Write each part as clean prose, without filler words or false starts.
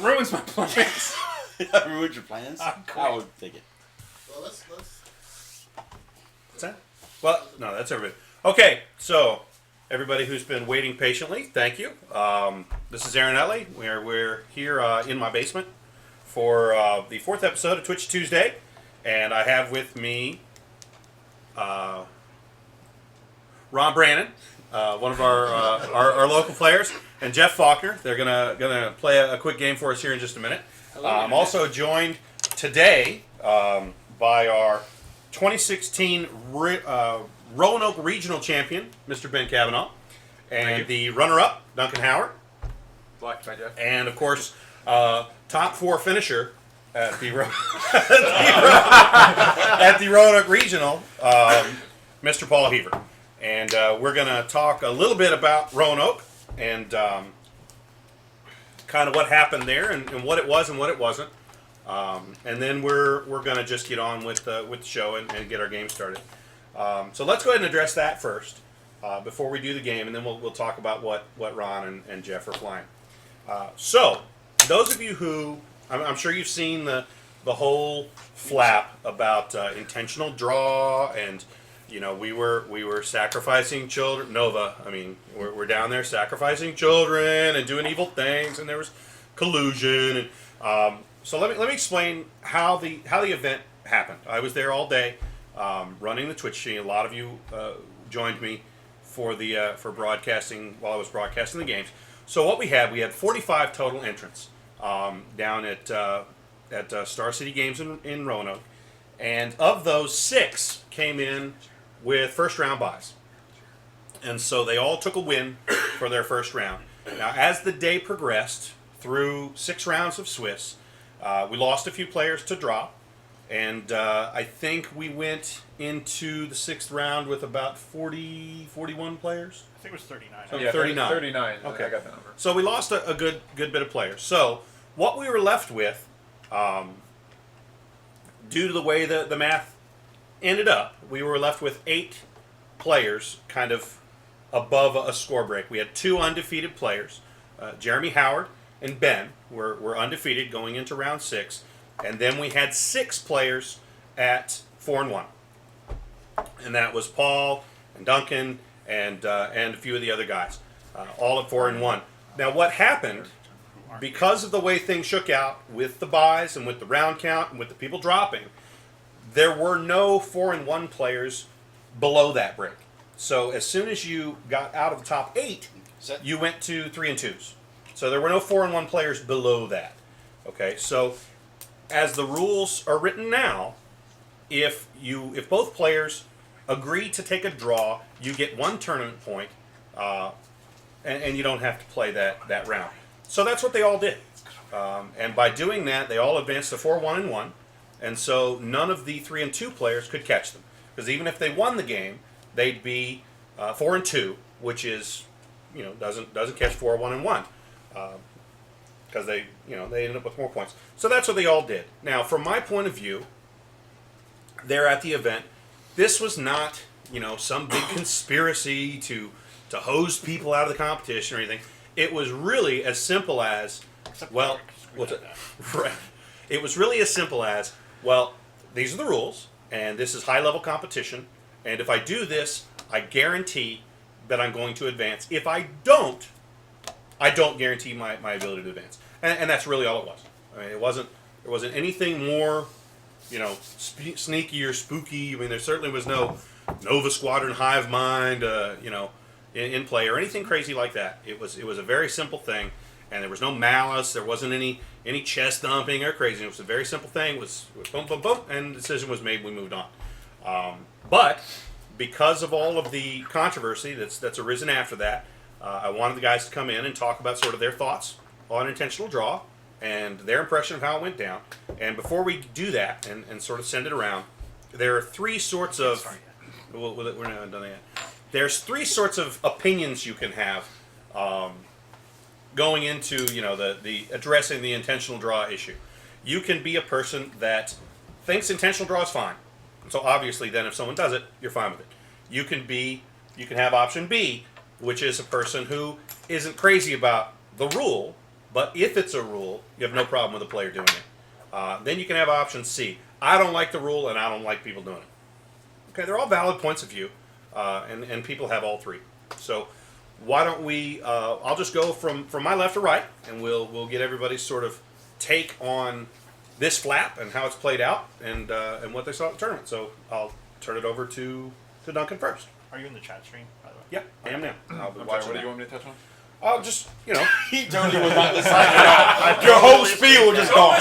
ruins my plans. That ruins your plans? I would take it. Well, let's. What's that? Well, no, that's everybody. Okay, so everybody who's been waiting patiently, thank you. This is Aaron Utley. We're here in my basement for the 4th episode of Twitch Tuesday, and I have with me Ron Brannan, one of our local players, and Jeff Faulkner. They're gonna play a quick game for us here in just a minute. I'm also joined today by our 2016 Roanoke Regional champion, Mr. Ben Kavanaugh, and the runner-up, Duncan Howard. Blocked by Jeff. And, of course, top 4 finisher at the Roanoke Regional, Mr. Paul Heaver. And we're going to talk a little bit about Roanoke and kind of what happened there and what it was and what it wasn't. And then we're going to just get on with the show and get our game started. So let's go ahead and address that first before we do the game, and then we'll talk about what Ron and Jeff are flying. So those of you who I'm sure you've seen the whole flap about intentional draw, and we were sacrificing children. Nova, I mean, we're down there sacrificing children and doing evil things, and there was collusion. And so let me explain how the event happened. I was there all day. Running the Twitch stream. A lot of you joined me for broadcasting while I was broadcasting the games. So what we had 45 total entrants down at Star City Games in Roanoke, and of those 6 came in with first round buys, and so they all took a win for their first round. Now, as the day progressed through 6 rounds of Swiss, we lost a few players to drop. And I think we went into the 6th round with about 41 players. I think it was 39. So 39. 39. Okay. I got the number. So we lost a good bit of players. So what we were left with, due to the way the math ended up, we were left with 8 players kind of above a score break. We had 2 undefeated players. Jeremy Howard and Ben were undefeated going into round 6. And then we had 6 players at 4-1, and that was Paul and Duncan and a few of the other guys, all at 4-1. Now, what happened, because of the way things shook out with the buys and with the round count and with the people dropping, there were no 4-1 players below that break. So as soon as you got out of the top 8, you went to 3-2s. So there were no 4-1 players below that. Okay, so as the rules are written now, if both players agree to take a draw, you get 1 tournament point, and you don't have to play that round. So that's what they all did. And by doing that, they all advanced to 4-1-1, and so none of the 3-2 players could catch them. Because even if they won the game, they'd be 4-2, which is, doesn't catch 4-1-1. Because they ended up with more points. So that's what they all did. Now, from my point of view, there at the event, this was not, some big conspiracy to hose people out of the competition or anything. It was really as simple as, well, right. It was really as simple as, well, these are the rules, and this is high-level competition, and if I do this, I guarantee that I'm going to advance. If I don't guarantee my ability to advance. And that's really all it was. I mean, there wasn't anything more, sneaky or spooky. I mean, there certainly was no Nova Squadron hive mind, in play or anything crazy like that. It was a very simple thing, and there was no malice. There wasn't any chest thumping or crazy. It was a very simple thing. It was boom, boom, boom, and the decision was made. We moved on. But because of all of the controversy that's arisen after that, I wanted the guys to come in and talk about sort of their thoughts on intentional draw and their impression of how it went down. And before we do that and sort of send it around, there are 3 sorts of... We're not done yet. There's 3 sorts of opinions you can have going into, the addressing the intentional draw issue. You can be a person that thinks intentional draw is fine. So obviously then if someone does it, you're fine with it. You can have option B, which is a person who isn't crazy about the rule, But if it's a rule, you have no problem with a player doing it. Then you can have option C. I don't like the rule, and I don't like people doing it. Okay, they're all valid points of view, and people have all three. So why don't we? I'll just go from my left to right, and we'll get everybody's sort of take on this flap and how it's played out, and what they saw at the tournament. So I'll turn it over to Duncan first. Are you in the chat stream, by the way? Yeah, I am now. I'll be I'm sorry, watching what do that. you want me to touch on? I'll just, He totally was not listening at all. Your whole spiel was just gone.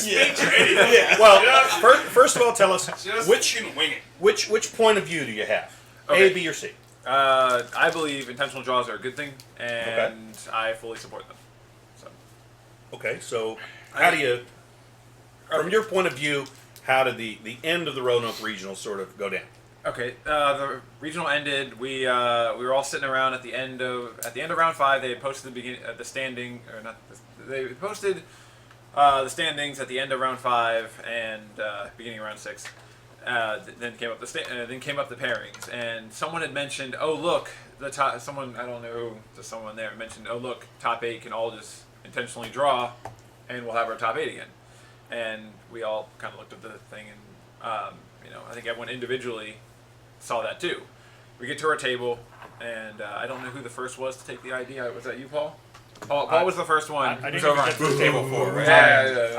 Yeah. Well, first of all, tell us Just which wing it. which point of view do you have? Okay. A, B, or C? I believe intentional draws are a good thing, and I fully support them. So. Okay, so how do you, from your point of view, how did the end of the Roanoke Regional sort of go down? Okay, the regional ended. We were all sitting around at the end of round 5. They had posted the standing, or not. They posted the standings at the end of round 5 and beginning of round 6. Then came up the pairings, and someone had mentioned, oh look, the top. Someone, I don't know who, just someone there mentioned, oh look, top 8 can all just intentionally draw, and we'll have our top 8 again. And we all kind of looked at the thing, and I think everyone individually saw that too. We get to our table, and I don't know who the first was to take the ID. Was that you, Paul? Paul was the first one. I didn't So even get to the table 4, right? Yeah.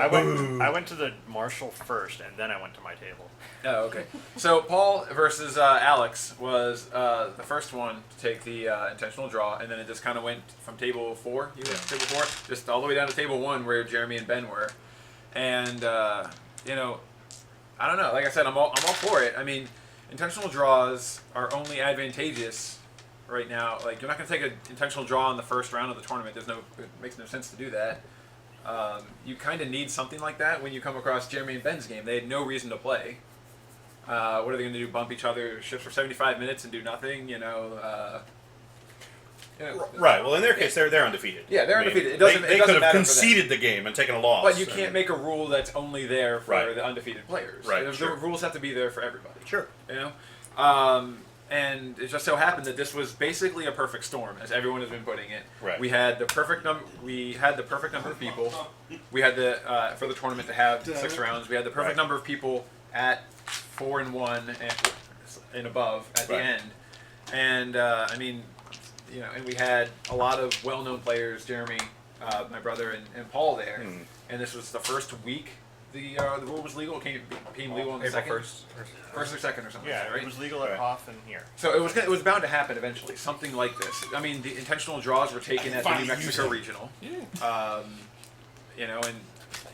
I went to the marshal first, and then I went to my table. Oh, okay. So Paul versus Alex was the first one to take the intentional draw, and then it just kind of went from table 4, table 4, just all the way down to table 1 where Jeremy and Ben were. And I don't know. Like I said, I'm all for it. I mean, intentional draws are only advantageous right now. Like, you're not going to take an intentional draw in the first round of the tournament. It makes no sense to do that. You kind of need something like that when you come across Jeremy and Ben's game. They had no reason to play. What are they going to do? Bump each other shifts for 75 minutes and do nothing? Right. Well, in their case, they're undefeated. Yeah, they're I mean, undefeated. They could have matter conceded the game and taken a loss. But you can't make a rule that's only there for Right. the undefeated players. Right, The sure. rules have to be there for everybody. Sure. And it just so happened that this was basically a perfect storm, as everyone has been putting it. Right. We had the perfect number. We had the perfect number of people. We had for the tournament to have 6 rounds. We had the perfect Right. number of people at 4-1 and above at the Right. end. And and we had a lot of well-known players, Jeremy, my brother, and Paul there. Mm. And this was the first week the rule was legal. It became legal on the April second, 1st. first or second or something. Yeah, like that, right? it was legal at Right. Hoff and here. So it was bound to happen eventually, something like this. I mean, the intentional draws were taken at the New Mexico Regional. And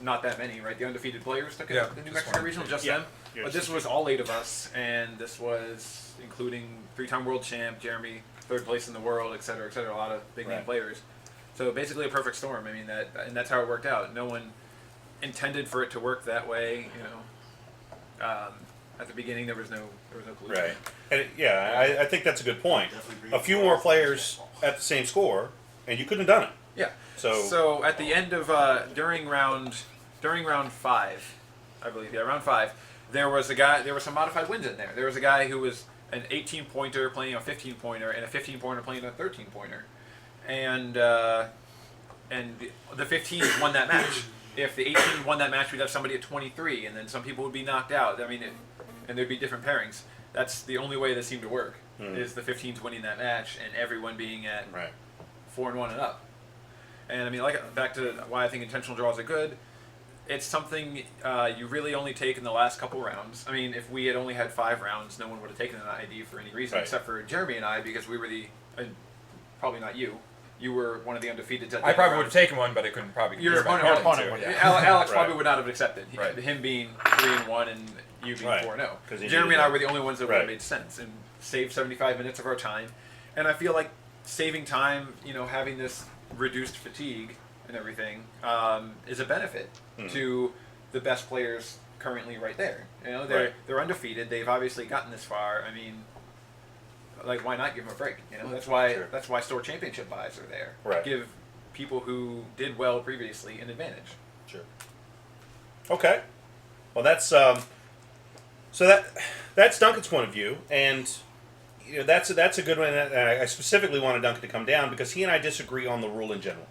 not that many, right? The undefeated players took it at the New just Mexico one. Regional, just Yeah. them. Yeah, But just this was all 8 of us, and this was including 3-time world champ, Jeremy, 3rd place in the world, et cetera, a lot of big name Right. players. So basically a perfect storm. I mean, and that's how it worked out. No one intended for it to work that way, At the beginning, there was no collusion. Right. And I think that's a good point. A few more players at the same score, and you couldn't have done it. Yeah. So So at the end of during round 5, I believe, round 5, there was some modified wins in there. There was a guy who was an 18-pointer playing a 15-pointer and a 15-pointer playing a 13-pointer, and the 15s won that match. If the 18 won that match, we'd have somebody at 23, and then some people would be knocked out. I mean, and there'd be different pairings. That's the only way this seemed to work, is the 15s winning that match and everyone being at right. 4-1 and up. And I mean, back to why I think intentional draws are good. It's something you really only take in the last couple rounds. I mean, if we had only had 5 rounds, no one would have taken an ID for any reason, Right. except for Jeremy and I, because we were probably not you. You were one of the undefeateds at the I end probably of would have taken one, but I couldn't probably. Your use my opponent opponent would to, have. yeah. Alex Right. probably would not have accepted. Right. Him being 3-1 and you being Right. 4-0. 'Cause he Jeremy needed and I that. were the only ones that would Right. have made sense and saved 75 minutes of our time. And I feel like saving time, having this reduced fatigue and everything, is a benefit to the best players currently right there. They're undefeated. They've obviously gotten this far. I mean, why not give them a break? That's why Sure. that's why store championship buys are there. Right. Give people who did well previously an advantage. Sure. Okay. Well, that's that's Duncan's point of view, and that's a good one. And I specifically wanted Duncan to come down because he and I disagree on the rule in general.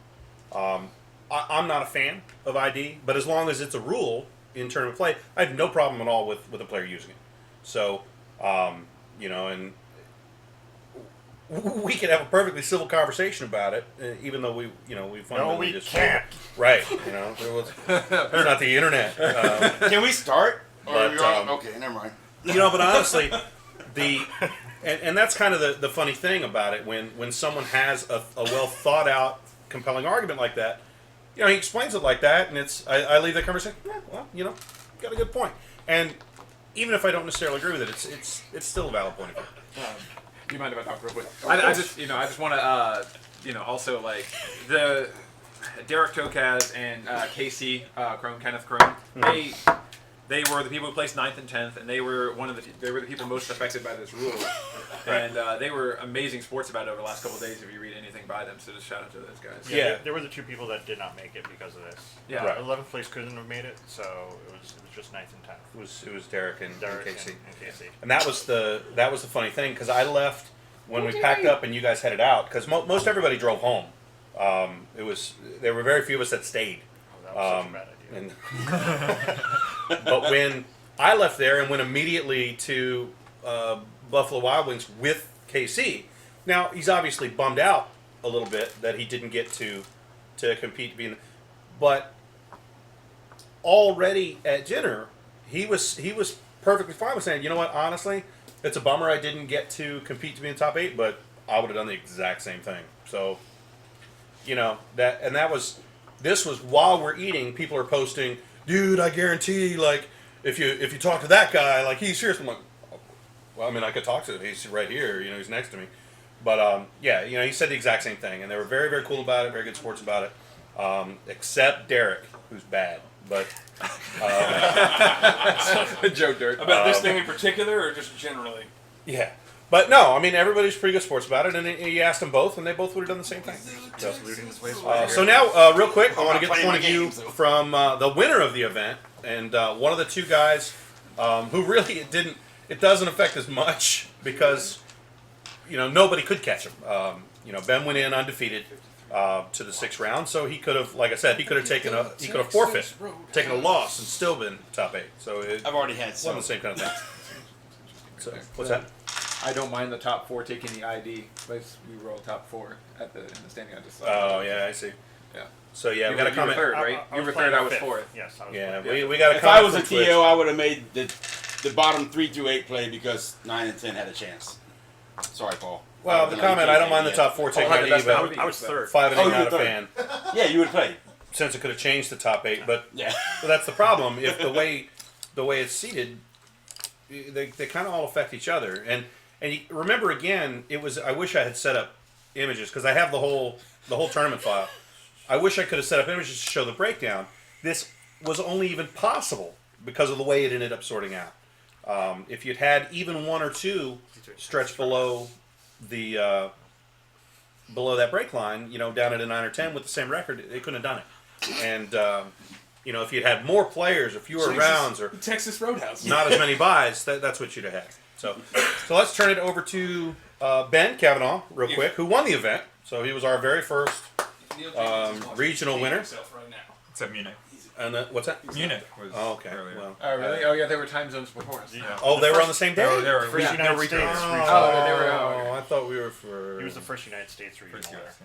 I'm not a fan of ID, but as long as it's a rule in tournament play, I have no problem at all with a player using it. So, and we could have a perfectly civil conversation about it, even though we fundamentally just can't. Right? There was it's not the internet. Can we start? Or But, are we on? Okay, never mind. But honestly, and that's kind of the funny thing about it when someone has a well thought out, compelling argument like that. He explains it like that, and I leave that conversation. Yeah, well, got a good point. And even if I don't necessarily agree with it, it's still a valid point of view. Do you mind if I talk real quick? I just want to, also like the Derek Tokaz and Casey Kenneth Crone. They were the people who placed 9th and 10th, and they were the people most affected by this rule. And they were amazing sports about it over the last couple of days. If you read anything by them, so just shout out to those guys. Yeah. There were the 2 people that did not make it because of this. Yeah. Right. 11th place couldn't have made it, so it was just 9th and 10th. It was Derek and Derek Casey. and Casey. And that was the funny thing, because I left when we packed up and you guys headed out, because most everybody drove home. There were very few of us that stayed. Oh, that was such a bad idea. But when I left there and went immediately to Buffalo Wild Wings with KC, now he's obviously bummed out a little bit that he didn't get to compete. But already at dinner, he was perfectly fine with saying, you know what, honestly, it's a bummer I didn't get to compete to be in the top 8, but I would have done the exact same thing. So, this was while we're eating, people are posting, dude, I guarantee, like, if you talk to that guy, like, he's serious. I'm like, well, I mean, I could talk to him. He's right here. He's next to me. But, he said the exact same thing. And they were very, very cool about it, very good sports about it, except Derek, who's bad. But Joe Dirt. About this thing in particular, or just generally? yeah. But no, I mean, everybody's pretty good sports about it, and he asked them both, and they both would have done the same thing. So now, real quick, I want to get the point of view from the winner of the event, and one of the 2 guys who really it doesn't affect as much because nobody could catch him. Ben went in undefeated to the 6th round, so he could have, like I said, he could have forfeit, taken a loss, and still been top 8. So I've already had wasn't the same kind of thing. So what's that? I don't mind the top 4 taking the ID, but we roll top 4 in the standing. I just Oh yeah, I see. Yeah. So yeah, we You got a were comment. third, right? You were third. I was 4th. Yes, I was Yeah, 4th. we got a If comment. I was a from Twitch. TO, I would have made the bottom 3 through 8 play because 9 and 10 had a chance. Sorry, Paul. Well, the comment, I don't mind the top 4 taking had the ID, best but I was 3rd. 5 and 8 Oh, you were not a third. fan. Yeah, you would have played. Since it could have changed the top 8, but Yeah. that's the problem. If the way it's seated, they kind of all affect each other. And you remember again, I wish I had set up images because I have the whole tournament file. I wish I could have set up images to show the breakdown. This was only even possible because of the way it ended up sorting out. If you'd had even 1 or 2 stretch below the below that break line, down at a 9 or 10 with the same record, they couldn't have done it. And if you'd had more players or fewer rounds or Texas Roadhouse. not as many buys, that's what you'd have had. So let's turn it over to Ben Kavanaugh real quick, who won the event. So he was our very first regional winner. Right now. Except Munich. And what's that? Munich was Okay. earlier. Well, Oh really? Oh yeah, they were time zones before us. Yeah. oh, they were on the same day. They were First United States regional. Oh, they were. Oh, I thought we were for. He was the first United States regional First winner. US,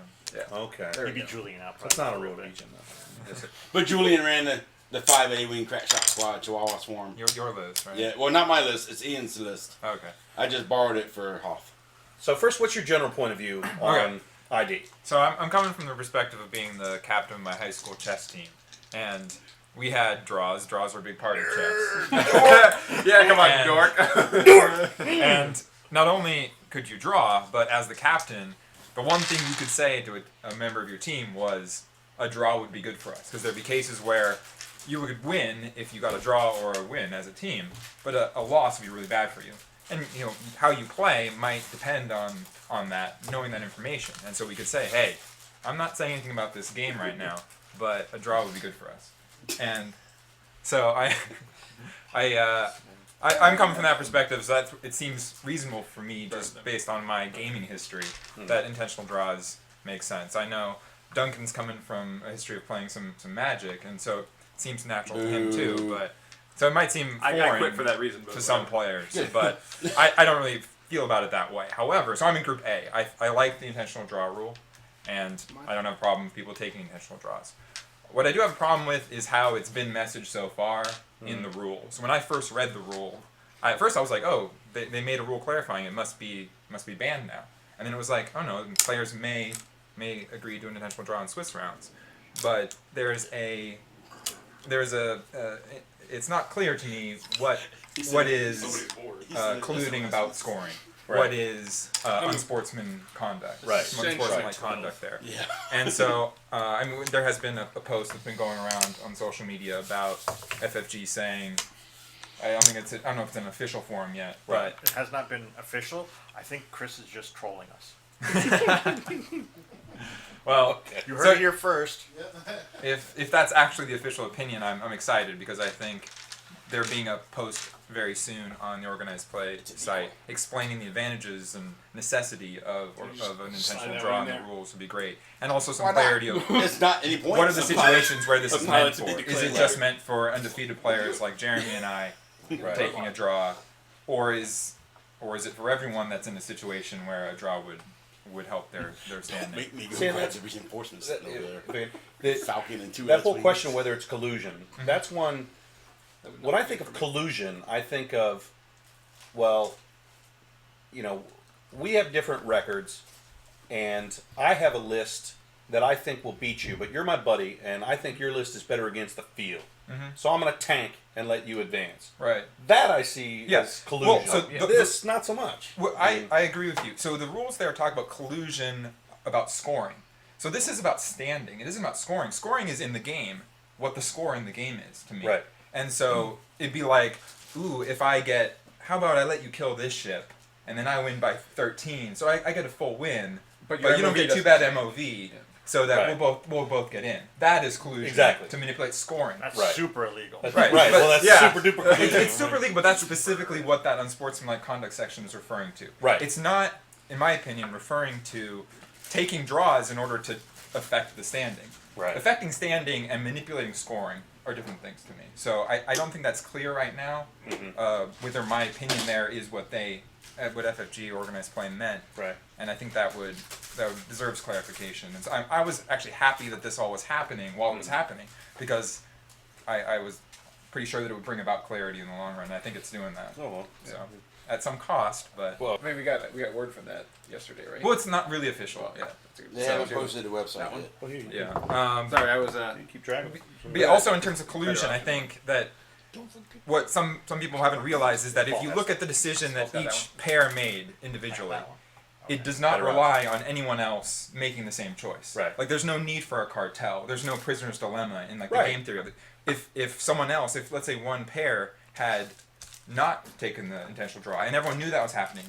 yeah. Okay. There He we beat go. Julian out. That's not a real bit. region, though. Is it? But Julian ran the 5A wing crack shot squad Chihuahua Swarm. Your list, right? Yeah, well, not my list. It's Ian's list. Okay. I just borrowed it for Hoff. So first, what's your general point of view on ID? So I'm coming from the perspective of being the captain of my high school chess team, and we had draws. Draws were a big part of chess. Yeah, come on, And- dork. And not only could you draw, but as the captain, the one thing you could say to a member of your team was a draw would be good for us, because there'd be cases where you would win if you got a draw or a win as a team, but a loss would be really bad for you. And how you play might depend on that, knowing that information. And so we could say, hey, I'm not saying anything about this game right now, but a draw would be good for us. And so I'm coming from that perspective, so it seems reasonable for me, just based on my gaming history, that intentional draws make sense. I know Duncan's coming from a history of playing some Magic, and so it seems natural to him too. But so it might seem foreign I quit for that reason, but to some players, but I don't really feel about it that way. However, so I'm in Group A. I like the intentional draw rule, and I don't have a problem with people taking intentional draws. What I do have a problem with is how it's been messaged so far in the rule. So when I first read the rule, at first I was like, oh, they made a rule clarifying it must be banned now. And then it was like, oh no, players may agree to an intentional draw in Swiss rounds. But it's not clear to me what is colluding about scoring. Right. What is unsportsman conduct? Right. Unsportsmanlike conduct there. Yeah. And so, there has been a post that's been going around on social media about FFG saying, I don't know if it's an official form yet, but It has not been official. I think Chris is just trolling us. well, You heard so it here first. if that's actually the official opinion, I'm excited because I think there being a post very soon on the organized play site explaining the advantages and necessity of an intentional draw in the rules would be great, and also some clarity of It's not any point. what are the situations where this is Apply it meant to be for. Is declared it just letter. meant for undefeated players like Jeremy and I taking a draw, or is it for everyone that's in a situation where a draw would help their standing? Make me go See, grab that- the reinforcements sitting over there. The- Falcon and two. that whole X-Wings. question whether it's collusion, that's one. When I think of collusion, I think of, well, we have different records, and I have a list that I think will beat you, but you're my buddy, and I think your list is better against the field. So I'm going to tank and let you advance. Right. That I see Yes. as collusion. Well, so this, not so much. Well, I agree with you. So the rules there talk about collusion about scoring. So this is about standing. It isn't about scoring. Scoring is in the game what the score in the game is to me. Right. And so it'd be like, ooh, how about I let you kill this ship, and then I win by 13, so I get a full win, but you don't get too bad MOV, so that Right. we'll both get in. That is collusion. Exactly. To manipulate scoring. That's Right. super illegal. That's Right, right. but- Well, that's yeah. super duper collusion. It's super legal, but that's specifically what that unsportsmanlike conduct section is referring to. Right. It's not, in my opinion, referring to taking draws in order to affect the standing. Right. Affecting standing and manipulating scoring are different things to me. So I don't think that's clear right now. Whether my opinion there is what FFG organized play meant. Right. And I think that deserves clarification. And so I was actually happy that this all was happening while it was happening, because I was pretty sure that it would bring about clarity in the long run. And I think it's doing that. Oh, well. So at some cost, but Well, I mean, we got word from that yesterday, right? it's not really official yet. They haven't posted the website one? yet. well, here you Yeah. Sorry, I was. keep track of it. But yeah, also in terms of collusion, I think that what some people haven't realized is that if you look at the decision that each pair made individually, it does not rely on anyone else making the same choice. Right. Like there's no need for a cartel. There's no prisoner's dilemma in like Right. the game theory of it. If someone else, if let's say one pair had not taken the intentional draw and everyone knew that was happening,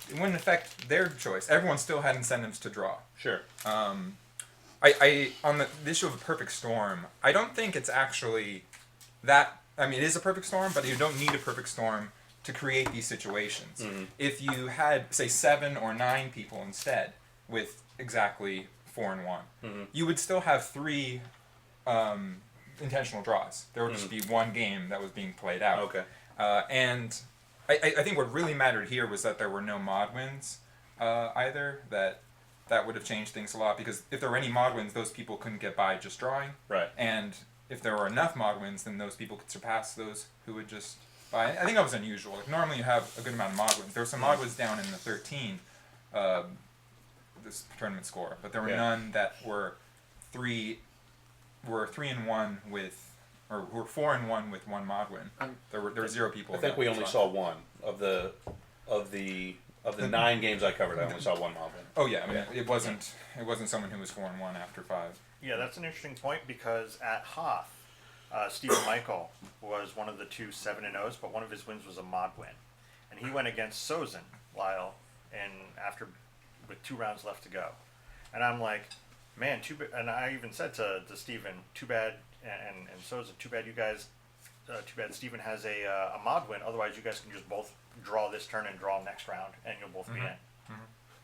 it wouldn't affect their choice. Everyone still had incentives to draw. Sure. I on the issue of a perfect storm, I don't think it's actually that. I mean, it is a perfect storm, but you don't need a perfect storm to create these situations. If you had, say, 7 or 9 people instead with exactly 4 and 1, you would still have 3 intentional draws. There would just be one game that was being played out. Okay. And I think what really mattered here was that there were no mod wins either. That would have changed things a lot, because if there were any mod wins, those people couldn't get by just drawing. Right. And if there were enough mod wins, then those people could surpass those who would just buy. I think that was unusual. Like, normally you have a good amount of mod wins. There were some mod wins down in the 13 this tournament score, but there were none that were 3 and 1 with, or were 4 and 1 with 1 mod win. There were 0 people. I think we only saw one of the 9 games I covered. I only saw one mob win. Oh yeah, I mean, it wasn't someone who was 4 and 1 after 5. Yeah, that's an interesting point, because at Hoth, Stephen Michael was one of the 2 7-0s, but one of his wins was a mod win, and he went against Sozin Lyle, and with 2 rounds left to go, and I'm like, man, too bad. And I even said to Stephen, too bad, and Sozin, too bad you guys, too bad Stephen has a mod win. Otherwise, you guys can just both draw this turn and draw next round, and you'll both be in.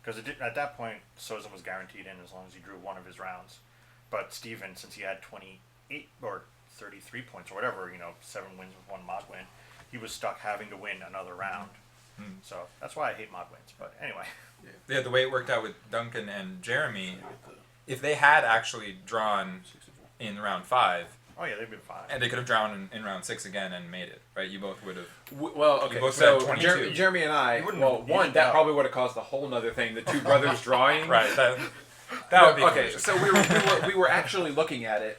Because at that point, Sozin was guaranteed in as long as he drew one of his rounds. But Steven, since he had 28 or 33 points or whatever, 7 wins with 1 mod win, he was stuck having to win another round. So that's why I hate mod wins. But anyway. Yeah, the way it worked out with Duncan and Jeremy, if they had actually drawn in round 5, Oh yeah, they've been fine. and they could have drawn in round 6 again and made it, right? You both would have. Well, okay. both So had 22. Jeremy and I, You wouldn't well, need one to that know. probably would have caused a whole nother thing. The two brothers drawing. Right. That would be Okay. confusing. So we were actually looking at it.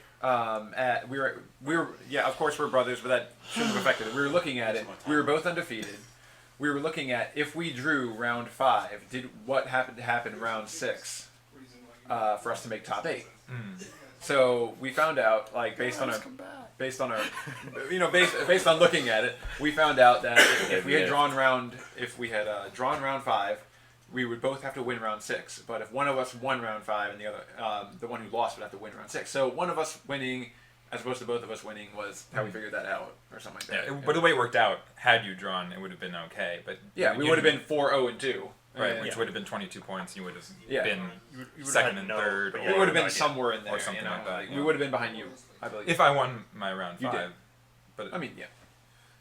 We were yeah, of course we're brothers, but that shouldn't have affected it. We were looking at it. We were both undefeated. We were looking at if we drew round 5, what happened to happen round 6 for us to make top 8. So we found out, like based on looking at it, we found out that if we had drawn round 5, we would both have to win round 6. But if one of us won round 5 and the other, the one who lost would have to win round 6. So one of us winning, as opposed to both of us winning, was how we figured that out, or something like that. Yeah, but the way it worked out, had you drawn, it would have been okay. But Yeah, we would have been 4-0-2. right, which would have been 22 points. You would have Yeah. been You would second have and no- third, but or yeah, We you would have no been idea. somewhere in there, Or something like that, Like, yeah. we would have been behind you, I believe. if I won my round You 5. did. But I mean, yeah,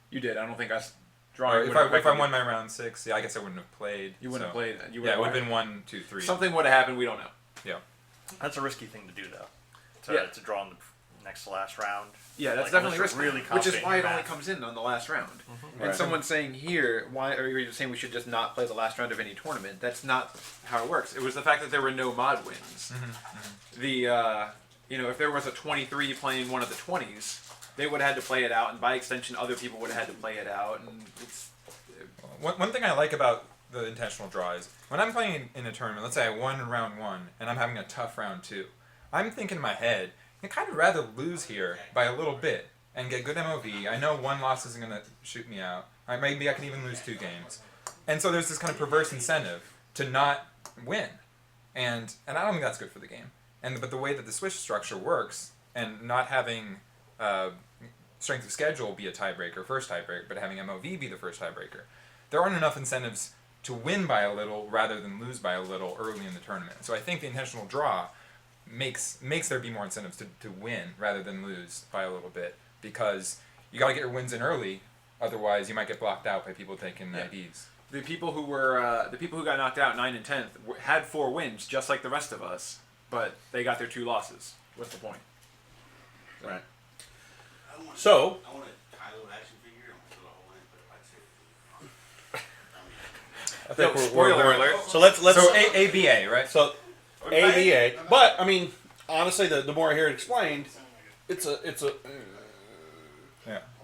you did. I don't think us or drawing. if would have I affected won my round 6, yeah, I guess I wouldn't have played. you wouldn't have so- played. You would Yeah, it would have have been 1, 2, 3. something would have happened. We don't know. Yeah. That's a risky thing to do, though. Yeah. To draw in the next to last round. Yeah, that's Like, definitely unless risky. you're really Which is confident why in it only math. comes in on the last round. And Right. someone's saying here, why are you saying we should just not play the last round of any tournament? That's not how it works. It was the fact that there were no mod wins. The if there was a 23 playing one of the 20s, they would have had to play it out, and by extension, other people would have had to play it out, and it's. One thing I like about the intentional draw is when I'm playing in a tournament, let's say I won round 1 and I'm having a tough round 2, I'm thinking in my head, I'd kind of rather lose here by a little bit and get good MOV. I know one loss isn't going to shoot me out. Or maybe I can even lose 2 games. And so there's this kind of perverse incentive to not win. And I don't think that's good for the game. But the way that the Swiss structure works, and not having strength of schedule be a tiebreaker, first tiebreaker, but having MOV be the first tiebreaker, there aren't enough incentives to win by a little rather than lose by a little early in the tournament. So I think the intentional draw makes there be more incentives to win rather than lose by a little bit, because you got to get your wins in early, otherwise you might get blocked out by people taking IDs. The people who got knocked out 9 and 10th had 4 wins, just like the rest of us, but they got their 2 losses. What's the point? Right. So, I want a Kylo action figure. I'm gonna fill a hole in it, but if I say I think Spoiler alert. So let's So ABA, right? So ABA, but I mean, honestly, the more I hear it explained, it's a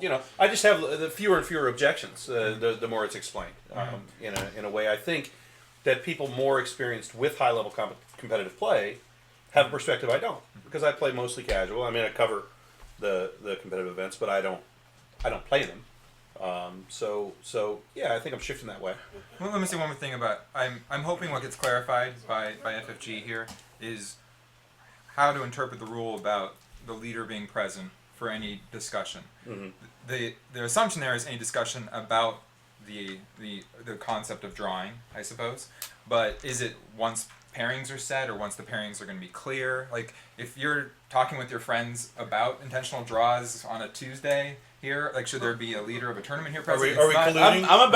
Yeah. I just have the fewer and fewer objections the more it's explained. In a way, I think that people more experienced with high level competitive play have a perspective I don't, because I play mostly casual. I mean, I cover the competitive events, but I don't play them. So yeah, I think I'm shifting that way. Well, let me say one more thing about I'm hoping what gets clarified by FFG here is how to interpret the rule about the leader being present for any discussion. The assumption there is any discussion about the concept of drawing, I suppose. But is it once pairings are set, or once the pairings are going to be clear? Like, if you're talking with your friends about intentional draws on a Tuesday here, like, should there be a leader of a tournament here present? Are we It's not- colluding? I'm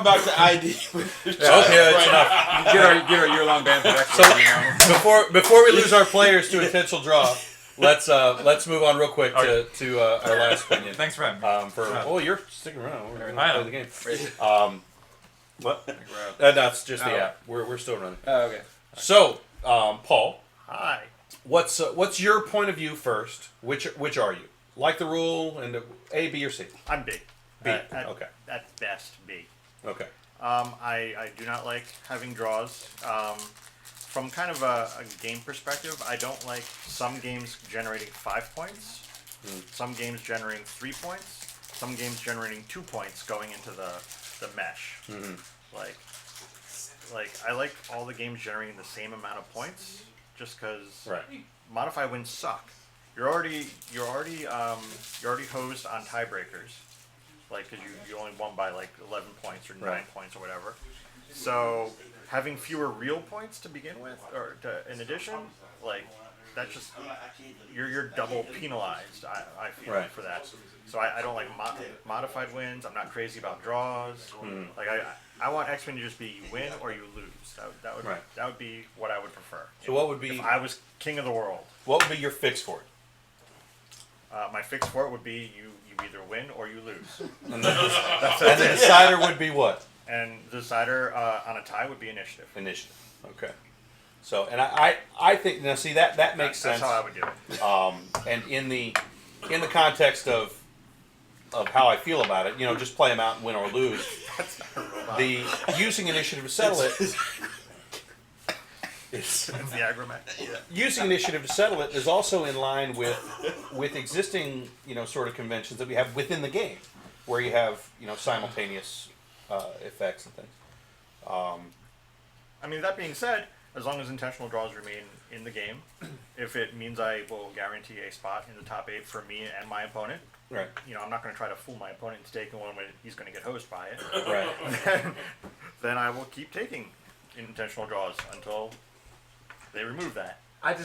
about to ID. Okay, that's enough. Get our year-long ban for extra. Before we lose our players to intentional draw, let's move on real quick to our last opinion. Thanks for having me. You're sticking around. We're I gonna know. play the game. What? That's just the app. We're still running. Oh, okay. So, Paul, Hi. what's your point of view first? Which are you? Like the rule and A, B, or C? I'm B. B. Okay. At best, B. Okay. I do not like having draws. From kind of a game perspective, I don't like some games generating 5 points, some games generating 3 points, some games generating 2 points going into the mesh. Like I like all the games generating the same amount of points, just because Right. modify wins suck. You're already hosed on tiebreakers, like because you only won by like 11 points or 9 Right. points or whatever. So having fewer real points to begin with, or in addition, like that's just you're double penalized. I feel Right. for that. So I don't like modified wins. I'm not crazy about draws. Like I want X-Men to just be you win or you lose. That would be what I would prefer. So what would be if I was king of the world? what would be your fix for it? My fix for it would be you either win or you lose. And the decider would be what? And the decider on a tie would be initiative. Initiative. Okay. So, and I think now see that makes sense. That's how I would do it. And in the context of how I feel about it, just play them out and win or lose. The using initiative to settle it. It's the aggro Using initiative to settle it is also in line with existing sort of conventions that we have within the game, where you have simultaneous effects and things. I mean, that being said, as long as intentional draws remain in the game, if it means I will guarantee a spot in the top 8 for me and my opponent, Right. I'm not going to try to fool my opponent into taking one when he's going to get hosed by it. Right. Then I will keep taking intentional draws until they remove that. I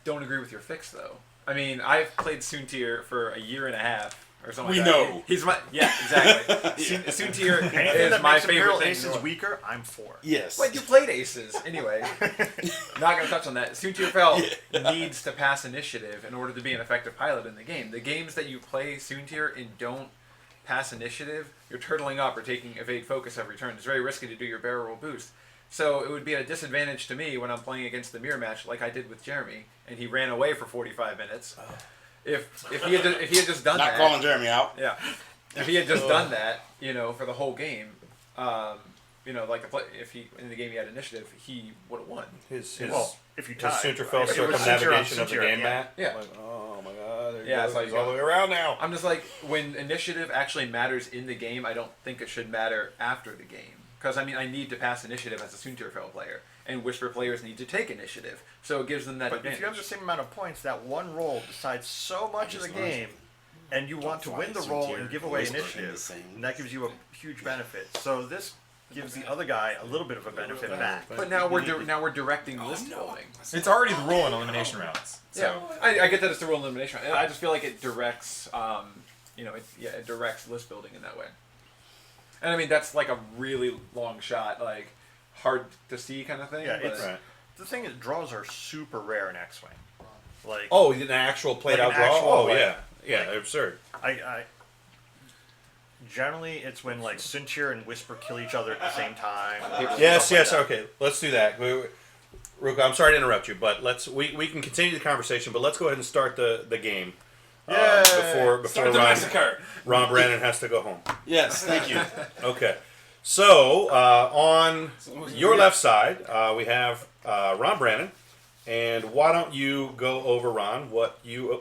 don't agree with your fix though. I mean, I've played Soontir for a year and a half or something. We like that. know. He's my exactly. Soontir Anything is that my makes favorite Imperial thing. Aces weaker, I'm for. Yes. But you played aces anyway. Not gonna touch on that. Soontir Fel needs to pass initiative in order to be an effective pilot in the game. The games that you play Soontir and don't pass initiative, you're turtling up or taking evade focus every turn. It's very risky to do your barrel roll boost. So it would be at a disadvantage to me when I'm playing against the mirror match like I did with Jeremy, and he ran away for 45 minutes. If he had just done Not that, calling Jeremy out. yeah, if he had just done that, for the whole game, if he in the game he had initiative, he would have won. His Well, if you tie, Sunterfell if it was circumnavigation Soontir on of the Soontir, game yeah. mat. Yeah. Like, oh my god, there Yeah, goes. so He's you all go- the way around now. I'm just like, when initiative actually matters in the game, I don't think it should matter after the game. Because, I mean, I need to pass initiative as a Soontir player, and Whisper players need to take initiative, so it gives them that But advantage. if you have the same amount of points, that one roll decides so much of the game, and you want to win the roll and give away initiative, and that gives you a huge benefit. So this gives the other guy a little bit of a benefit back. But now we're directing list building. It's already the rule in elimination rounds. So Yeah, I get that it's the rule elimination. I just feel like it directs, it directs list building in that way. And I mean, that's like a really long shot, like hard to see kind of thing. Yeah, but it's the thing is draws are super rare in X-Wing. Like an actual played Like out an draw. actual, Oh like- yeah, absurd. I generally it's when like Soontir and Whisper kill each other at the same time. Yes, stuff like that. okay. Let's do that. Ruka, I'm sorry to interrupt you, but we can continue the conversation, but let's go ahead and start the game. Before Start the massacre. Ron Brannan has to go home. Yes, thank you. Okay. So, on your left side, we have Ron Brannan. And why don't you go over, Ron,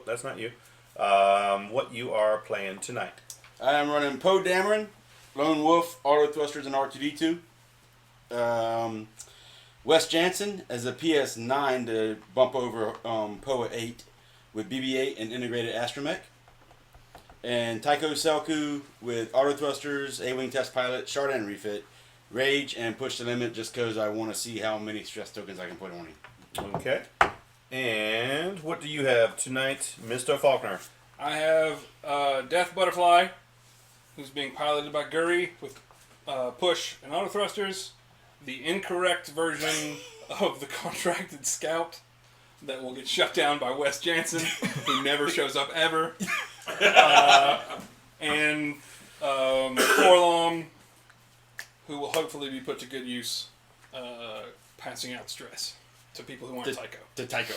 that's not you, what you are playing tonight. I am running Poe Dameron, Lone Wolf, Auto Thrusters, and R2D2. Wes Jansen as a PS9 to bump over Poe at 8 with BB-8 and integrated astromech. And Tycho Selku with Auto Thrusters, A-Wing Test Pilot, Shard End Refit, Rage, and Push the Limit just because I want to see how many stress tokens I can put on him. Okay. And what do you have tonight, Mr. Faulkner? I have Death Butterfly, who's being piloted by Guri with push and auto thrusters. The incorrect version of the contracted scout that will get shut down by Wes Jansen, who never shows up ever. And Forlom, who will hopefully be put to good use, passing out stress to people who aren't Tycho. To Tycho.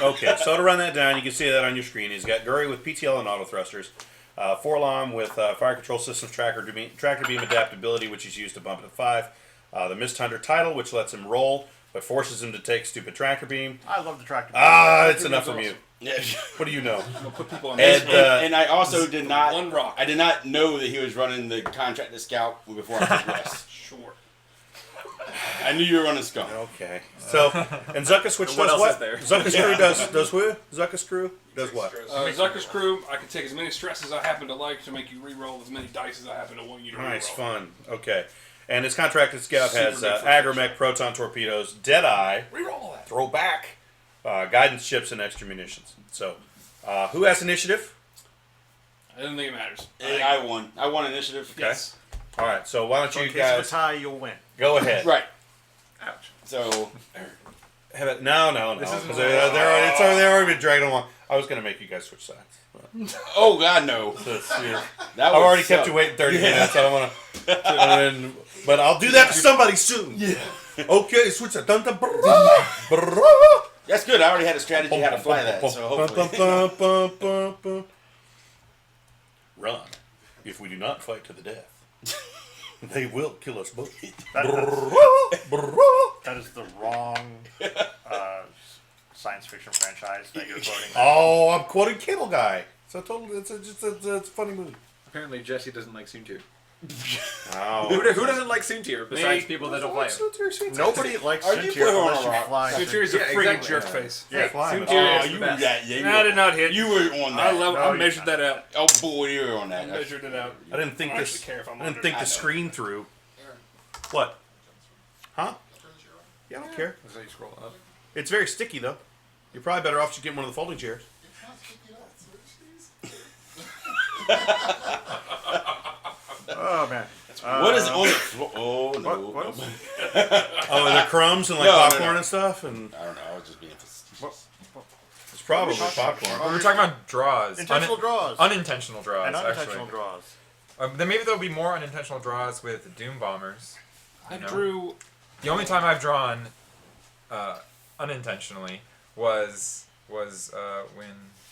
Okay, so to run that down, you can see that on your screen. He's got Guri with PTL and auto thrusters, Forlom with fire control systems tractor beam adaptability, which he's used to bump it to 5. The Mist Hunter title, which lets him roll, but forces him to take stupid tractor beam. I love the tractor. It's enough from you. Yeah. What do you know? We'll put people on Ed, And I also did not. One rock. I did not know that he was running the contracted scout before I took Wes. Sure. I knew you were running Scum. Okay. So, and Zuckus Switch What does else what? is there? Zuckus Crew does what? Zuckus Crew does what? Zucker's crew, I can take as many stresses I happen to like to make you re-roll as many dice as I happen to want you to re-roll. Nice, fun. Okay. And his contracted scout has agromech, proton torpedoes, Deadeye, Reroll that. throw back, guidance chips, and extra munitions. So, who has initiative? I don't think it matters. I won. I won initiative. Yes. All right, so why don't So in you case of a guys tie, you'll win. go ahead? Right. Ouch. So Have it. No. This is- 'cause they're already been dragging along. I was going to make you guys switch sides. oh god no. So it's, That I've would already suck. kept you waiting 30 minutes. I don't want to. But I'll do that to somebody soon. Yeah. Okay, switch that. Dun, dun, brrrr. That's good. I already had a strategy how to fly that. So hopefully. Run. If we do not fight to the death, they will kill us both. That is the wrong science fiction franchise that you're quoting. Oh, I'm quoting Cable Guy. It's a funny movie. Apparently Jesse doesn't like Soontir. Oh. Who doesn't like Soontir besides people that don't play him? Nobody likes Are you Soontir putting unless on you a rock? fly. Soontir is a Yeah, freaking exactly. jerk face. Yeah. Flying. Soontir Oh, is you the were best. that. Yeah, you I did not hit. You were on I that. love. No, I you're measured that out. Oh boy, you were on I that. measured it out. I didn't think I don't this. actually care if I'm I didn't under. think I the know. screen through. What? Huh? Yeah, I don't care. That's how you scroll up. It's very sticky though. You're probably better off just getting one of the folding chairs. Oh man. What is on the floor? Oh no. What? Oh, and the crumbs and like No, no, popcorn no. and stuff, and I don't know. I was just being facetious. it's probably popcorn. We were talking about draws. Intentional draws. Unintentional draws, And unintentional actually. draws. Then maybe there'll be more unintentional draws with Doom Bombers. I No. drew. The only time I've drawn unintentionally was when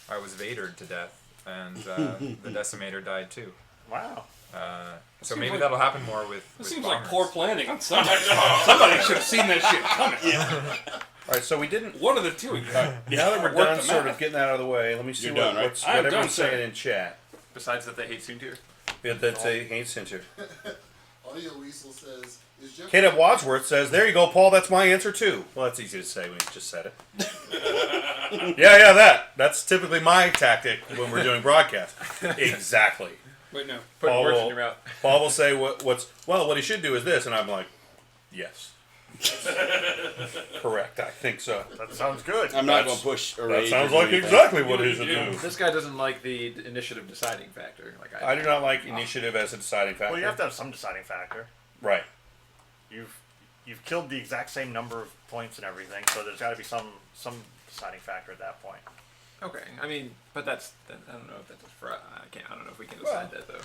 I was Vadered to death, and the Decimator died too. Wow. So Seems maybe like- that'll happen more with. This with seems bombers. like poor planning on somebody. Somebody should have seen that shit coming. All right, so we didn't. One of the two. Now that we're Work done, the sort math. of getting that out of the way, let me see You're what, done, right? what's, I'm what done, everyone's sir. saying in chat. Besides that, they hate Soontir. That they hate center. Audio Weasel says, is Jeff Kate at Wadsworth says, "There you go, Paul. That's my answer too." Well, that's easy to say when you just said it. yeah, that. That's typically my tactic when we're doing broadcast. Exactly. Wait, no. Put Paul words in will- your mouth. Paul will say, what he should do is this," and I'm like, "Yes, correct. I think so." That sounds good. I'm not That's- going to push or That rage sounds or do like anything. exactly what You he should do. do. This guy doesn't like the initiative deciding factor. Like I do not like initiative as a deciding factor. Well, you have to have some deciding factor. Right. You've killed the exact same number of points and everything, so there's got to be some deciding factor at that point. Okay, I mean, but that's I don't know if that's for I don't know if we can decide that though.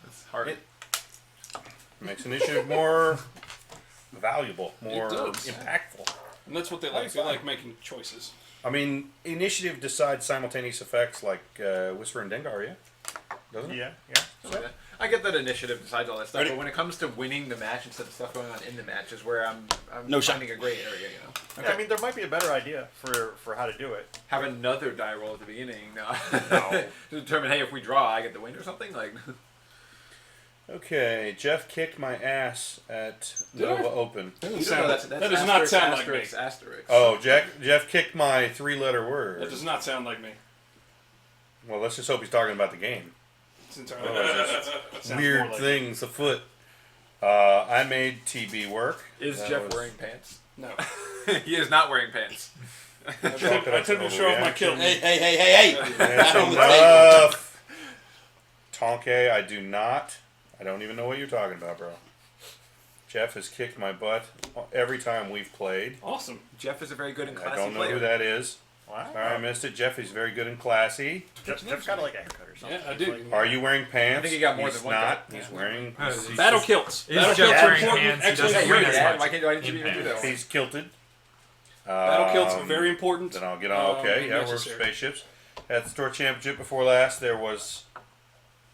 It's hard. It makes initiative more valuable, more does. impactful. And that's what they like. They like making choices. I mean, initiative decides simultaneous effects like Whisper and Dengar, yeah? Doesn't it? Yeah. Something like that. I get that initiative decides all that stuff, Ready? but when it comes to winning the match instead of stuff going on in the match is where I'm No shot. finding a gray area. You know, Yeah, I mean, there might be a better idea for how to do it. have another die roll at the beginning No. to determine, hey, if we draw, I get the win or something. Like, Okay, Jeff kicked my ass at Did Nova I? Open. That you doesn't don't know, sound, that's that does not asterisk, sound like me. asterisk, asterisk. Oh, Jeff kicked my three-letter word. That does not sound like me. Well, let's just hope he's talking about the game. It's entirely Sounds Weird more like- things afoot. I made TB work. Is That Jeff was- wearing pants? No. He is not wearing pants. I took him to show off my kill. Hey. That's enough. Tonke, I do not. I don't even know what you're talking about, bro. Jeff has kicked my butt every time we've played. Awesome. Jeff is a very good and I classy don't know player. who that is. Wow. Sorry, I missed it. Jeff is very good and classy. Jeff's got like a haircut or something. Yeah, I do. Are you wearing pants? I think he got more He's than one not. cut. He's Yeah. wearing. He's Battle just- kilts. He's Battle just kilts are wearing important. pants. He Excellent. doesn't You're win a as dad. much Why didn't you in even do that pants. one? He's kilted. Battle kilts are very important. Then I'll get on. Okay, yeah, we're necessary. spaceships. At the store championship before last, there was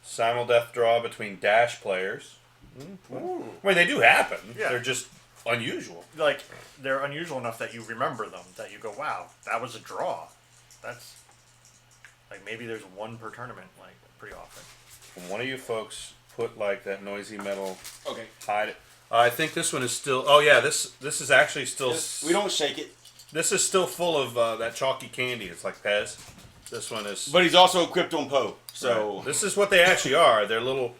simul death draw between dash players. I mean, they do happen. Yeah. They're just unusual. Like, they're unusual enough that you remember them, that you go, wow, that was a draw. That's, like, maybe there's one per tournament, like, pretty often. And one of you folks put like that noisy metal Okay. hide. I think this one is still. Oh yeah, this is actually still. We don't shake it. This is still full of that chalky candy. It's like Pez. This one is. But he's also equipped on Poe. So Right. This is what they actually are. They're little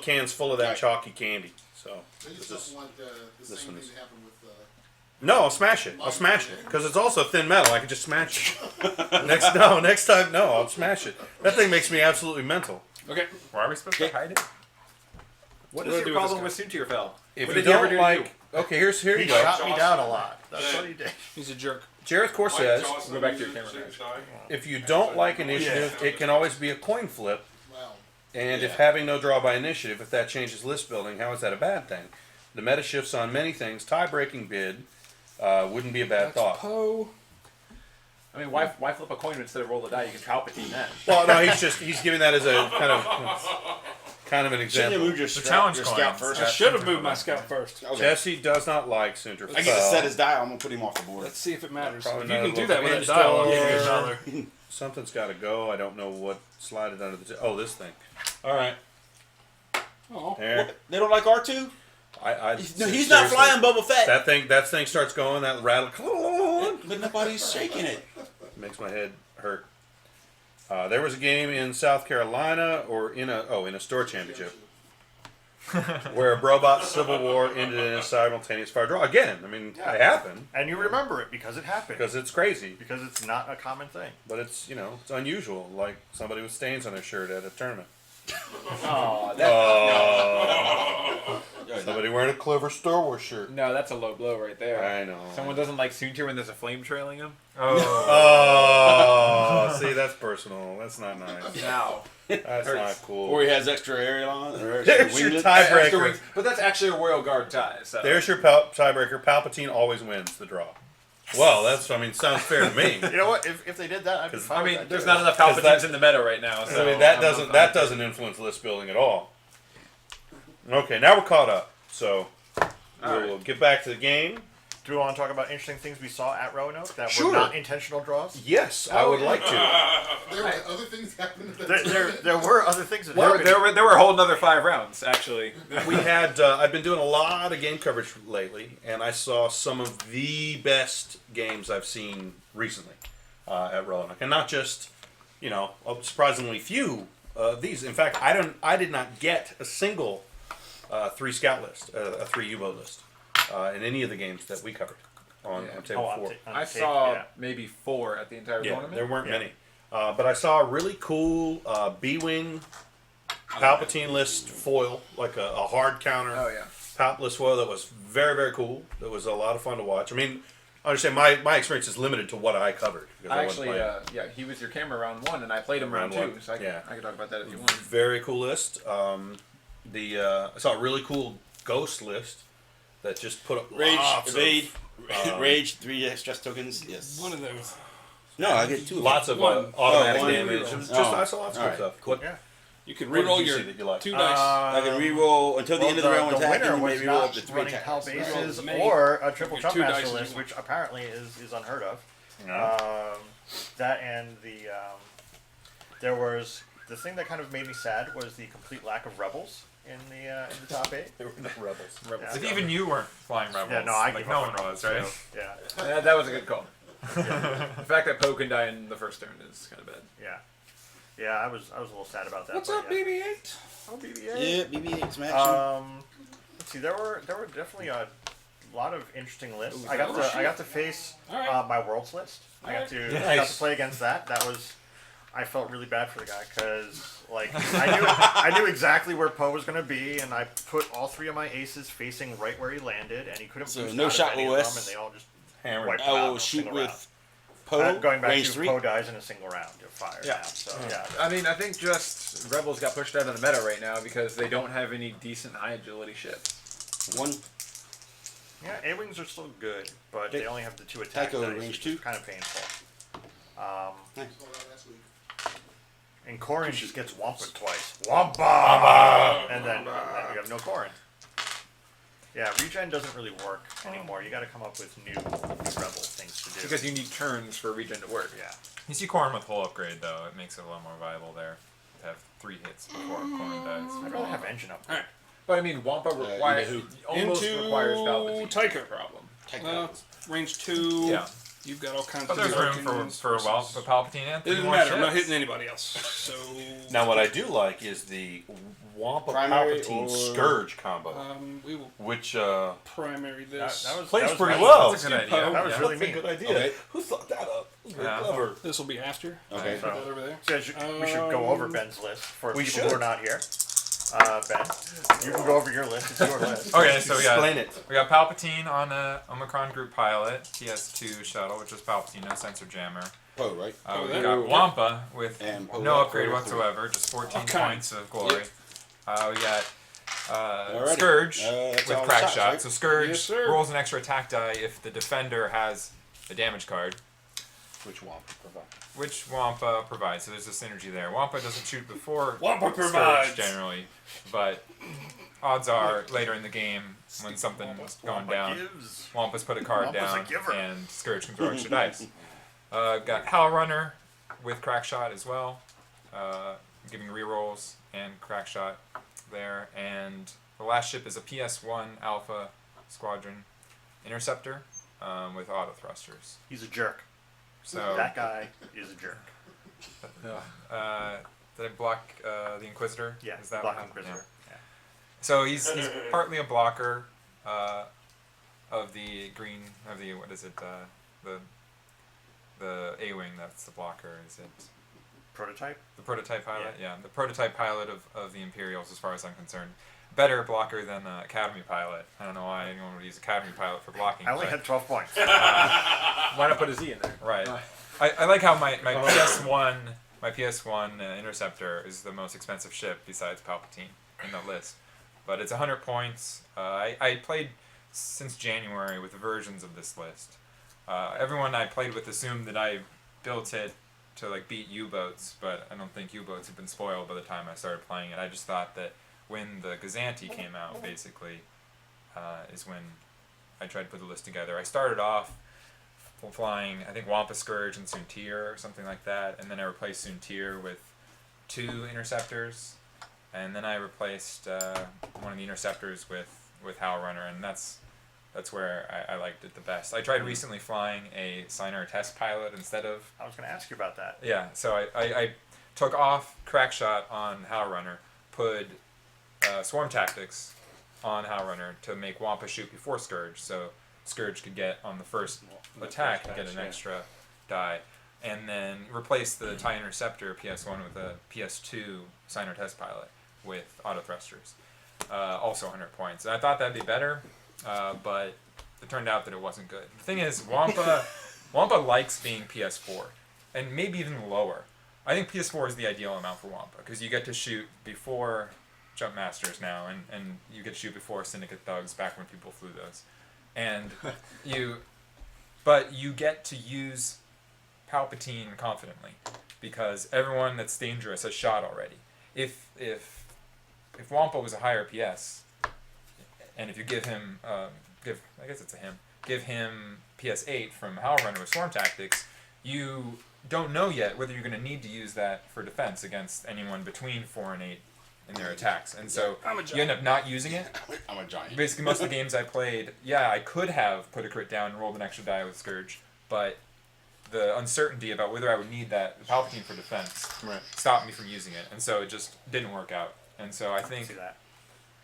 cans full of that Right. chalky candy. So They just this is- don't want the this same one thing is- to happen with. no, I'll smash it. I'll smash it because it's also thin metal. I can just smash it. Next time, no, I'll smash it. That thing makes me absolutely mental. Okay. Why are we supposed to hide it? What What is do I your do with problem this with Suntier If What you did he ever don't do to like, okay, here He you go. shot me down a lot. That's what he did. He's a jerk. Jericho says, Go back to your camera, guys. if you don't like initiative, it can always be a coin flip. Wow. And if having no draw by initiative, if that changes list building, how is that a bad thing? The meta shifts on many things. Tie-breaking bid wouldn't be a bad That's thought. Poe. I mean, why flip a coin instead of roll the die? You can Palpatine that. Well, no, he's giving that as a kind of an Shouldn't you example. move your, The scout, challenge your coins. scout first? I should have moved my scout first. Okay. Jesse does not like Center. I get to set his die. I'm gonna put him off the board. Let's see if it matters. Probably If you not can a do local that with that install. dial, I'll give you $1. Something's got to go. I don't know what slided under the. Oh, this thing. All right. Oh. There. They don't like R2. I He's seriously, not flying Boba Fett. That thing starts going. That rattle But nobody's shaking it. makes my head hurt. There was a game in South Carolina, or in a store championship, where a Brobot Civil War ended in a simultaneous fire draw. Again, I mean, it happened And you remember it because it happened. because it's crazy, Because it's not a common thing. but it's it's unusual. Like somebody with stains on their shirt at a tournament. Oh, Somebody wearing a clever Star Wars shirt. no, that's a low blow right there. I know. Someone doesn't like Suntier when there's a flame trailing him. Oh, see, that's personal. That's not nice. Now, That's not cool. Or he has extra area on. Or There's your tiebreaker. but that's actually a royal guard tie. So There's your tiebreaker. Palpatine always wins the draw. Well, sounds fair to me. You know what? If they did that, I'd be fine I with mean, that there's too. not enough Because Palpatines that- in the meta right now. So I mean, that I'm doesn't fine. influence list building at all. Okay, now we're caught up. So we'll get back to the game. Do we want to talk about interesting things we saw at Roanoke that Sure. were not intentional draws? Yes, I would like to. There were other things happening. There were other things that There, happened. there were a whole another 5 rounds actually. We had. I've been doing a lot of game coverage lately, and I saw some of the best games I've seen recently at Roanoke, and not just surprisingly few of these. In fact, I did not get a single 3 scout list, a 3 U-boat list in any of the games that we covered on table 4. I saw maybe 4 at the entire Yeah, tournament. there weren't many. But I saw a really cool B-Wing Palpatine list foil, like a hard counter Oh yeah. Palp list foil that was very, very cool. That was a lot of fun to watch. I mean, I understand my experience is limited to what I covered. Because I wasn't actually, playing. he was your camera round 1, and I played him round Round 2, one, so I yeah. can talk about that if you want. Very cool list. I saw a really cool ghost list that just put up Rage, lots evade, of, rage, 3 stress tokens. Yes. One of those. No, I get 2. lots of One. automatic one. damage. Oh, Just, oh. I saw lots of Alright. stuff. What, Yeah. You can what did reroll you your see that you liked? 2 dice. I can re-roll until the end of the round when the attacking. winner You may was re-roll up not to 3 running attacks. Hell bases Roll or a triple Your trump 2 dice master is list, one. which apparently is unheard of. No. That and there was the thing that kind of made me sad was the complete lack of rebels in the top 8. There were no rebels. Yeah. But even you weren't flying rebels. Yeah, no, I like gave no up one on was, rebels, right? so, yeah, That was a good call. The fact that Poe can die in the first turn is kind of bad. yeah. I was a little sad about that. What's but up, yeah. BB-8? Oh, BB-8. Yeah, BB-8 some action. Let's see. There were definitely a lot of interesting lists. Ooh, I got oh, to I got to face All right. my worlds list. I got to Nice. play against that. That was. I felt really bad for the guy because I knew exactly where Poe was going to be, and I put all 3 of my aces facing right where he landed, and he couldn't So boost no out of shot any of them, OS. and they all just Hammered. wiped I him out will in a shoot single with round. Poe, Going back range to 3. Poe dies in a single round of fire. Yeah. Now, so yeah. I mean, I think just Rebels got pushed out of the meta right now because they don't have any decent high agility shit. 1. Yeah, A-Wings are still good, but Okay. they only have the 2 attack Tycho, dice, range which 2. is kind of painful. Nice. Saw that last week. And Corrin just gets Wampa twice. Wampa! And then we have no Corrin. Yeah, regen doesn't really work anymore. You got to come up with new rebel things to do. Because you need turns for regen to work. Yeah. You see Corn with hull upgrade though, it makes it a lot more viable there to have 3 hits before Corn dies. I'd rather have engine up. All right. But I mean, Wampa requires who? almost Into requires Palpatine. Tycho problem. Tycho. Range 2. Yeah. You've got all kinds But of there's room for Palpatine and It 3 doesn't more matter. I'm not ships. hitting anybody else. So Now, what I do like is the Wampa Primary Palpatine or- Scourge combo, We will which primary this. That was plays that was pretty nice. well. That's a good idea. That was Yeah. really That's a mean. good idea. Okay. Who thought that up? That was very Yeah. clever. This will be after. Okay. Put that over there. So we should go over Ben's list for We people who should. are not here. Ben, you can go over your list. It's your list. Okay, so we got Explain it. Palpatine on a Omicron group pilot, PS2 shuttle, which is Palpatine, no sensor jammer. Poe, right? We that- got Wampa with And Poe no got upgrade 3. whatsoever, just 14 Okay. points of glory. We got Alrighty. Scourge That's with all the crack shots, shot. right? So Scourge Yes, sir. rolls an extra attack die if the defender has a damage card, Which Wampa provides? which Wampa provides. So there's a synergy there. Wampa doesn't shoot before Wampa Scourge provides. generally, but odds are later in the game when something's going down, Gives. Wampa's put a card Wampa's a down giver. and Scourge can throw extra dice. Got Hal Runner with crack shot as well, giving rerolls and crack shot there. And the last ship is a PS1 Alpha Squadron Interceptor with auto thrusters. He's a jerk. So That guy is a jerk. did I block the Inquisitor? Yeah, Is that Black what happened? Inquisitor. Yeah. So he's partly a blocker of the green of the what is it the A-wing that's the blocker, is it Prototype. the prototype pilot? Yeah, the prototype pilot of the Imperials as far as I'm concerned. Better blocker than Academy pilot. I don't know why anyone would use Academy pilot for blocking. I only but- had 12 points. Why not put a Z in there? Right. I like how my PS1 Interceptor is the most expensive ship besides Palpatine in the list, but it's 100 points. I played since January with versions of this list. Everyone I played with assumed that I built it to like beat U-boats, but I don't think U-boats have been spoiled by the time I started playing it. I just thought that when the Gazanti came out, basically, is when I tried to put the list together. I started off flying, I think, Wampa Scourge and Soontir or something like that, and then I replaced Soontir with 2 interceptors, and then I replaced one of the interceptors with Hal Runner, and that's where I liked it the best. I tried recently flying a Sinar test pilot instead of I was going to ask you about that. yeah, so I took off crack shot on Hal Runner, put swarm tactics on Hal Runner to make Wampa shoot before Scourge, so Scourge could get on the first attack and get an extra die, and then replace the TIE Interceptor PS1 with a PS2 Sinar test pilot with auto thrusters, also 100 points. And I thought that'd be better, but it turned out that it wasn't good. The thing is, Wampa likes being PS4, and maybe even lower. I think PS4 is the ideal amount for Wampa, because you get to shoot before Jump Masters now, and you get to shoot before Syndicate Thugs back when people flew those. And but you get to use Palpatine confidently, because everyone that's dangerous has shot already. If Wampa was a higher PS, and if you give him, I guess it's a him, give him PS8 from Hal Runner with Swarm Tactics, you don't know yet whether you're going to need to use that for defense against anyone between 4 and 8 in their attacks. And so I'm a you end up not using it. I'm a giant. Basically, most of the games I played, yeah, I could have put a crit down and rolled an extra die with Scourge, but the uncertainty about whether I would need that Palpatine for defense stopped me from using it, and so it just didn't work out. And so I See think that.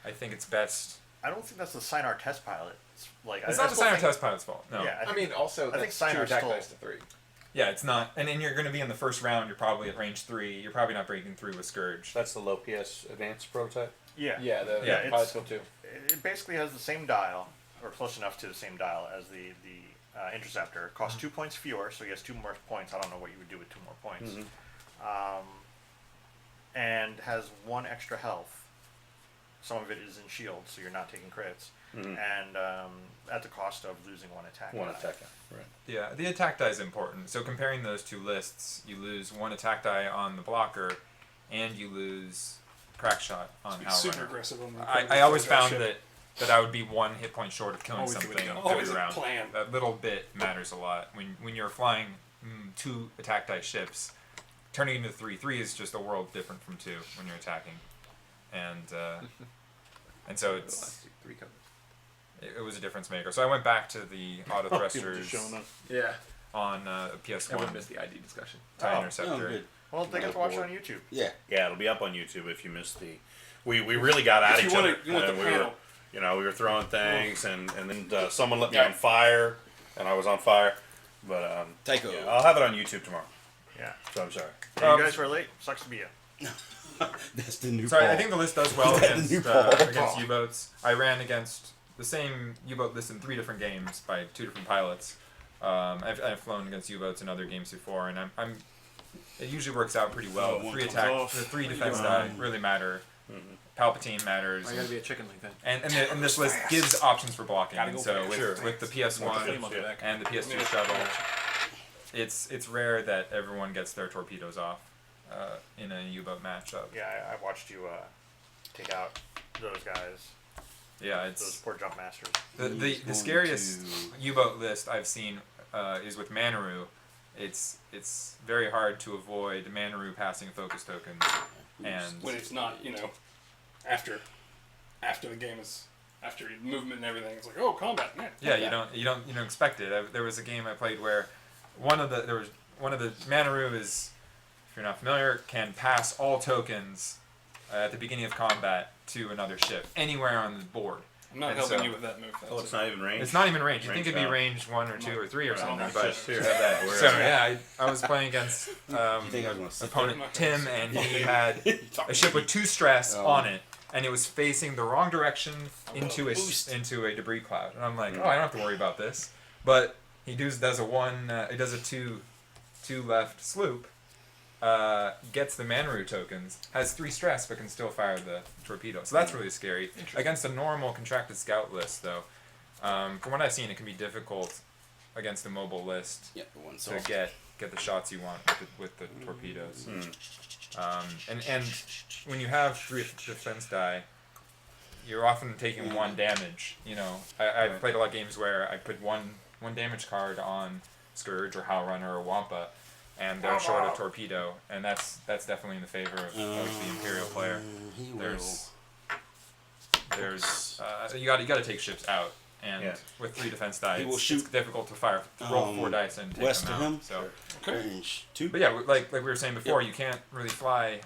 it's best. I don't think that's the Sinar test pilot. It's like It's I not the still Sinar think- test pilot's fault. No. Yeah, I mean, also, I think that's 2 Sinar's attack still- dice to 3. Yeah, it's not. And you're going to be in the first round. You're probably at range 3. You're probably not breaking through with Scourge. That's the low PS advanced prototype. Yeah. Yeah, the Yeah, pilot it's- skill 2. It basically has the same dial, or close enough to the same dial as the Interceptor. It costs 2 points fewer, so he has 2 more points. I don't know what you would do with 2 more points. And has 1 extra health. Some of it is in shield, so you're not taking crits. And at the cost of losing 1 attack. One die. attack. Right. Yeah, the attack die is important. So comparing those 2 lists, you lose 1 attack die on the blocker, and you lose crack shot on Be Hal super Runner. aggressive on the I always found ship. that I would be 1 hit point short of killing Always the way to something go. Always every a round. plan. That little bit matters a lot. When you're flying 2 attack die ships, turning into 3 is just a world different from 2 when you're attacking, and so The it's last 3 comes. it was a difference maker. So I went back to the auto People thrusters just showing up. Yeah. on Everyone PS1 missed the ID discussion. TIE Oh, Interceptor. good. Well, they get to watch it on YouTube. Yeah. Yeah, it'll be up on YouTube if you missed the. We really got at If each you other. want the we were, panel. we were throwing things, and then someone lit me on fire, and I was on fire. But Tycho. yeah, I'll have it on YouTube tomorrow. Yeah. So I'm sorry. You guys were late. Sucks to be you. That's the new Sorry, Paul. I think the list does well Is that against, new Paul? against U-boats. I ran against the same U-boat list in 3 different games by 2 different pilots. I've flown against U-boats in other games before, and it usually works out pretty well. Oh, one 3 comes attack, off. the 3 defense die really matter. Palpatine matters. I gotta be a chicken like that. And this list gives options for blocking. Gotta And go so fast. with the PS1 Flame on the back. and the PS2 shuttle, it's rare that everyone gets their torpedoes off in a U-boat matchup. Yeah, I watched you take out those guys. Yeah, Those it's poor jump masters. the scariest U-boat list I've seen is with Manaru. It's very hard to avoid Manaru passing focus tokens, and When it's not, after the game is after movement and everything, it's like, oh, combat, man. yeah, you don't expect it. There was a game I played where one of the Manaru is, if you're not familiar, can pass all tokens at the beginning of combat to another ship anywhere on the board. I'm not And helping so- you with that move. Oh, it's not even range. It's not even range. You think it'd be out. range 1 or 2 or 3 or something, Right. but Just here, have that. so yeah, I was playing against You think I was gonna sit opponent there? Tim, and he had a ship with 2 stress on it, and it was facing the wrong direction into a debris cloud. And I'm like, oh, I don't have to worry about this. But he does a 2 left sloop, gets the Manaru tokens, has 3 stress, but can still fire the torpedo. So that's really scary. Against a normal contracted scout list, though, from what I've seen, it can be difficult against a mobile list Yeah, the one to soft. get the shots you want with the torpedoes. And when you have 3 defense die, you're often taking 1 damage. I've played a lot of games where I put one damage card on Scourge or Howlrunner or Wampa, and they're short a torpedo, and that's definitely in the favor of the Imperial player. He There's you got to take ships out, and Yeah. with 3 defense die, He will it's shoot, difficult to roll 4 dice and take west them of out. him. So. Range 2. But yeah, like we were saying before, you can't really fly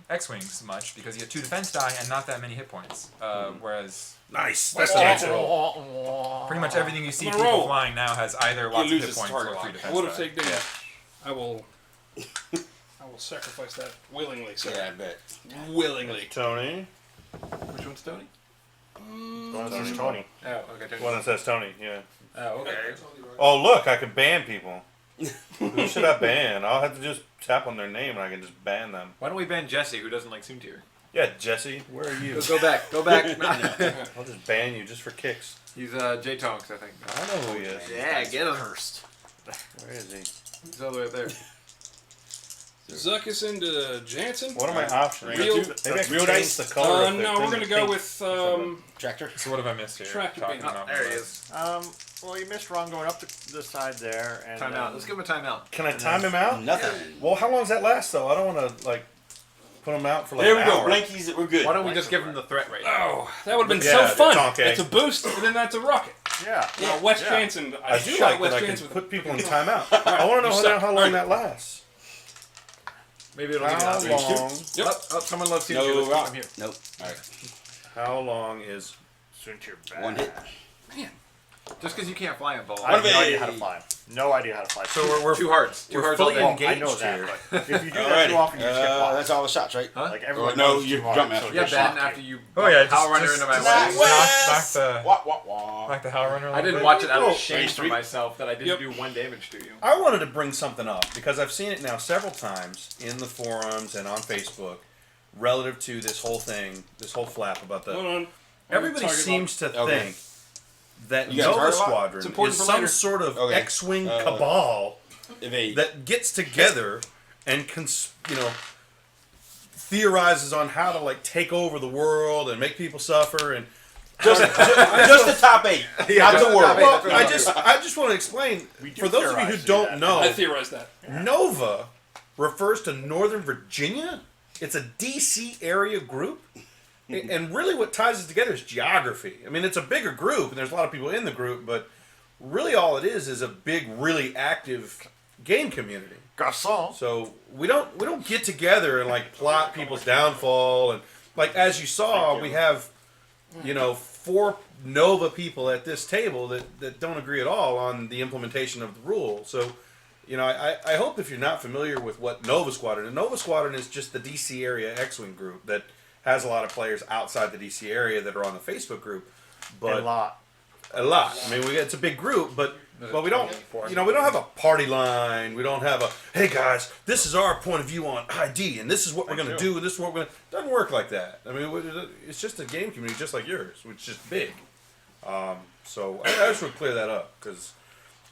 X-wings much because you get 2 defense die and not that many hit points. Whereas Nice. That's the next roll. pretty much everything you see I'm gonna people roll. flying now has either lots of hit loses points target or 3 lock. defense I would have die. taken damage. I will sacrifice that willingly, sir. Yeah, I bet. Willingly. Tony. Which one's Tony? The one that says Tony. Oh, okay. Tony. One that says Tony. Yeah. Oh, okay. Oh, look, I can ban people. Who should I ban? I'll have to just tap on their name and I can just ban them. Why don't we ban Jesse, who doesn't like Soontier? Yeah, Jesse, where are you? Go back. Go back. I'll just ban you just for kicks. He's J Tonks, I think. I know who he is. Yeah, get him. Hurst. Where is he? He's all the way up there. Zuckus into Jansen. What are my options? Real- Maybe I can real change dice? the color of the No, we're thing gonna to go pink. with Tractor. So what have I missed here? Tractor Talking beam. about There he my is. Well, you missed Ron going up the side there. And Timeout. Let's give him a timeout. Can I time him out? Nothing. Well, how long does that last though? I don't want to put him out for There we an go. hour. Blankies. We're good. Why don't we just give him the threat right now? Oh, that would have been Yeah, so fun. Tonk egg. It's a boost, and then that's a rocket. Yeah. Wes Yeah. Jansen. I do shot like Wes that I can Jansen with put people in timeout. I want to know you suck. how long that lasts. Maybe it'll give you How an long? option. Oh, someone loves Soontier. No Let's keep rock. him here. Nope. All right. How long is? Soontier bad. 1 hit. Just because you can't fly a ball. I have no One idea how to big. fly. No idea how to fly. So we're 2 hearts. 2 we're hearts all fully day. Well, I engaged know that, here. but if you do that too often, you just get blocked. That's all the shots, right? Huh? Like everyone no, knows you're too hard, jump so master. it Yeah, just Ben, shocks you. after you Oh yeah, Howlrunner just into my Knock wings. West. the Wah, wah, wah. back the Howlrunner. I didn't bit. watch it out Oh, of shame range for 3. myself that I didn't Yep. do 1 damage to you. I wanted to bring something up because I've seen it now several times in the forums and on Facebook relative to this whole thing, this whole flap about Hold the. on. Everybody Target seems to Okay. think that You got Nova target lock? Squadron It's is important for some later. sort of Okay. X-wing cabal Evade. that gets together and theorizes on how to like take over the world and make people suffer and just the top 8. Yeah, Not just the the world. top 8. well, I just want to explain We do for those of you who theorize don't that. know, I theorized that. Nova refers to Northern Virginia. It's a DC area group. And really what ties it together is geography. I mean, it's a bigger group, and there's a lot of people in the group, but really all it is a big, really active game community. Garçon. So we don't get together and like plot people's downfall, and like as you saw, we have 4 Nova people at this table that don't agree at all on the implementation of the rule. So I hope if you're not familiar with what Nova Squadron, and Nova Squadron is just the DC area X-Wing group that has a lot of players outside the DC area that are on the Facebook group, but A lot. a lot. I mean, it's a big group, but we don't. We don't have a party line. We don't have a, hey guys, this is our point of view on ID, and this is what we're going to do, and this is what we're going to. Doesn't work like that. I mean, it's just a game community just like yours, which is just big. So I just want to clear that up because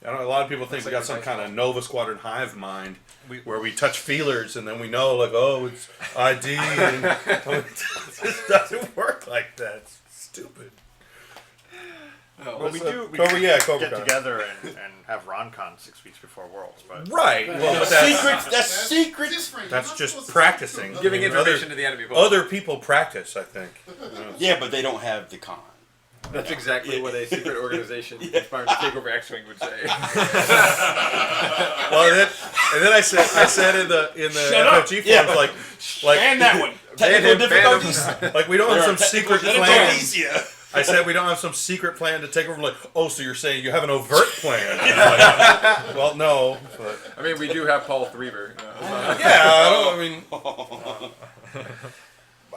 I know a lot of people think we got some kind of Nova Squadron hive mind where we touch feelers and then we know like, oh, it's ID, and it just doesn't work like that. It's stupid. Well, we do Cobra get Kai. together and have RonCon 6 weeks before Worlds, but Right. Well, but that's secret. That's just practicing. Giving I mean, information to the enemy. Other people practice, I think. Yeah, but they don't have the con. That's exactly what a secret organization inspired to take over X-Wing would say. Well, and then I said in the FFG forums like And that one. Technical difficulties. like we don't have some secret Let it plan. Easier. I said we don't have some secret plan to take over. Like, oh, so you're saying you have an overt plan? Like, well, no. But, I mean, we do have Paul Threever.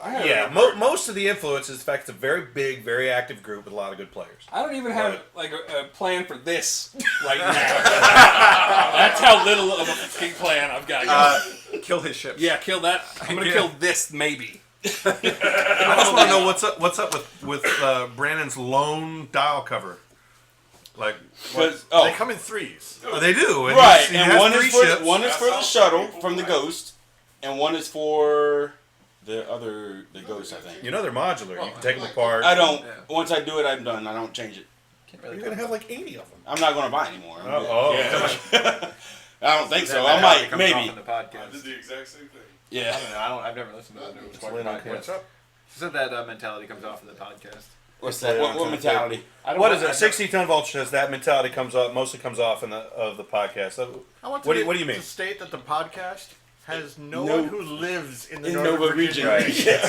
Yeah, most of the influence is, in fact, it's a very big, very active group with a lot of good players. I don't even have like a plan for this right now. That's how little of a fucking plan I've got. Kill his ships. Yeah, kill that. I'm gonna kill this maybe. I just want to know what's up with Brannon's lone dial cover. Like, they come in threes. they do, and Right, he and has one three is for ships. one is for the shuttle from the Ghost, and one is for the Ghost. I think. You know they're modular. You can take them apart. I don't. Once I do it, I'm done. I don't change it. You're gonna have like 80 of them. I'm not going to buy anymore. Yeah. I don't think so. I might, maybe. The podcast. did the exact same thing. Yeah. I've never listened to the new Squadron podcast. What's up? She said that mentality comes off in the podcast. What's that? What mentality? What is it? 60-ton vulture says that mentality mostly comes off in the podcast. I want What do you mean? To state that the podcast has no No- one who lives in the In Northern Nova region. region.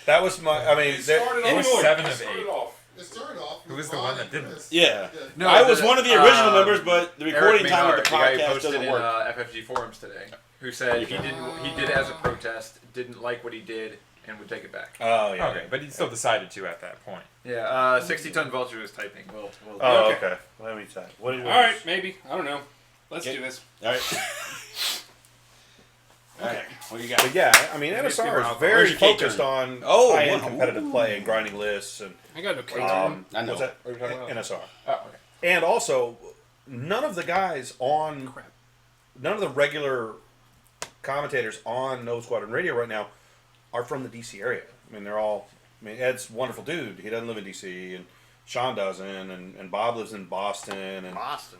That was my. I mean, It started It was off. 7 It of started 8. off. It started off. Who was the one that didn't? Yeah. No, I was one of the original members, but the recording Eric time of Maynard, the guy who podcast posted doesn't in work. FFG forums today, who said he did it as a protest, didn't like what he did, and would take it back. Oh yeah. Okay, but he still decided to at that point. Yeah, 60-ton vulture is typing. We'll Oh Okay. okay. Let me type. What All right, maybe. I don't know. Let's Okay. do this. All right. Okay. What you got? But yeah, I mean, Maybe NSR it's is very Where's your cake focused turn? on Oh, high-end wow. competitive play and grinding lists and I got no cake. I know. what's that? What are we talking about? NSR. Oh, okay. And also, none of the guys on, none of the regular commentators on No Squadron Radio right now are from the DC area. I mean, they're all. I mean, Ed's a wonderful dude. He doesn't live in DC, and Sean doesn't, and Bob lives in Boston, and Boston.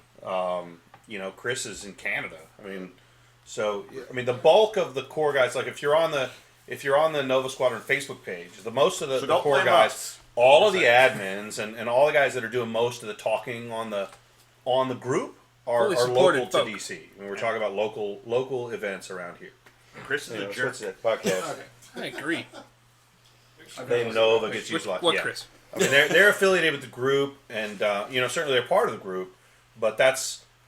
Chris is in Canada. I mean, so the bulk of the core guys, like if you're on the Nova Squadron Facebook page, most of the don't core blame guys, us. all of the admins and all the guys that are doing most of the talking on the group are Fully local supported to folk. DC. I mean, we're talking about local events around here. Chris is a So jerk. what's that podcast? I agree. They Nova gets used a lot. What, Yeah. Chris? I mean, they're affiliated with the group, and certainly they're part of the group. But the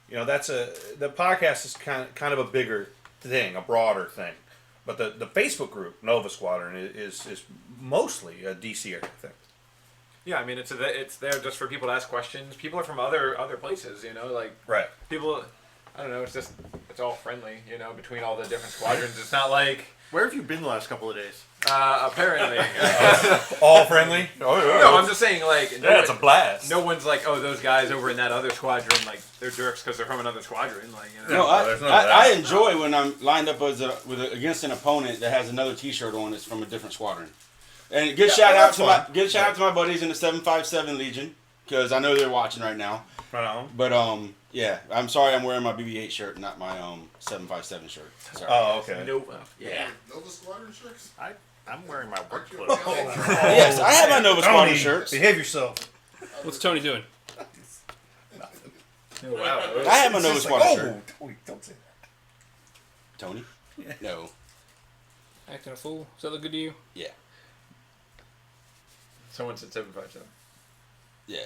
podcast is kind of a bigger thing, a broader thing. But the Facebook group Nova Squadron is mostly a DC area thing. Yeah, I mean it's there just for people to ask questions. People are from other places, like Right. people. I don't know. It's all friendly, between all the different squadrons. It's not like Where have you been the last couple of days? apparently. All friendly. No, I'm just saying like That's a blast. no one's like, oh, those guys over in that other squadron, like they're jerks because they're from another squadron, like No, there's none of that. I enjoy when I'm lined up against an opponent that has another T-shirt on that's from a different squadron. And good shout out to my buddies in the 757 Legion because I know they're watching right now. Right on. But yeah, I'm sorry I'm wearing my BB-8 shirt, not my 757 shirt. Sorry. Oh, okay. yeah. Nova Squadron shirts? I'm wearing my work clothes. Yes, I have my Nova Squadron Tony, shirts. behave yourself. What's Tony doing? Wow. I have my Nova Squadron shirt. Tony, don't say that. Tony? No. Acting a fool. Does that look good to you? Yeah. Someone said 757. Yeah.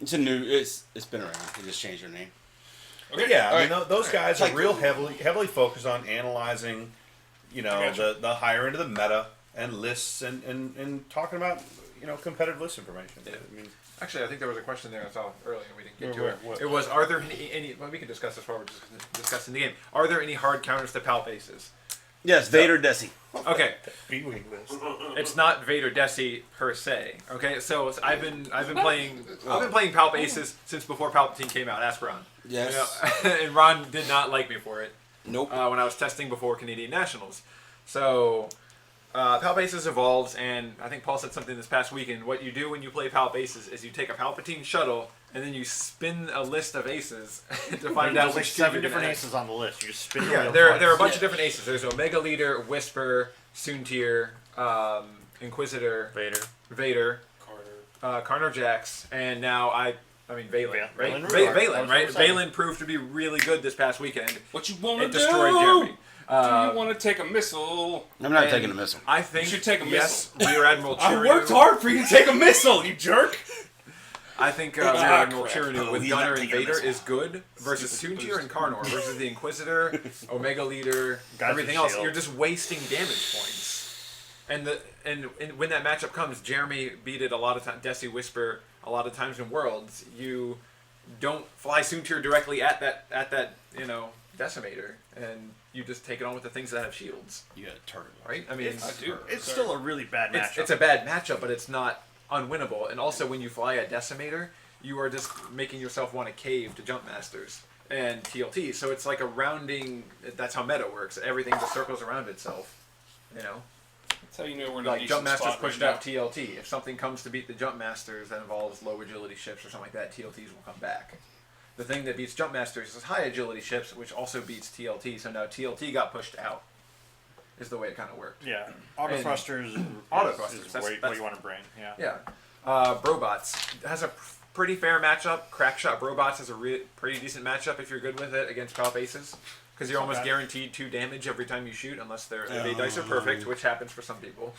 It's a new. It's been around. They just changed their name. But yeah, I mean, Alright. those guys are Like- real heavily focused on analyzing, you know, gotcha. the higher end of the meta and lists and talking about, you know, competitive list information. Yeah. I mean, Actually, I think there was a question there I saw earlier and we didn't get to Where- it. what? It was, are there any well, we can discuss this while we're just discussing the game. Are there any hard counters to palp aces? Yes, Vader Desi. Okay, B-wing list. it's not Vader Desi per se. Okay, so I've been playing palp aces since before Palpatine came out. Ask Ron. Yes. You know, and Ron did not like me for it Nope. when I was testing before Canadian Nationals. So palp aces evolves, and I think Paul said something this past weekend. What you do when you play palp aces is you take a Palpatine shuttle and then you spin a list of aces to find out There's like which 7 two different you're gonna aces on the list. You just spin the Yeah, wheel there twice. are a bunch of different aces. There's Omega Leader, Whisper, Soontir, Inquisitor, Vader, Carner Jax, and now I mean Valen, right? Valen Ruark. Valen, right? That was what I was Valen proved to be really good this past weekend. What you want to It do? destroyed Jeremy. Do you want to take a missile? I'm not and taking a missile. I think You should take a yes, Rear Admiral I Chirinu. worked hard for you to take a missile, you jerk. I think Rear Admiral crap. Chirinu with he's Gunner not and taking a Vader missile. is good versus Soontir and Carnor versus the Inquisitor, Omega Leader, Guys everything with else. shield. You're just wasting damage points. And when that matchup comes, Jeremy beat it a lot of times. Desi Whisper a lot of times in Worlds. You don't fly Soontir directly at that decimator, and you just take it on with the things that have shields, You got a target. right? I mean, It's still a really bad matchup. it's a bad matchup, but it's not unwinnable. And also, when you fly a decimator, you are just making yourself want to cave to jump masters and TLT. So it's like a rounding. That's how meta works. Everything just circles around itself. You know, That's how you know we're in a like decent jump masters spot pushed right out TLT. If something comes to beat the jump masters that involves low agility ships or something like that, TLTs will come back. The thing that beats jump masters is high agility ships, which also beats TLT. So now TLT got pushed out. Is the way it kind of worked. Yeah, auto thrusters. Auto is thrusters, what that's- you want to bring. Yeah. Yeah. Brobots has a pretty fair matchup. Crackshot Brobots has a pretty decent matchup if you're good with it against palp aces. Because you're almost bad. guaranteed 2 damage every time you shoot, unless their evade dice are perfect, which happens for some people.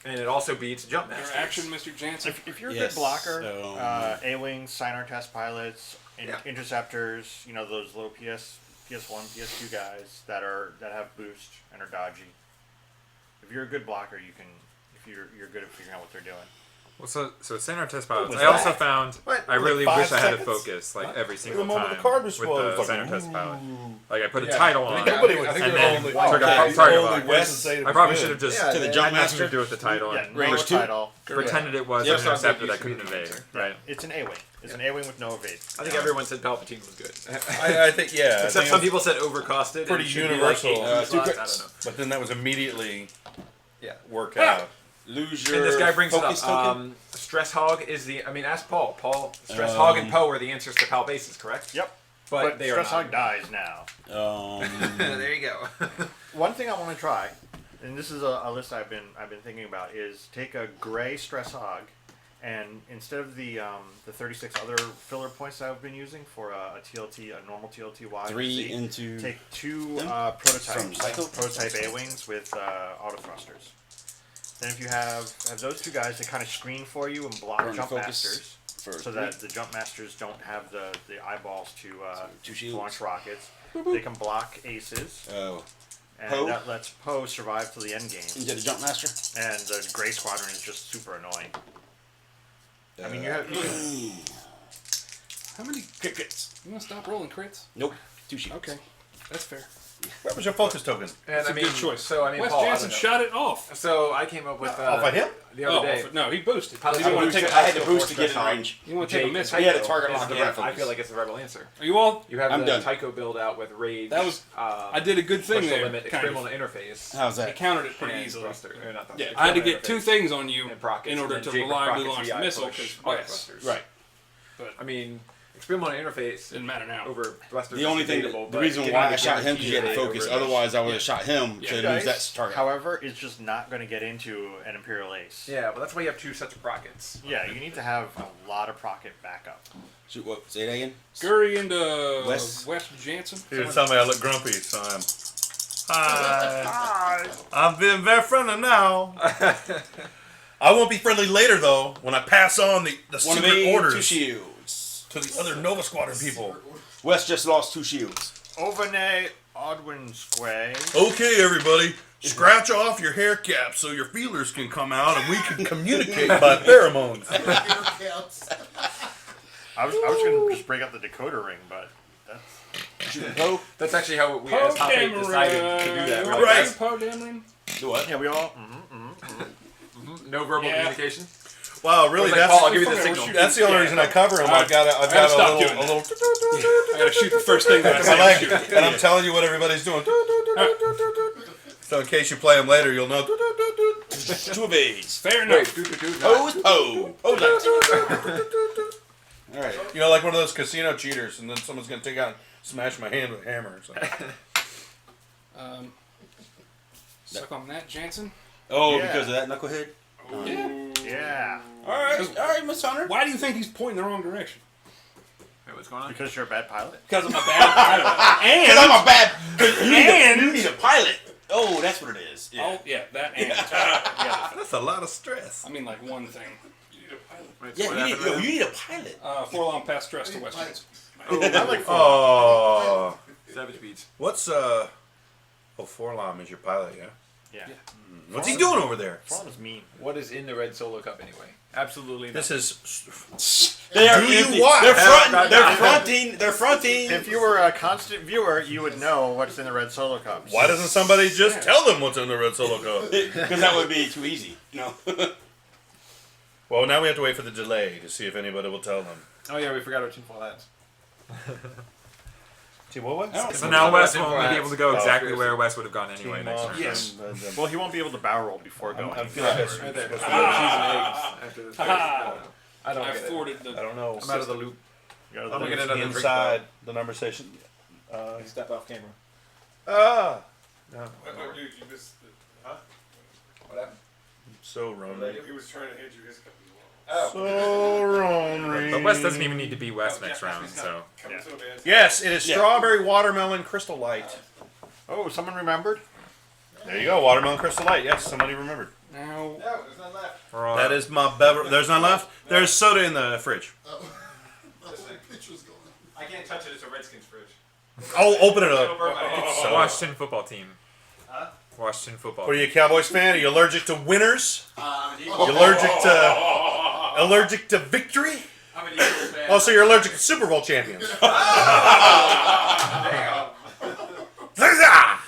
And it also beats jump Your masters. action, Mr. Jansen. If you're a Yes, good blocker, so- A-wings, Sinar test pilots, Yeah. interceptors, you know those little PS1, PS2 guys that have boost and are dodgy. If you're a good blocker, you can. If you're good at figuring out what they're doing. Well, so Sanar test pilots. was I also that? found What? I really Like wish 5 I had to seconds? focus like every single The moment time the card was with spoiled, the it was like, Sanar test pilot. Like I put a Yeah. title I on think it, I Nobody think- was- I think and they're then only- took a okay. target Only lock. way to say it I probably was should have good. just Yeah, To the yeah, jump had nothing to master. do with the title Yeah, and no Range 2? title. pretended it was Yeah, an so I think interceptor you that should couldn't be evade. answer. Right. It's an A-wing. It's an A-wing with no evade. I think everyone said Palpatine was good. I think, yeah. I Except think some it was- people said overcosted. pretty and should be universal. Like 8 Two slots. crits. I don't know. But then that was immediately Yeah. work out. Lose your And this guy brings it focus up. token. Stress Hog is the. I mean, ask Paul. Stress Hog and Poe are the answers to palp aces, correct? Yep. But they are Stress not. Hog dies now. There you go. One thing I want to try, and this is a list I've been thinking about, is take a gray Stress Hog, and instead of the 36 other filler points that I've been using for a TLT, a normal TLT Y, 3 Z, into. take 2 them? prototypes, Psycho? prototype A-wings with auto thrusters. Then if you have those 2 guys, they kind of screen for you and block Burn jump focus masters, for so 3. that the jump masters don't have the eyeballs to 2 to shields. launch rockets. They can block aces, Oh. and Poe? that lets Poe survive till the end game. Into the jump master. And the Gray Squadron is just super annoying. I mean, you have How many crits? You want to stop rolling crits? Nope. 2 shields. Okay, that's fair. Where was your focus token? And That's I a mean, good choice. So I mean, Wes Paul, I Jansen don't know. shot it off. So I came up with Off of him? the other day. No, he boosted. I You didn't want to take I a had to boost to get in range. You want to take a miss? He had a target lock the and I focus. feel like it's the rebel answer. Are you all? You have I'm the done. Tycho build out with rage. That was- I did a good thing push the there. limit, kind experimental of. interface. How's He that? countered it pretty and easily. thruster, or not Yeah. thruster, I had to experimental get 2 interface. things on you And Prockets, in order and to then Jake reliably Prockets launch the VI missile. push, Because auto yes. thrusters. Right. I mean, Experimental interface Didn't matter now. over Buster. The only thing, the reason why I shot him because he had to focus. Otherwise, I would have shot him to lose that target. However, is just not going to get into an Imperial Ace. Yeah, but that's why you have 2 sets of rockets. Yeah, you need to have a lot of procket backup. Shoot, what? Say that again. Gurry into Wes. Wes Jansen. You're telling me I look grumpy, so I'm. Hi. I'm being very friendly now. I won't be friendly later, though, when I pass on the One of secret me, 2 orders shields. to the other Nova Squadron people. Wes just lost 2 shields. Ovene Odwin Squay. Okay, everybody, scratch off your hair cap so your feelers can come out and we can communicate by pheromones. I was going to just break up the decoder ring, but that's... Poe? That's actually how we as top 8 decided to do that. We're like, Right. guys, Poe Dameron. Do what? Yeah, we all... no verbal communication. Wow, really? Like, That's Paul, I'll give you the signal. that's the only reason I cover them. I've got gotta a stop little, doing a little. I gotta shoot the first thing that I My say leg, to shoot. and I'm telling you what everybody's doing. So in case you play them later, you'll know. 2 of A's. Fair enough. Poe is Poe. Poe's like... Alright. You know, like one of those casino cheaters, and then someone's gonna take out and smash my hand with a hammer or something. Suck on that, Jansen. Oh, Yeah. because of that knucklehead? Yeah. Alright, Miss Hunter. Why do you think he's pointing the wrong direction? Wait, what's going on? Because you're a bad pilot? Because I'm a bad pilot. Because I'm a bad... And You need a pilot. Oh, that's what it is. Yeah. oh yeah, that and Yeah. That's a lot of stress. I mean like one thing. Wait, Yeah, what you need, happened you need a pilot. 4 long pass stress to West Jansen. I like Oh, Savage Beats. what's Oh, Forlom is your pilot, yeah. Yeah. What's he doing over there? Form is mean. What is in the Red Solo Cup anyway? Absolutely This nothing. is. They are Do you empty. what? They're fronting. If you were a constant viewer, you would know what's in the Red Solo Cups. Why doesn't somebody just tell them what's in the Red Solo Cup? Because that would be too easy. No. Well, now we have to wait for the delay to see if anybody will tell them. Oh yeah, we forgot our tinfoil hats. See what? So now Wes won't Simple be able to go as- exactly where Wes would have gone anyway next Team round. Yes. Well, he won't be able to barrel roll before going. I'm feeling Right there. Cheese and eggs after this. Ha I don't I get it. forwarded I the. don't know. I'm out of the loop. You gotta I'm gonna get lose. another drink. Inside the number station. Step off camera. Ah. Dude, you missed the, huh? What happened? So Ronan. He was trying to hand you his cup as well. So Ronan. But Wes doesn't even need to be Wes next round, so. Coming to a band. Yes, it is strawberry watermelon crystal light. Oh, someone remembered? There you go, watermelon crystal light. Yes, somebody remembered. Now No, there's none left. We're on. That is my beverage. There's none left. There's soda in the fridge. The whole picture's gone. I can't touch it. It's a Redskins fridge. Oh, open it It'll up. burn my hand. So- Washington football team. Huh? Washington football. What are you, a Cowboys fan? Are you allergic to winners? I'm an You Eagles. allergic to victory? I'm an Eagles fan. Oh, so you're allergic to Super Bowl champions? Damn. Zah!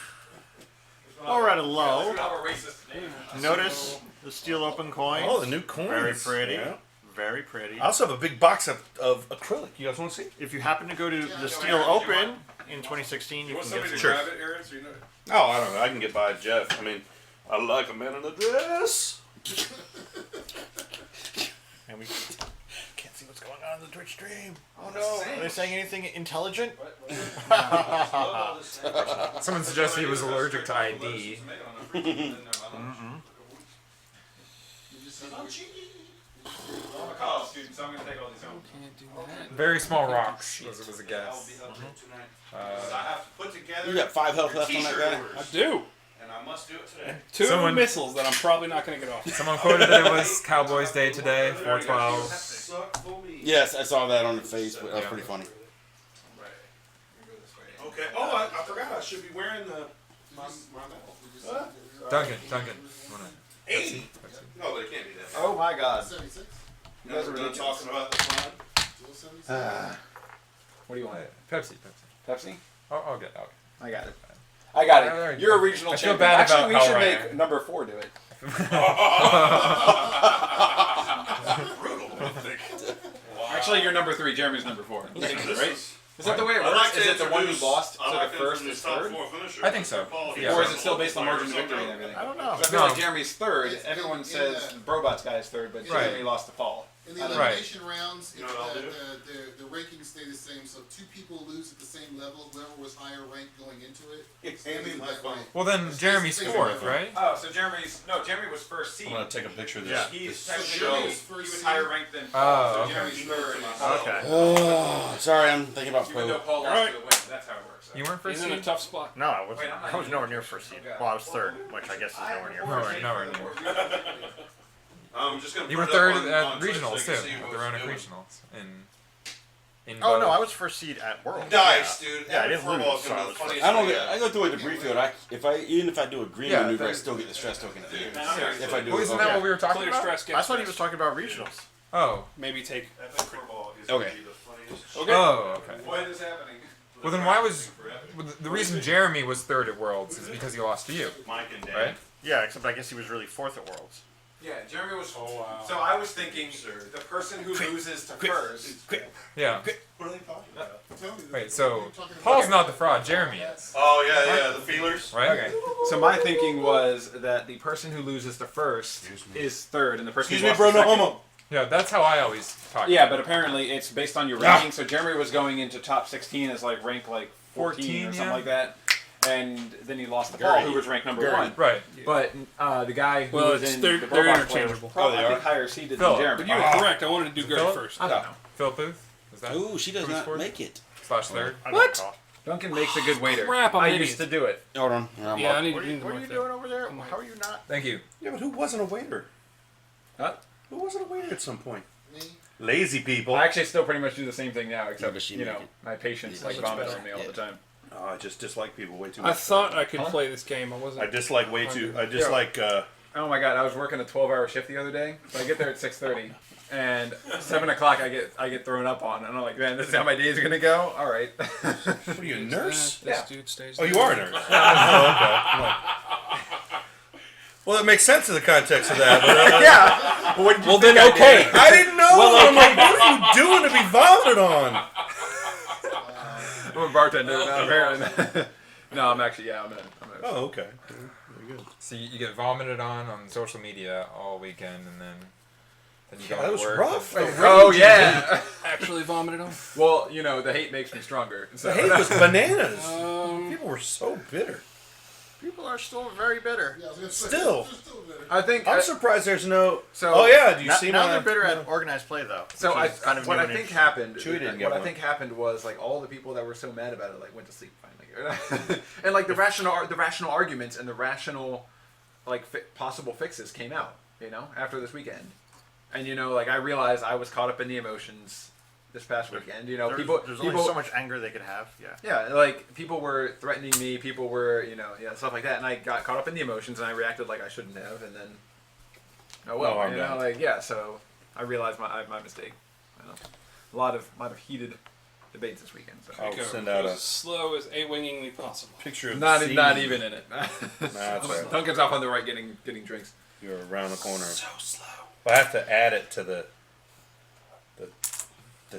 All right, low. Have a racist name. Notice the steel open coins. Oh, the new coins. Very pretty. Yeah. Very pretty. I also have a big box of acrylic. You guys want to see? If you happen to go to the Steel Open in 2016, you Want can somebody get to some. grab it, Aaron, so you know? Oh, I don't know. I can get by Jeff. I mean, I like a man in a dress. And we can't see what's going on in the Twitch stream. Oh no! Are they saying anything intelligent? Someone suggested he was allergic to ID. I'm a college student, so I'm going to take all these home. can't do that. Very small rocks was a guess. I have to put together You got 5 health left on that t-shirt guy? orders, I do. and I must do it today. 2 Someone- missiles that I'm probably not going to get off. Someone quoted that it was Cowboys Day today, 4/12. Suck for me. Yes, I saw that on the Facebook. That was pretty funny. Okay. Oh, I forgot. I should be wearing the my medal. Duncan. Wanna- 80. No, but it can't be that. Oh my god. 76? You guys are done talking about the fun. Still 76? What do you want? Pepsi. Pepsi? I'll get. I got it. I got Yeah, there it. you You're go. a regional I feel champion. bad Actually, about we how should right I make am. number 4 do it. Actually, you're number 3. Jeremy's number 4. Right? Is that the way it I'd works? like to is it the one who introduce- lost? I'd So like the to first introduce is top third? 4 finishers. I think so. Yeah. Or is it still based on margin of victory and everything? I don't know. I feel No. like Jeremy's third. Everyone says Brobot's guy is third, but Right. Jeremy lost the fall. In the I don't- elimination rounds, You know what I'll do? the rankings stay the same. So 2 people lose at the same level. Whoever was higher ranked going into it. Hand me my that phone. way. Well, then It's Jeremy's just- fourth, right? Oh, so Jeremy was first seed. I'm gonna take a picture of this. Yeah. He's So technically Jeremy's he first was seed. higher ranked than Oh, Paul. So okay. Jeremy's third. Okay. Oh, sorry, I'm thinking about Even though Poe. Paul lost to the win, that's how it works. You weren't first He's in a seed? tough spot. No, I was Wait, I'm not I was even nowhere first. near first seed. Okay. Well, I was third, which I guess is nowhere near. Nowhere near. I'm just gonna You put were it up third on at Twitch regionals so you too, can see at the what's Roanoke doing. Regionals in Oh no, both. I was first seed at Worlds. Nice, Yeah. dude. Yeah, I Every didn't lose, football's so gonna I be was the funniest I don't thing get. ever. I go through a debris field. Even if I do a green Yeah, maneuver, I then- still get the stress token. Yeah. If I do Well, it, isn't that what we were talking Clear about? stress. I thought he was talking about regionals. Oh. Maybe take. That football is Okay. gonna be the funniest Okay. Oh, okay. What is happening? Well, then why was the reason Jeremy was third at Worlds is because he lost to you, Mike and Dan. right? Yeah, except I guess he was really fourth at Worlds. Yeah, Jeremy was. Oh wow. So I was thinking the person who loses to first. Yeah. What are they talking about? Tell me, Wait, what so are you talking about? Paul's not the fraud, Jeremy is, Oh yeah, the feelers. right? Okay. So my thinking was that the person who loses to first is third, and the person Excuse who me, lost bro. to No second- homo. Yeah, that's how I always talk. Yeah, but apparently it's based on your ranking. So Jeremy was going into top 16 as like rank like 14 or 14, something yeah. like that, and then he lost to Paul, who was ranked number 1. Right. But the guy who Well, was it's- in they're- the they're robot player was interchangeable. probably, Oh, they I think, are? higher seeded Philip, than Jeremy. But you were correct. I wanted to do Gary Philip? first. I don't know. Phil Booth? Is that Ooh, she does Who's not fourth? make it. slash third? I What? don't recall. Duncan makes a good waiter. Crap, I'm I an used to idiot. do it. Hold on. Yeah, I need What to are you, do what are more you thing. doing over there? How are you not? Thank you. Yeah, but who wasn't a waiter? Huh? Who wasn't a waiter at some point? Me? Lazy people. I actually still pretty much do the same thing now, Yeah, except but she you know make it. my patients Yeah, like that's vomit better. on me all Yeah. the time. Oh, I just dislike people way too much. I thought I could Huh? play this game. I wasn't. I dislike way too. I dislike. Oh my god, I was working a 12-hour shift the other day. So I get there at 6:30, and 7 o'clock I get thrown up on, and I'm like, man, this is how my day is gonna go. All right. What are you, a nurse? This Yeah. dude stays. Oh, you are a nurse. Oh, okay. Well, it makes sense in the context of that. But, yeah. What did you Well, think then I okay. did? I didn't know. Well, I'm like, what are you doing to be vomited on? I'm a bartender now, apparently. No, I'm actually I'm in. Oh, okay. Very good. So you get vomited on social media all weekend, and then you go Yeah, that to was work. rough. and- Oh yeah. Actually vomited on. Well, you know the hate makes me stronger. So. The hate was bananas. Um, People were so bitter. People are still very bitter. Yeah, I was gonna say, Still. they're still better. I think. I'm surprised there's no. So- oh yeah, do you Now, see now my? they're bitter at organized play though. So which I, is kind of what new I and think interesting. happened, Chewy didn't get what I one. think happened was like all the people that were so mad about it like went to sleep finally, and like the rational arguments and the rational like possible fixes came out, you know, after this weekend, and you know, like I realized I was caught up in the emotions this past weekend. You know, There's people only so much anger they could have. Yeah. yeah, like people were threatening me, people were stuff like that, and I got caught up in the emotions and I reacted like I shouldn't have, and then oh well, No harm you know, done. like yeah. So I realized my mistake. You know, a lot of heated debates this weekend. So I'll go send out as a slow as a-wingingly possible. picture of not the even in it. that's right. Duncan's off on the right getting drinks. You're around the corner. So slow. I have to add it to the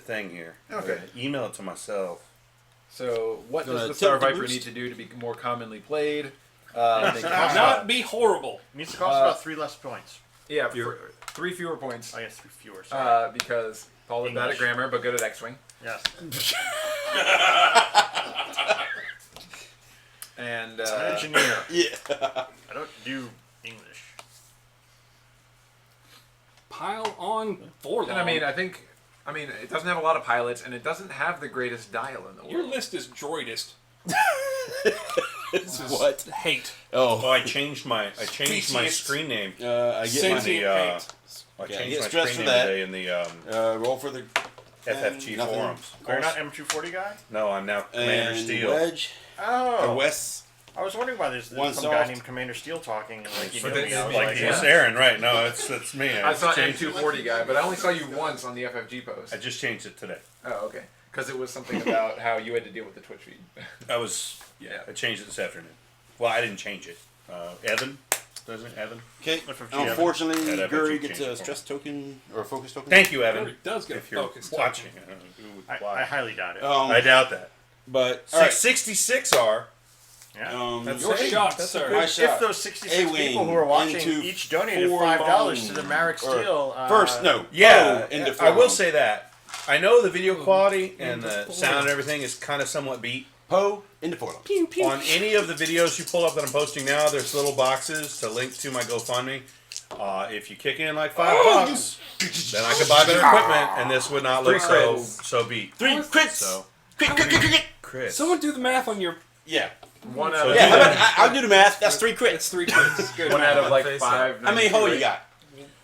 thing here. Okay. Email it to myself. So what Gonna does the Star tilt the Viper boost. need to do to be more commonly played? Not be horrible. It needs to cost about 3 less points. Yeah, 3 fewer points. I guess 3 fewer. Sorry. Because Paul is bad at English. grammar but good at X-wing. Yes. And I'm an engineer. Yeah. I don't do English. Pile on for long. and I mean, it doesn't have a lot of pilots, and it doesn't have the greatest dial in the world. Your list is droidist. What? Hate. Oh, Oh. I changed my Species. screen name. I get my Sentient hate. I Yeah, changed get my stressed screen for name that. today in the roll for the FFG nothing. forums. You're not M240 guy? No, I'm now Commander and Steel. Wedge. Oh. Wes. I was wondering why there's One some guy soft. named Commander Steel talking and like you But know then- me. I was like, like, He's yeah. Aaron, right? No, it's me. I saw changed, M240 guy, but I only saw you once on the FFG post. I just changed it today. Oh, okay. Because it was something about how you had to deal with the Twitch feed. I changed it this afternoon. Well, I didn't change it. Evan, doesn't it? Evan. Okay. FFG. Unfortunately, Yeah, Guri FFG gets changed a it. stress token or a focus token. Thank you, Evan. It does get If you're focused. watching, who would I watch? highly doubt it. I doubt that. But all right. 666 are Yeah. That's Your it. shot, That's sir. My If shot. those 66 A-wing people who are watching into each donated four $5 to the long- Marek or Steel. First, no. Yeah, into I will four say that. I know the video quality and the sound and everything is kind of somewhat beat. Poe into four. On any of the videos you pull up that I'm posting now, there's little boxes to link to my GoFundMe. If you kick in like $5, then I could buy better equipment, and this would not look so beat. 3 crits. So Crit. Someone do the math on your. Yeah. One out So of Yeah. How about I'll do the math. That's 3 crits. It's 3 crits. Good. one out of like Face 5. How many hole you got?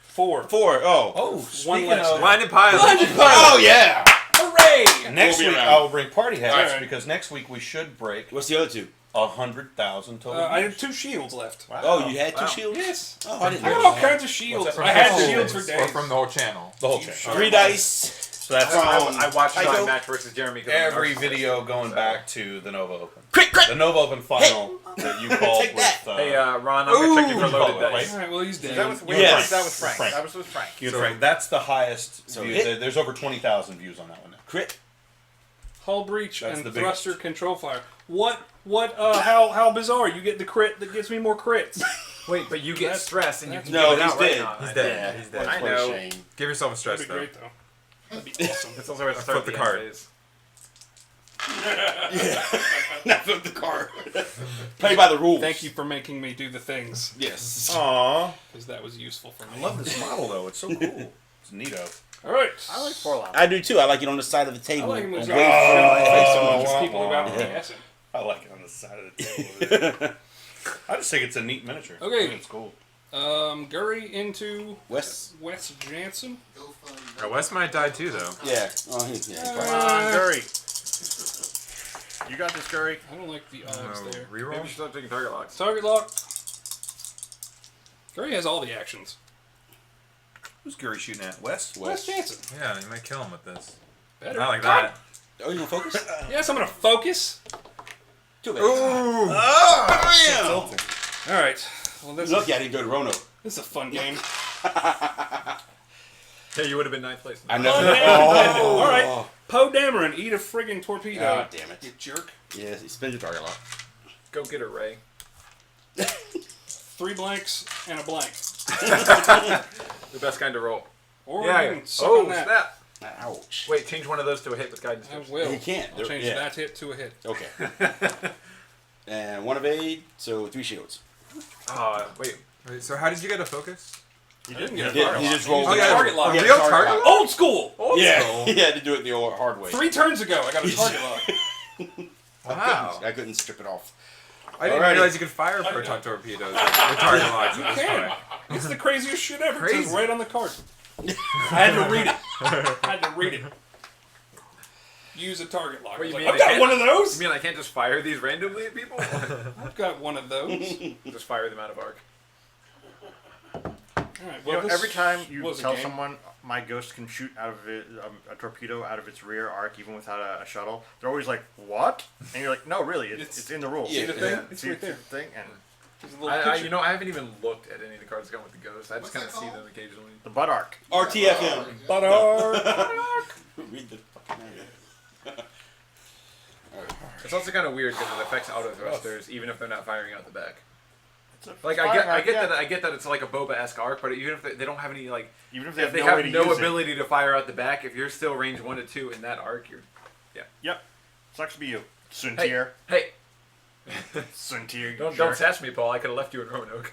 4. 4. Oh. Oh, One speaking less. of Blinded pilot. Oh yeah. Hooray! next We'll be week, around. I will bring party hats Alright. because next week we should break What's the other 2? 100,000 total. I views. have 2 shields left. Oh, you had 2 Wow. shields? Yes. Oh, I didn't I know got all that. kinds of shields. What's that I from had the shields for or days. from the whole channel? The whole channel. 3 dice. So that's I watched Tycho. my match versus Jeremy. 'cause I'm a every narcissist. video going back to the Nova Open. Crit. The Nova Open final that you called Take with. that. Hey, Ron, I'm gonna check you for Ooh. loaded Wait. dice. All right. Well, he's Is dead. that with, Yes. that was Frank. Frank. That was with Frank. You and Frank. That's the highest So view. hit. There's over 20,000 views on that one now. Crit. Hull breach That's and the biggest. thruster control fire. How bizarre! You get the crit that gives me more crits. Wait, but you get That's- stressed and you that's- can No, give it he's out right dead. now. He's dead. He's dead. I What a know. shame. Give yourself a stress That'd be though. great though. That'd be awesome. That's also where to start Flip the end card. phase. Not flip the card. Play by the rules. Thank you for making me do the things Yes. Aww. because that was useful for me. I love this model though. It's so cool. It's neato. All right. I like Forlon. I do too. I like it on the side of the I table. like him and as wave just wah, people wah. about passing. I like it on the side of the table. I just think it's a neat miniature. Okay. I think it's cool. Gurry into Wes. Wes Jansen. Go fund. Wes might die too though. Yeah. Oh, yeah. Come on, Gurry. You got this, Gurry. I don't like the odds Oh, there. Maybe you reroll. should start taking target locks. Target lock. Gurry has all the actions. Who's Gary shooting at? Wes? Wes Jansen. Yeah, you might kill him with this. Better. Not like that. Oh, you gonna focus? Yes, I'm gonna focus. Too bad. Ooh. Oh, All right. Well, this Lucky I didn't go to Roanoke. is a fun game. Hey, you would have been 9th place. I know. Oh. All right. Poe Dameron, eat a friggin' torpedo. God damn it. You jerk. Yeah, spin your target lock. Go get her, Ray. 3 blanks and a blank. The best kind to roll. Or Yeah. you can suck Oh, on that. snap. Ouch. Wait, change one of those to a hit with guidance. I tips. will. You can't. I'll change Yeah. that hit to a hit. Okay. And 1 evade, so 3 shields. Wait. Wait, so how did you get a focus? You didn't get a He target lock. just rolled You it got a out. target lock. Yeah, Real target target lock. Old school. Yeah, he had to do it the old hard way. 3 turns ago, I got a target lock. Wow. I couldn't strip it off. I didn't Alrighty. realize you could fire proton torpedoes with target locks at this can. point. It's the craziest shit ever. It Crazy. says right on the card. I had to read it. I had to read it. Use a target lock. What, you I was mean like, I've they got can't- one of those. You mean I can't just fire these randomly at people? I've got one of those. Just fire them out of arc. All right. You Well, know, this every time you was a tell game. someone my ghost can shoot out of it, a torpedo out of its rear arc even without a shuttle, they're always like, "What?" And you're like, "No, really, it's in the rules." See the thing? Yeah. It's See right there. the thing, and There's a little I picture. I haven't even looked at any of the cards that come with the ghost. I just What's kind of that see called? them occasionally. the butt arc. RTFM. Read the fucking name. It's also kind of weird because it affects auto thrusters even if they're not firing out the back. It's a Like firing I arc, get yeah. that it's like a Boba-esque arc, but even if they don't have any like Even if if they no have way to no use ability to fire out the back, if you're still range 1 to 2 in that arc, you're it. Yep. Sucks to be you, Suntier. hey. Suntier. Don't jerk. sass me, Paul. I could have left you in Roanoke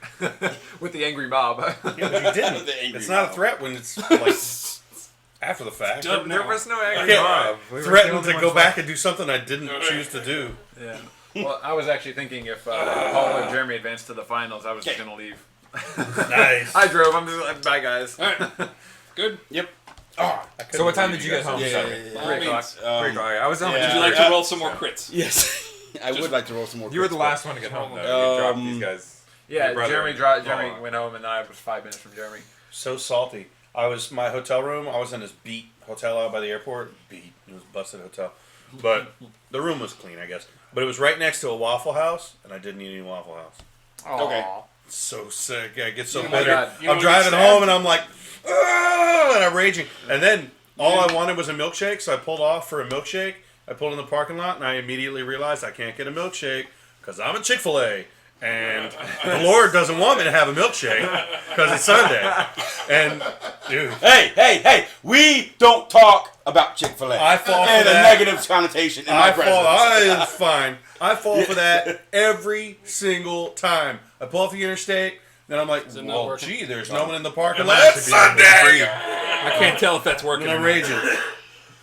with the angry mob. Yeah, but you didn't. The angry It's not a mob. threat when it's like after the fact. Done. There was no angry Yeah. mob. We were the Threatened only to ones go back and do something I didn't choose to do. Yeah. Well, I was actually thinking if Paul or Jeremy advanced to the finals, I was just gonna leave. Nice. I drove. I'm just like, bye, guys. All right. Good. Yep. So what time did you get home? Yeah, Sorry. yeah, yeah. 3 o'clock. 3 o'clock. I was home. yeah. Would you like to roll some more crits? Yes. I would like to roll some more. You were the crits, last one to get home though. You dropped these guys. Yeah, Your brother. Jeremy Oh. went home, and I was 5 minutes from Jeremy. So salty. My hotel room. I was in this beat hotel out by the airport. Beat. It was a busted hotel, but the room was clean, I guess. But it was right next to a Waffle House, and I didn't eat any Waffle House. Okay. Aw. So sick. I get so You know bitter. what- you know I'm what driving you said? home, and I'm like, "Ah," and I'm raging. And then all I wanted was a milkshake, so I pulled off for a milkshake. I pulled in the parking lot, and I immediately realized I can't get a milkshake because I'm a Chick-fil-A. And the Lord doesn't want me to have a milkshake because it's Sunday. And, dude. Hey, we don't talk about Chick-fil-A. I fall for and that. a negative connotation in my presence. It's fine. I fall for that every single time. I pull off the interstate, then I'm like, it not well, working? gee, there's no one in the parking It lot. might It's be on the debris. Sunday! I can't tell if that's working. And I'm or not. raging.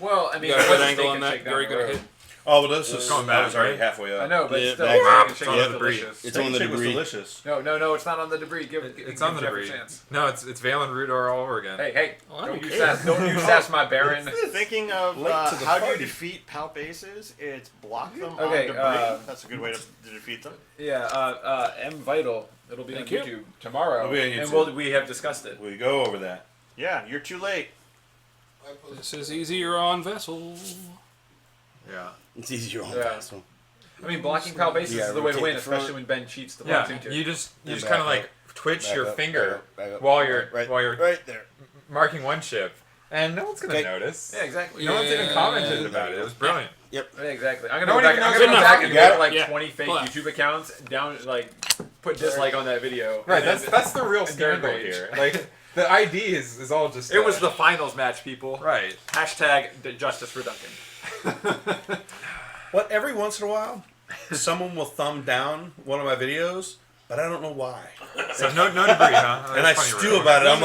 Well, I mean, You got a it good was angle steak on and that? shake down Gary the gonna road. hit? Oh, well, this is going that back, was already right? halfway up. I know, but Yeah, still, back steak up. and shake on is the debris. delicious. It's on the Shake was debris. delicious. No, it's not on the debris. It's on the Jeff a debris. chance. No, it's Valen Rudor all over again. Hey, Oh, I don't don't use care. sass. Don't use sass, my Baron. Thinking of Late to the how do you party. defeat palp aces, it's block them Okay, on debris. That's a good way to defeat them. Yeah, M Vital. It'll be Thank on you. YouTube tomorrow, It'll be on and YouTube. we have discussed it. We go over that. Yeah, you're too late. I posted This is easier on Vessel. Yeah. It's easier on Yeah. that one. I mean, blocking pal bases Yeah, is the way to rotate win, the front. especially when Ben cheats the Yeah, boxing too. you just And kind of back like up. twitch Back your up, finger back up, while you're right there. marking one chip, and no one's gonna Okay. notice. Yeah, exactly. No one's even Yeah. commented about it. It was brilliant. Yeah, exactly. I'm No gonna one go back. even I'm knows gonna go what back I'm and talking get like about. 20 fake Black. YouTube accounts down, like put dislike on that video. Right. And That's the real and they're scandal enraged. here. Like the ID is all just. It was the finals match, people. right. Hashtag justice for Duncan. What, every once in a while, someone will thumb down one of my videos, but I don't know why. So no debris, huh? Oh, And I that's funny, stew Rudor. about it. I'm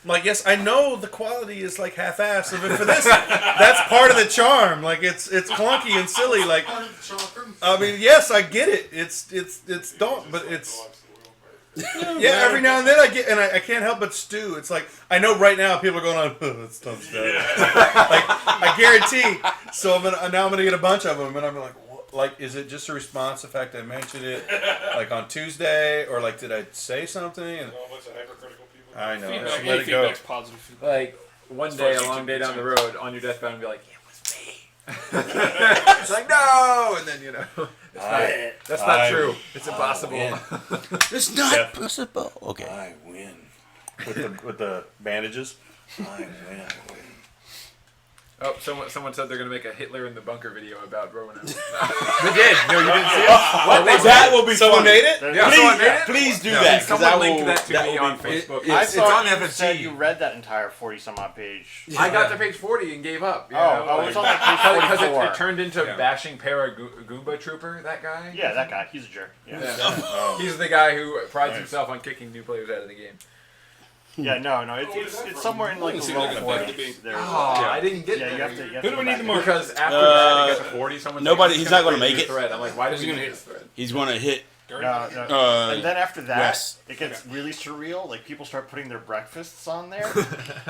like, yes, I know the quality is like half-assed. But for this, that's part of the charm. Like it's clunky and silly. Like part of the charm. I mean, yes, I get it. It's don't, but it's yeah. Every now and then I get, and I can't help but stew. It's like I know right now people are going on. Oh, that's dumb stuff. Like I guarantee. So now I'm gonna get a bunch of them, and I'm like, what? Like, is it just a response effect? I mentioned it like on Tuesday, or like did I say something? And A bunch of hypercritical people. I know. Feedback, Just any let it go. feedback's positive feedback. Like one As far day, as a long YouTube day down the concerns. road, on your deathbed, and be like, it was me. It's like no, and then that's not I- true. It's impossible. win. It's not Yeah. possible. Okay. I win with the bandages. I win. Oh, someone said they're gonna make a Hitler in the bunker video about Roanoke. They did. No, you didn't see it. That will be Someone funny. made it. Yeah, someone made it? Please do No, that. 'cause Someone I linked will- that to me will on be- Facebook. It's I thought on you FFG. said you read that entire 40-some-odd page. I got to page 40 and gave up. You Oh, know, oh, it's on like page because 44. it turned into Yeah. bashing Goomba Trooper. That guy. Yeah, that guy. He's a jerk. Yeah. Yeah. He's the guy who prides himself on kicking new players out of the game. Yeah, no. It's somewhere in like Let's the see low what I can 40s. There's, Oh, I didn't get yeah, there. you have to. Who do we need to mark? Because after that, it got to 40. Someone's Nobody- Like, he's "It's not gonna break make the it." Thread. I'm like, why does Who's he gonna hit hit? this thread? He's gonna hit. No. Uh, And then after that, Wes. it gets really surreal. Like people start putting their breakfasts on there.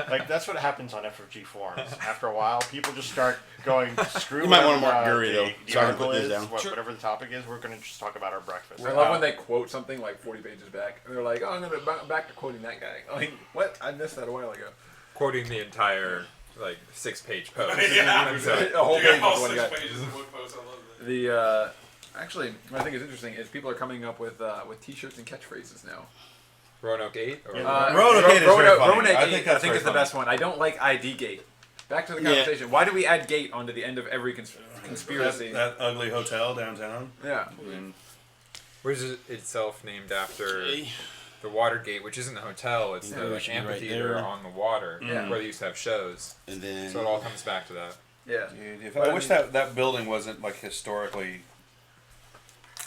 Like that's what happens on FFG forums. After a while, people just start going screw. You might wanna whatever, mark Guri, though, the so I can article put this is, down. Whatever the topic is, we're gonna just talk about our breakfast. I love when they quote something like 40 pages back, and they're like, "Oh, I'm gonna back to quoting that guy." Like, what? I missed that a while ago. Quoting the entire 6-page post. Yeah. A whole page All with one 6 guy. pages in one post. I love that. The actually, what I think is interesting is people are coming up with T-shirts and catchphrases now. Roanoke 8? Or Roanoke 8 is very funny. Roanoke I 8, think that's I think very is the funny. best one. I don't like ID Gate. Back to the Yeah. conversation. Why do we add gate onto the end of every conspiracy? That ugly hotel downtown. Yeah. Where's it itself named after the Watergate, which isn't the hotel, it's Yeah, the we should be right amphitheater there. on the water Yeah. where they used to have shows. And then So it all comes back to that. Yeah. Dude, I wish that building wasn't like historically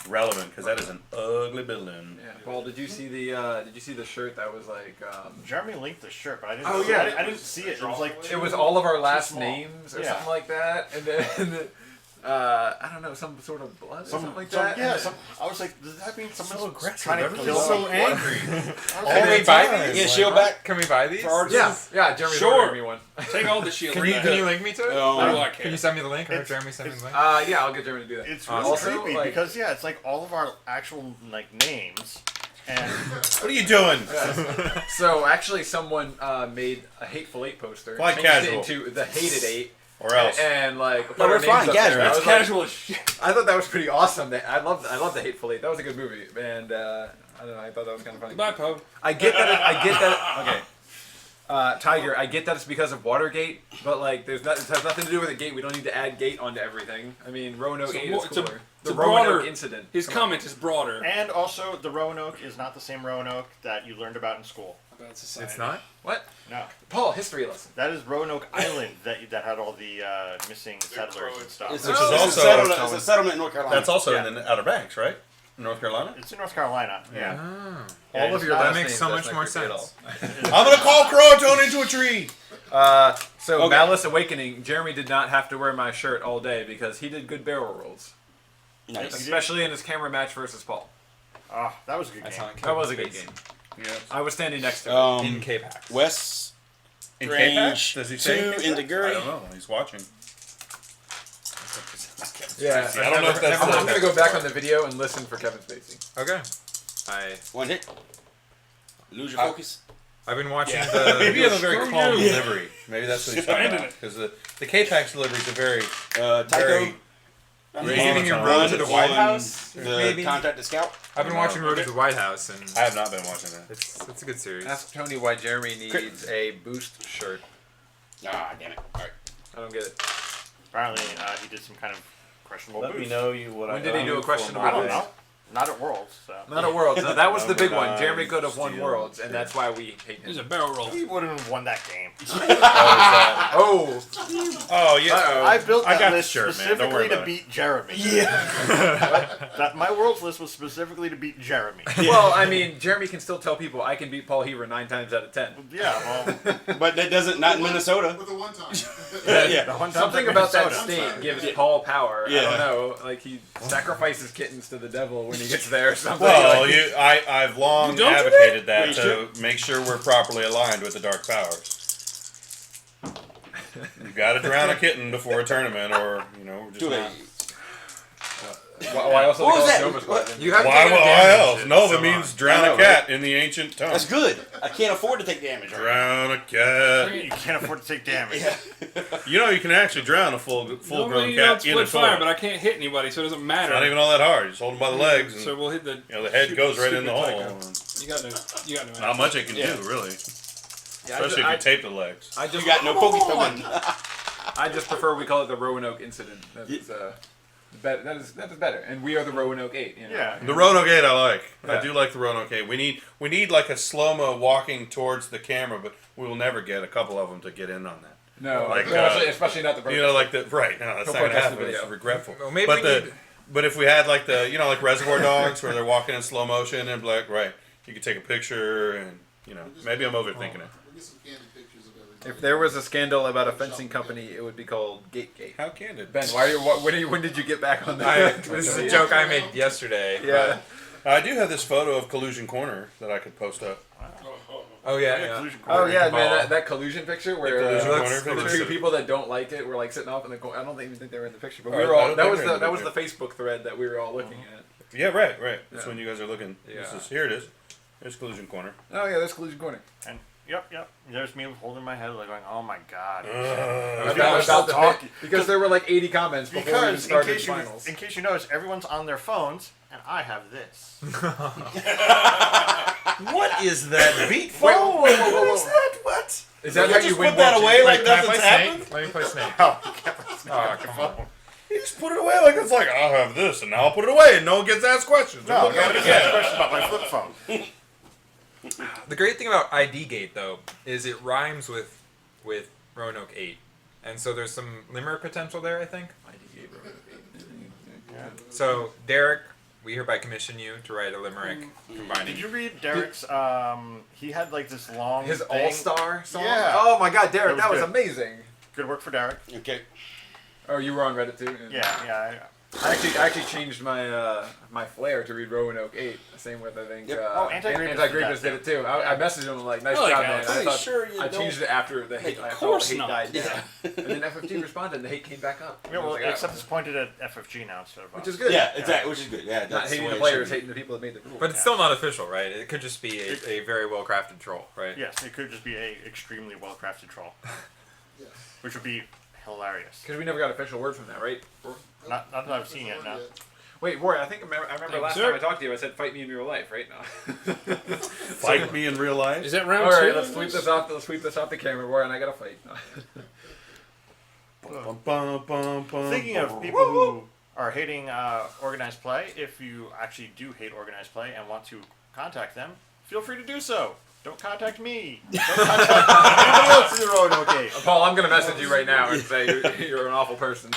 relevant because that is an ugly building. Yeah. Paul, did you see the shirt that was like Jeremy linked the shirt, but I didn't. Oh, see yeah. it. I didn't see it. It was like it was all of our last small. names or Yeah. something like that, and then I don't know, some sort of blood or something like that. Yeah, And then- I was like, does that mean someone's aggressive. trying to Everyone's kill so someone? angry. I was Can like, we buy these? yeah, shield back. Can we buy these? yeah, Jeremy Sure. ordered me one. Take all the shields. Can you back. link me to it? What do I Can care? you send me the link, or It's- Jeremy send me the link? Yeah, I'll get Jeremy to do that. It's really Also, creepy like- because it's like all of our actual like names, and What are you doing? So actually, someone made a Hateful Eight poster, Quite changed casual. it into the Hated Eight, Or else. and like put No, our we're names fine, up casual. there. I It's was like- Casual as shit. I thought that was pretty awesome. I love the Hateful Eight. That was a good movie, and I don't know. I thought that was kind of funny. Goodbye, Poe. I get that. Okay. Tiger, I get that it's because of Watergate, but like, it has nothing to do with the gate. We don't need to add gate onto everything. I mean, Roanoke 8 is cooler. The Roanoke incident. His comment is broader. And also, the Roanoke is not the same Roanoke that you learned about in school. About society. It's not. What? No. Paul, history lesson. That is Roanoke Island that had all the missing settlers and stuff. It's, Which a, is it's, also- a settlement, it's a settlement in North Carolina. That's also Yeah. in the Outer Banks, right? North Carolina. It's in North Carolina. Yeah. Yeah, All of it's your not- That last makes names, so that's much not more creepy at sense. all. I'm gonna call Croatoan into a tree. So Okay. Malice Awakening, Jeremy did not have to wear my shirt all day because he did good barrel rolls, Nice. especially in his camera match versus Paul. Oh, that was a good I game. saw it. That was a good game. Yeah. I was standing next to him. In K-Pax. Wes In Range K-Pax? Does he say 2 K-Pax? into Guri. I don't know. He's watching. Yeah, I don't know if that's I'm the- gonna go back on the video and listen for Kevin Spacey. Okay. One hit. Lose your focus. I've been watching Maybe you have a the. very calm delivery. Maybe that's what he's talking about. Because the K-Pax delivery is a very, Tycho. very. Are you giving your Run road to the White on House? The Maybe. Contracted Scout. I've been watching Road to the White House, and I have not been watching that. it's a good series. Ask Tony why Jeremy needs a boost shirt. Ah, damn it. All right. I don't get it. Apparently, he did some kind of questionable Let boost. me know what When I did he do a questionable I don't boost? know. Not at Worlds, so. Not at Worlds. No, that was the big one. Overtime, Jeremy could have won steal. Worlds, and that's why we hate He's him. a barrel roll. He wouldn't have won that game. Oh, Oh yeah. I built I that got the list shirt, man. Don't worry specifically to about it. beat Jeremy. That my Worlds list was specifically to beat Jeremy. well, I mean, Jeremy can still tell people I can beat Paul Heaver 9 times out of 10. Yeah, well, But that doesn't, not in Minnesota. With the one time. Yeah. the one time Something that about that Minnesota- state gives Paul power. I Yeah. don't know. Like, he sacrifices kittens to the devil when he gets there or something. Well, Like, I've long You don't do advocated that Wait, to make sure we're properly aligned with the dark powers. You got to drown a kitten before a tournament, or we're just Too not. late. why else do they What call was it that? Nova Squad? What? You have Why taken else? damage Nova so means long. drown I know, a cat in the ancient tongue. That's good. I can't afford to take damage. Right? Drown a cat. You can't afford to take damage. Yeah. You can actually drown a full-grown Normally, cat in a split fire, toilet. but I can't hit anybody, so it doesn't matter. It's not even all that hard. You just hold them by the legs, and So we'll hit the. the head goes right in the hole. You got no. Not much it can Yeah. do, really. Yeah, Especially if you tape the legs. I just You got no focus to win. I just prefer we call it the Roanoke incident. That is, that is better. And we are the Roanoke 8. You know? Yeah. The Roanoke 8 I like. Yeah. I do like the Roanoke 8. We need like a slow-mo walking towards the camera, but we will never get a couple of them to get in on that. No, Like, especially not the like the right. No, that's He'll not gonna protest the happen. It's video. regretful. Well, maybe but we need- but if we had like the like Reservoir Dogs where they're walking in slow motion and like you could take a picture and maybe I'm overthinking it. We'll get some candid pictures of everybody. If there was a scandal about a fencing company, it would be called Gate. How candid. Ben, when did you get back on I, that? this is a joke I made yesterday. Yeah. I do have this photo of Collusion Corner that I could post up. Oh yeah. Collusion Oh Corner. yeah, Oh. man, that collusion picture where collusion corner the picture. two people that don't like it were like sitting off in the corner. I don't even think they were in the picture, but we Oh, were I all. don't That think was they're the in the that was the picture. Facebook thread that we were all looking at. Yeah, right. That's Yeah. when you guys are looking. Yeah. Here it is. There's Collusion Corner. Oh yeah, that's collusion corner. And yep. There's me holding my head, like going, "Oh my god." About the talking. because there were like 80 comments before we even Because started the finals. in case you notice, everyone's on their phones, and I have this. What is that beat Wait, phone? whoa, whoa, whoa, whoa, What is that? What? Is that You how just you win put that more away chips? like Can I nothing's play happened? Snake? Let me play Snake. Oh, Oh, come on. You just put it away like it's like I'll have this and now I'll put it away and no one gets asked questions. no, Look at nobody it gets again. questions about my flip phone. The great thing about ID Gate though is it rhymes with Roanoke 8, and so there's some limerick potential there. I think. So Derek, we hereby commission you to write a limerick combining. Did you read Derek's? He had like this long. His thing. all-star song. Yeah. Oh my God, Derek, That that was was good. amazing. Good work for Derek. Okay. Oh, you were on Reddit too. Yeah. I actually changed my my flair to read Roanoke 8. Same with I think. Yep. Anti-Grapist Anti-Grapist did did it too. I messaged him like, nice I like job, Alex. man. I Pretty thought sure you I don't- changed it after the hate. Of I felt course the hate not. died down. Yeah. And then FFG responded, and the hate came back up. Yeah, well, I was like, except oh. it's pointed at FFG now instead of us. Which is good. Yeah, exactly. Which is good. Yeah, Not that's hating way the it players, should be. hating the people that made the rules. But it's still not official, right? It could just be a very well crafted troll, right? Yes, it could just be a extremely well crafted troll, Yes. which would be hilarious. Because we never got official word from that, right? Not that I've seen yet. No. Wait, Roy, I remember Thank you, last sir. time I talked to you, I said fight me in real life, right? No. Fight me in real life. Is that round All two? right, let's sweep this off. Let's sweep this off the camera, Roy, and I gotta fight. Bum, bum, bum, bum, Thinking bum. of people who are hating organized play, if you actually do hate organized play and want to contact them, feel free to do so. Don't contact me. Don't contact anybody else in the Roanoke. Paul, I'm gonna message you right now and say you're an awful person.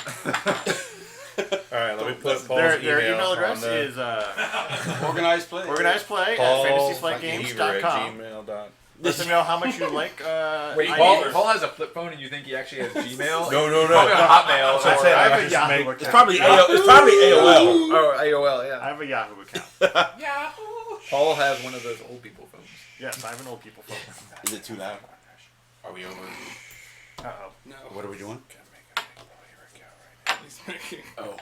All right, let me put Paul's Their email on address the is Organized play. organizedplay at Paul fantasyflightgames.com. @gmail.com. Let them know how much you like. Wait, ideas. Paul has a flip phone, and you think he actually has Gmail? No. Probably on Hotmail. That's what I'm or- saying. I have I a just Yahoo make- account. It's probably AOL. Oh, AOL, yeah. I have a Yahoo account. Paul has one of those old people phones. Yes, I have an old people phone. Is it too loud? Are we over? Uh-oh. No. What are we doing? He's making. Oh.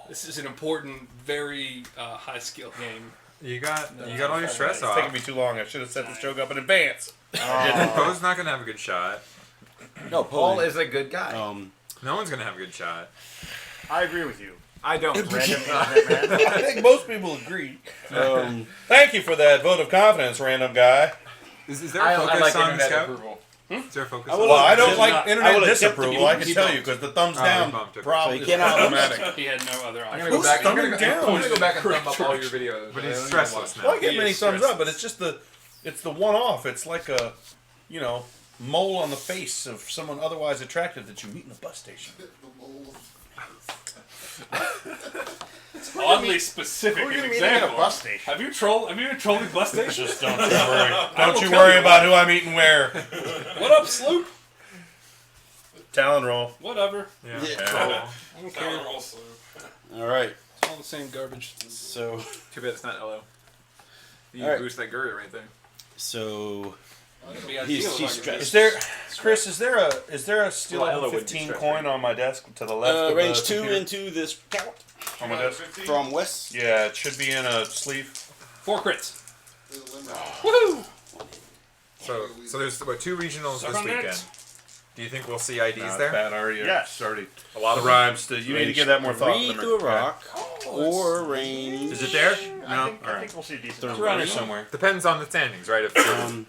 This is an important, very high skill game. You got all your stress It's off. taking me too long. I should have set this joke up in advance. Poe's not gonna have a good shot. No, Paul is a good guy. No one's gonna have a good shot. I agree with you. I don't. Random internet man. I think most people agree. Thank you for that vote of confidence, random guy. Is there a focus like on the internet scout? approval. Is there a focus? Well, I don't Just like not- internet I would attempt to disapproval. be- I can be tell bumped. you because the thumbs Oh, down he bumped it. problem So is you cannot- problematic. He had no other I'm option. gonna go back. I'm thumbing gonna down? go back and thumb up all your videos. But he's I don't stressless even now. Well, I get He many is thumbs stressed. up, but it's the one-off. It's like a, mole on the face of someone otherwise attractive that you meet in a bus station. The mole. Oddly specific Who are you an meeting at a example. bus station? Have you trolled the bus station? Just don't you worry. Don't you worry about who I'm eating where. What up, Sloop? Talon roll. Whatever. Yeah. Yeah. I don't care. All right. It's all the same garbage. So, Too bad it's not LO. You All right. boost that Gurry right there. so It'd be he's ideal if I could stressed. Is there, Chris? Is there a steel Well, Ella level wouldn't be 15 stressed, coin right? on my desk to the left? of range the 2 computer? into this count On my desk. from West. Yeah, it should be in a sleeve. 4 crits. There's a limit. Woohoo! So there's what 2 regionals Suck this on that. weekend. Do you think we'll see IDs Nah, there? Pat already. Yes. Already. A lot The of rhymes. You need to give that more thought. 3 through a rock or range. Is it there? I think we'll see a decent It's number. around here somewhere. Depends on the standings, right? If, I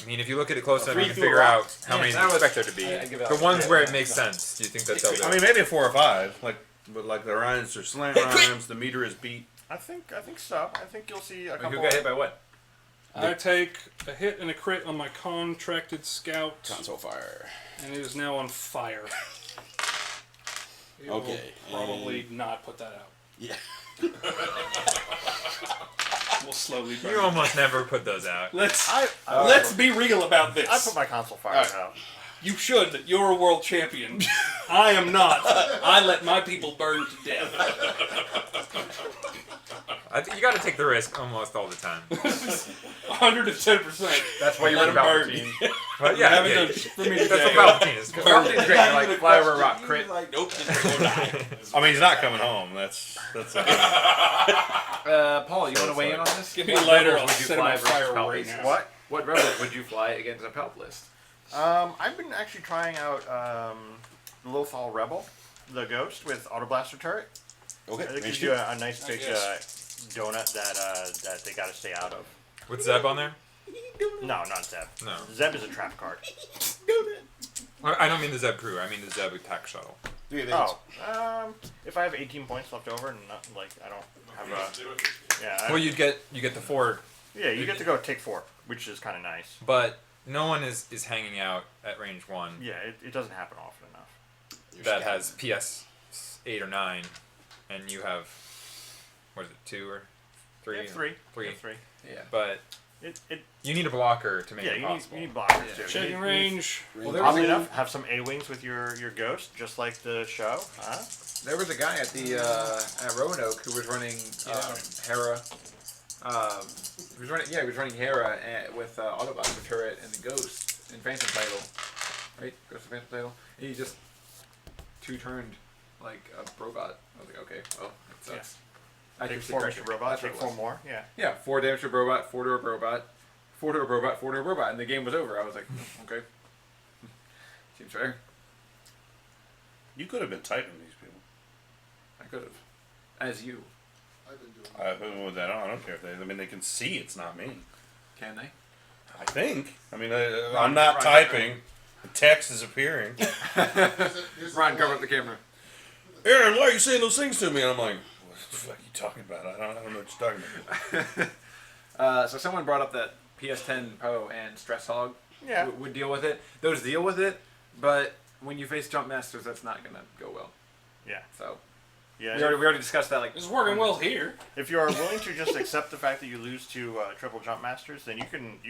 mean, if you look at it close enough, you can through a figure rock. out how many you expect there to be. I'd give it The out. ones where it makes sense, do you think that they'll do? I mean, maybe a 4 or 5. But like the rhymes are slant rhymes. The meter is beat. I think so. I think you'll see a Wait, couple. who got hit by what? I take a hit and a crit on my contracted scout, Console fire. and it is now on fire. It will Okay, probably not put that out. Yeah. We'll slowly burn. You almost never put those out. Let's I let's be real about this. I put my console fire out. You should. You're a world champion. I am not. I let my people burn to death. I think you got to take the risk almost all the time. 110%. That's why you Let went him burn. Palpatine. But You yeah, haven't yeah, done shit for me that's today. what Palpatine is. Palpatine's great. You're like fly over a rock, crit. Like, nope, this is gonna die. I mean, he's not coming home. That's. Paul, you want to weigh in on this? Give me What a lighter, rebels I'll would you set him fly on versus fire Palp right list? now. What rebels would you fly against a Palp list? I've been actually trying out Lothal Rebel, the Ghost with Auto Blaster turret. Okay. It Range gives 2. you a nice big guess. donut that they got to stay out of. With Zeb on there? No, not Zeb. No. Zeb is a trap card. I don't mean the Zeb crew. I mean the Zeb attack shuttle. 3 events. Oh, if I have 18 points left over and not, I don't have a yeah. Well, you get the 4, Yeah, you get to go take 4, which is kind of nice. but no one is hanging out at range 1 Yeah, it doesn't happen often enough. that has PS 8 or 9, and you have what is it, 2 or 3? You have 3. 3. You have 3. Yeah. But It you need a blocker to make yeah, it you need, possible. you need blockers too. Checking You need- range. Well, there Oddly was, enough, have some A-wings with your ghost, just like the show. Huh? there was a guy at the at Roanoke who was running Hera. He was running Hera with Auto Blaster turret and the Ghost in Phantom title, right? Ghost of Phantom title. And he just 2-turned like a robot. I was like, okay, well, that sucks. Take Accuracy 4 pressure. Mr. Robot, That's take what it 4 was. more. Yeah. Yeah, 4 damage to a robot, 4 to a robot, 4 to a robot, 4 to a robot, and the game was over. I was like, okay. Seems fair. You could have been typing these people. I could have. As you. I've been doing With that on, I don't care if they. I mean, they can see it's not me. Can they? I think. I mean, I'm not typing. The text is appearing. Here's Ron, the cover line. up the camera. Aaron, why are you saying those things to me? And I'm like, what the fuck are you talking about? I don't know what you're talking about. So someone brought up that PS10 Pro and Stress Hog Yeah. would deal with it. Those deal with it, but when you face Jump Masters, that's not going to go well. Yeah. So Yeah. we already discussed that. Like It's working well here. If you are willing to just accept the fact that you lose to triple jump masters, then you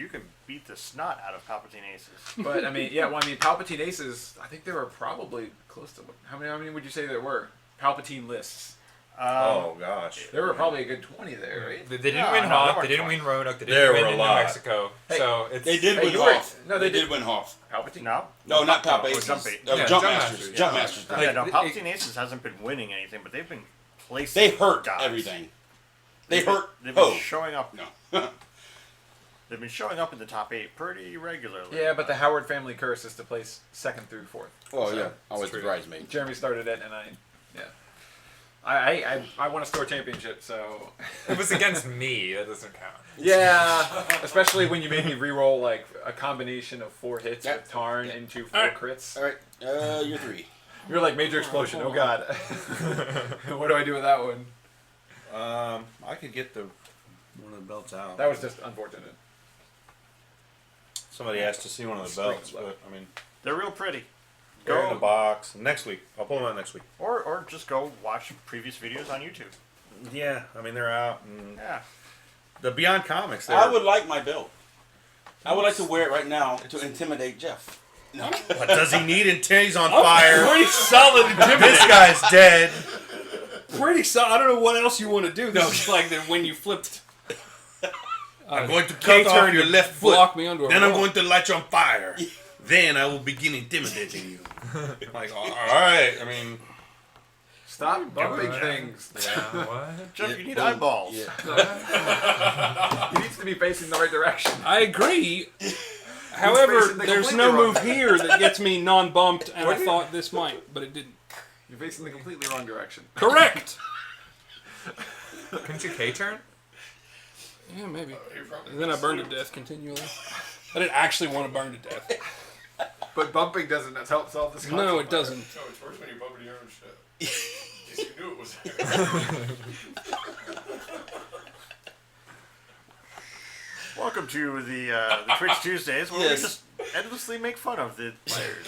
can beat the snot out of Palpatine Aces. But I mean, yeah. Well, I mean, Palpatine Aces. I think there were probably close to how many would you say there were? Palpatine lists. Oh gosh. There were probably a good 20 there, right? They didn't No, win no, Hoth. there They didn't weren't win Roanoke. They There didn't were win a in lot. New Mexico. Hey, So it's They did Hey, win you were- Hoth. no, they they did win Hoth. Palpatine. No. No, not Palp No, Aces. Jump Aces. Yeah, Jump Jump Masters. Masters, Jump yeah. Masters. Yeah, no, Like, Palpatine Aces hasn't been winning anything, but they've been placing. They hurt guys. everything. They They've been- hurt. They've been Oh showing up. no. They've been showing up in the top 8 pretty regularly. Yeah, but the Howard family curse is to place 2nd through 4th. Well, So, yeah, always true. the bridesmaid. Jeremy started it, and I want to store championship, so it was against me. That doesn't count. yeah. Especially when you made me re-roll like a combination of 4 hits Yep. with Tarn into 4 Alright. crits. All right, you're 3. You're like Major Explosion. Oh God. What do I do with that one? I could get one of the belts out. That was just unfortunate. Somebody asked to see one of the belts, but I mean, They're real pretty. they're in Go the box. Next week, I'll pull them out next week. or just go watch previous videos on YouTube. Yeah, I mean they're out. And Yeah. the Beyond Comics. I would like my belt. I would like to wear it right now to intimidate Jeff. No. What does he need? Until he's on fire. Pretty solid This intimidate. guy's dead. Pretty solid. I don't know what else you want to do. This is like the, when you flipped. I'm going to cut K-turn off your to left foot. block me under a Then I'm roll. going to light you on fire. Then I will begin intimidating you. Like, all right. I mean, Stop bumping things. Yeah. What? Jeff, you need eyeballs. Yeah. He needs to be facing the right direction. I agree. However, facing the there's completely no wrong move here that gets me non-bumped, and I thought this might, but it didn't. You're facing the completely wrong direction. Correct. Couldn't you K-turn? Yeah, maybe. And then I burned to death continually. I didn't actually want to burn to death. But bumping doesn't help solve this conflict. No, it doesn't. No, it's worse when you bump into your own shit. Yes, you knew it was there. Welcome to the Twitch Tuesdays, where Yes. we just endlessly make fun of the players.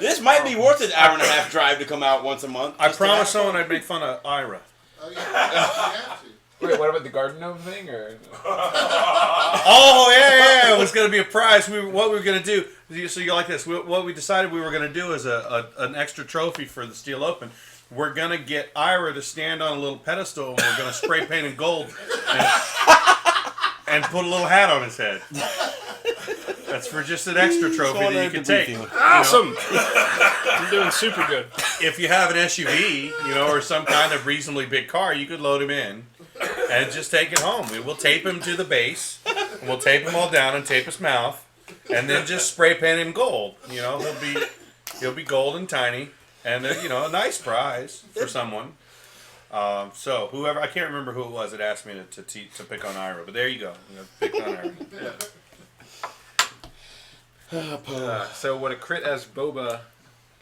This might be worth an hour and a half drive to come out once a month. I just to promised have someone fun. I'd make fun of Ira. Oh yeah, you have to. Wait, what about the garden gnome thing? Or Oh yeah, it was going to be a prize. What we were going to do? So you like this? What we decided we were going to do is an extra trophy for the Steel Open. We're going to get Ira to stand on a little pedestal, and we're going to spray paint in gold and put a little hat on his head. That's for just an extra trophy that you can take. Awesome. I'm doing super good. If you have an SUV, or some kind of reasonably big car, you could load him in and just take it home. We will tape him to the base, and we'll tape him all down and tape his mouth, and then just spray paint him gold. He'll be gold and tiny, and a nice prize for someone. So whoever, I can't remember who it was that asked me to pick on Ira, but there you go. Pick on Ira. so would a crit as Boba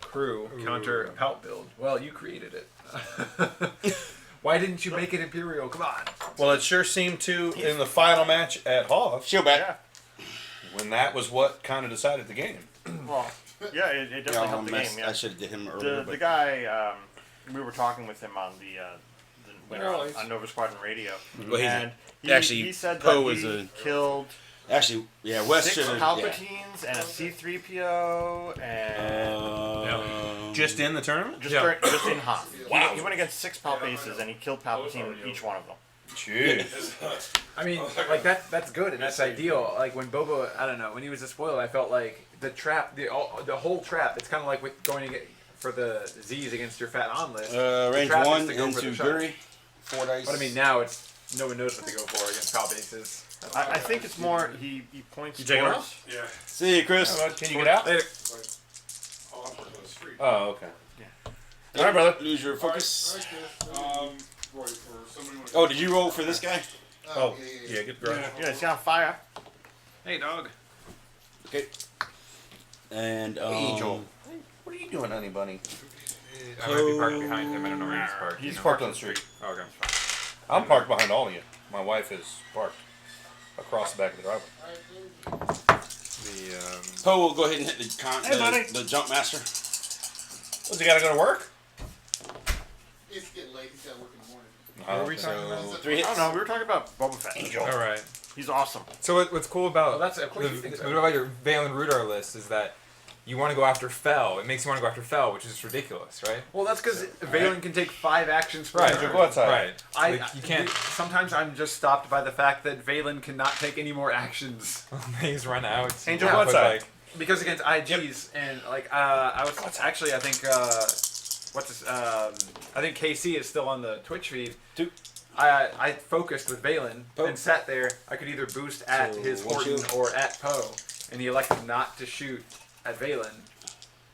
crew counter a Palp build? Well, you created it. Why didn't you make it Imperial? Come on. Well, it sure seemed to in the final match at Hoth, Shield back. when that was what kind of decided the game. Well, yeah, it definitely helped the game. Yeah. I should have did him earlier. The but guy, we were talking with him on the Alright. on Nova Squadron Radio, Well, he's and actually, he said Poe that is he a- killed actually, yeah, Wes 6 should have. Palpatines and a C-3PO and Just in the tournament? just in Hoth. He went against 6 Palp Aces and he killed Palpatine in each one of them. Jeez. I mean, like that's good and that's ideal. Like when Boba, I don't know, when he was a spoiled, I felt like the trap, the whole trap. It's kind of like with going to get for the Z's against your fat on list. The Range trap is 1 to go for into the shot. Guri. 4 dice. But I mean, now it's no one knows what to go for against PAL bases. I think it's more he points You taking towards. off? Yeah. See you, Chris. Can you get out? Later. Like, all up on the street. Oh, okay. Yeah. All right, brother. Lose your focus. Roy, for somebody wanna- Oh, did you roll for this guy? Oh, yeah, get the garage. Yeah, it's on fire. Hey, dog. Okay. And Angel. What are you doing, honey bunny? I might be parked behind him. I don't know where he's parked. He's You know? parked on the street. Oh, okay. I'm parked behind all of you. My wife is parked across the back of the driveway. The Poe will go ahead and hit Hey, buddy. the jump master. Does he got to go to work? It's getting late. He's got to work in the morning. Oh, are we okay. talking about? 3 I hits. don't know. We were talking about Boba Fett. Angel. All right. He's awesome. So what's cool about Well, that's of course you think so. what about your Valen Rudar list is that you want to go after Fell. It makes you want to go after Fell, which is ridiculous, right? Well, that's because Valen can take 5 actions per Right. turn. Go outside. Right. I you can't. Sometimes I'm just stopped by the fact that Valen cannot take any more actions Things run out. Angel, Yeah, go but, outside. like, because against IGs and like I was actually I think what's this I think KC is still on the Twitch feed. I focused with Valen Poe. and sat there. I could either boost at So, his one Horton shield. or at Poe, and he elected not to shoot at Valen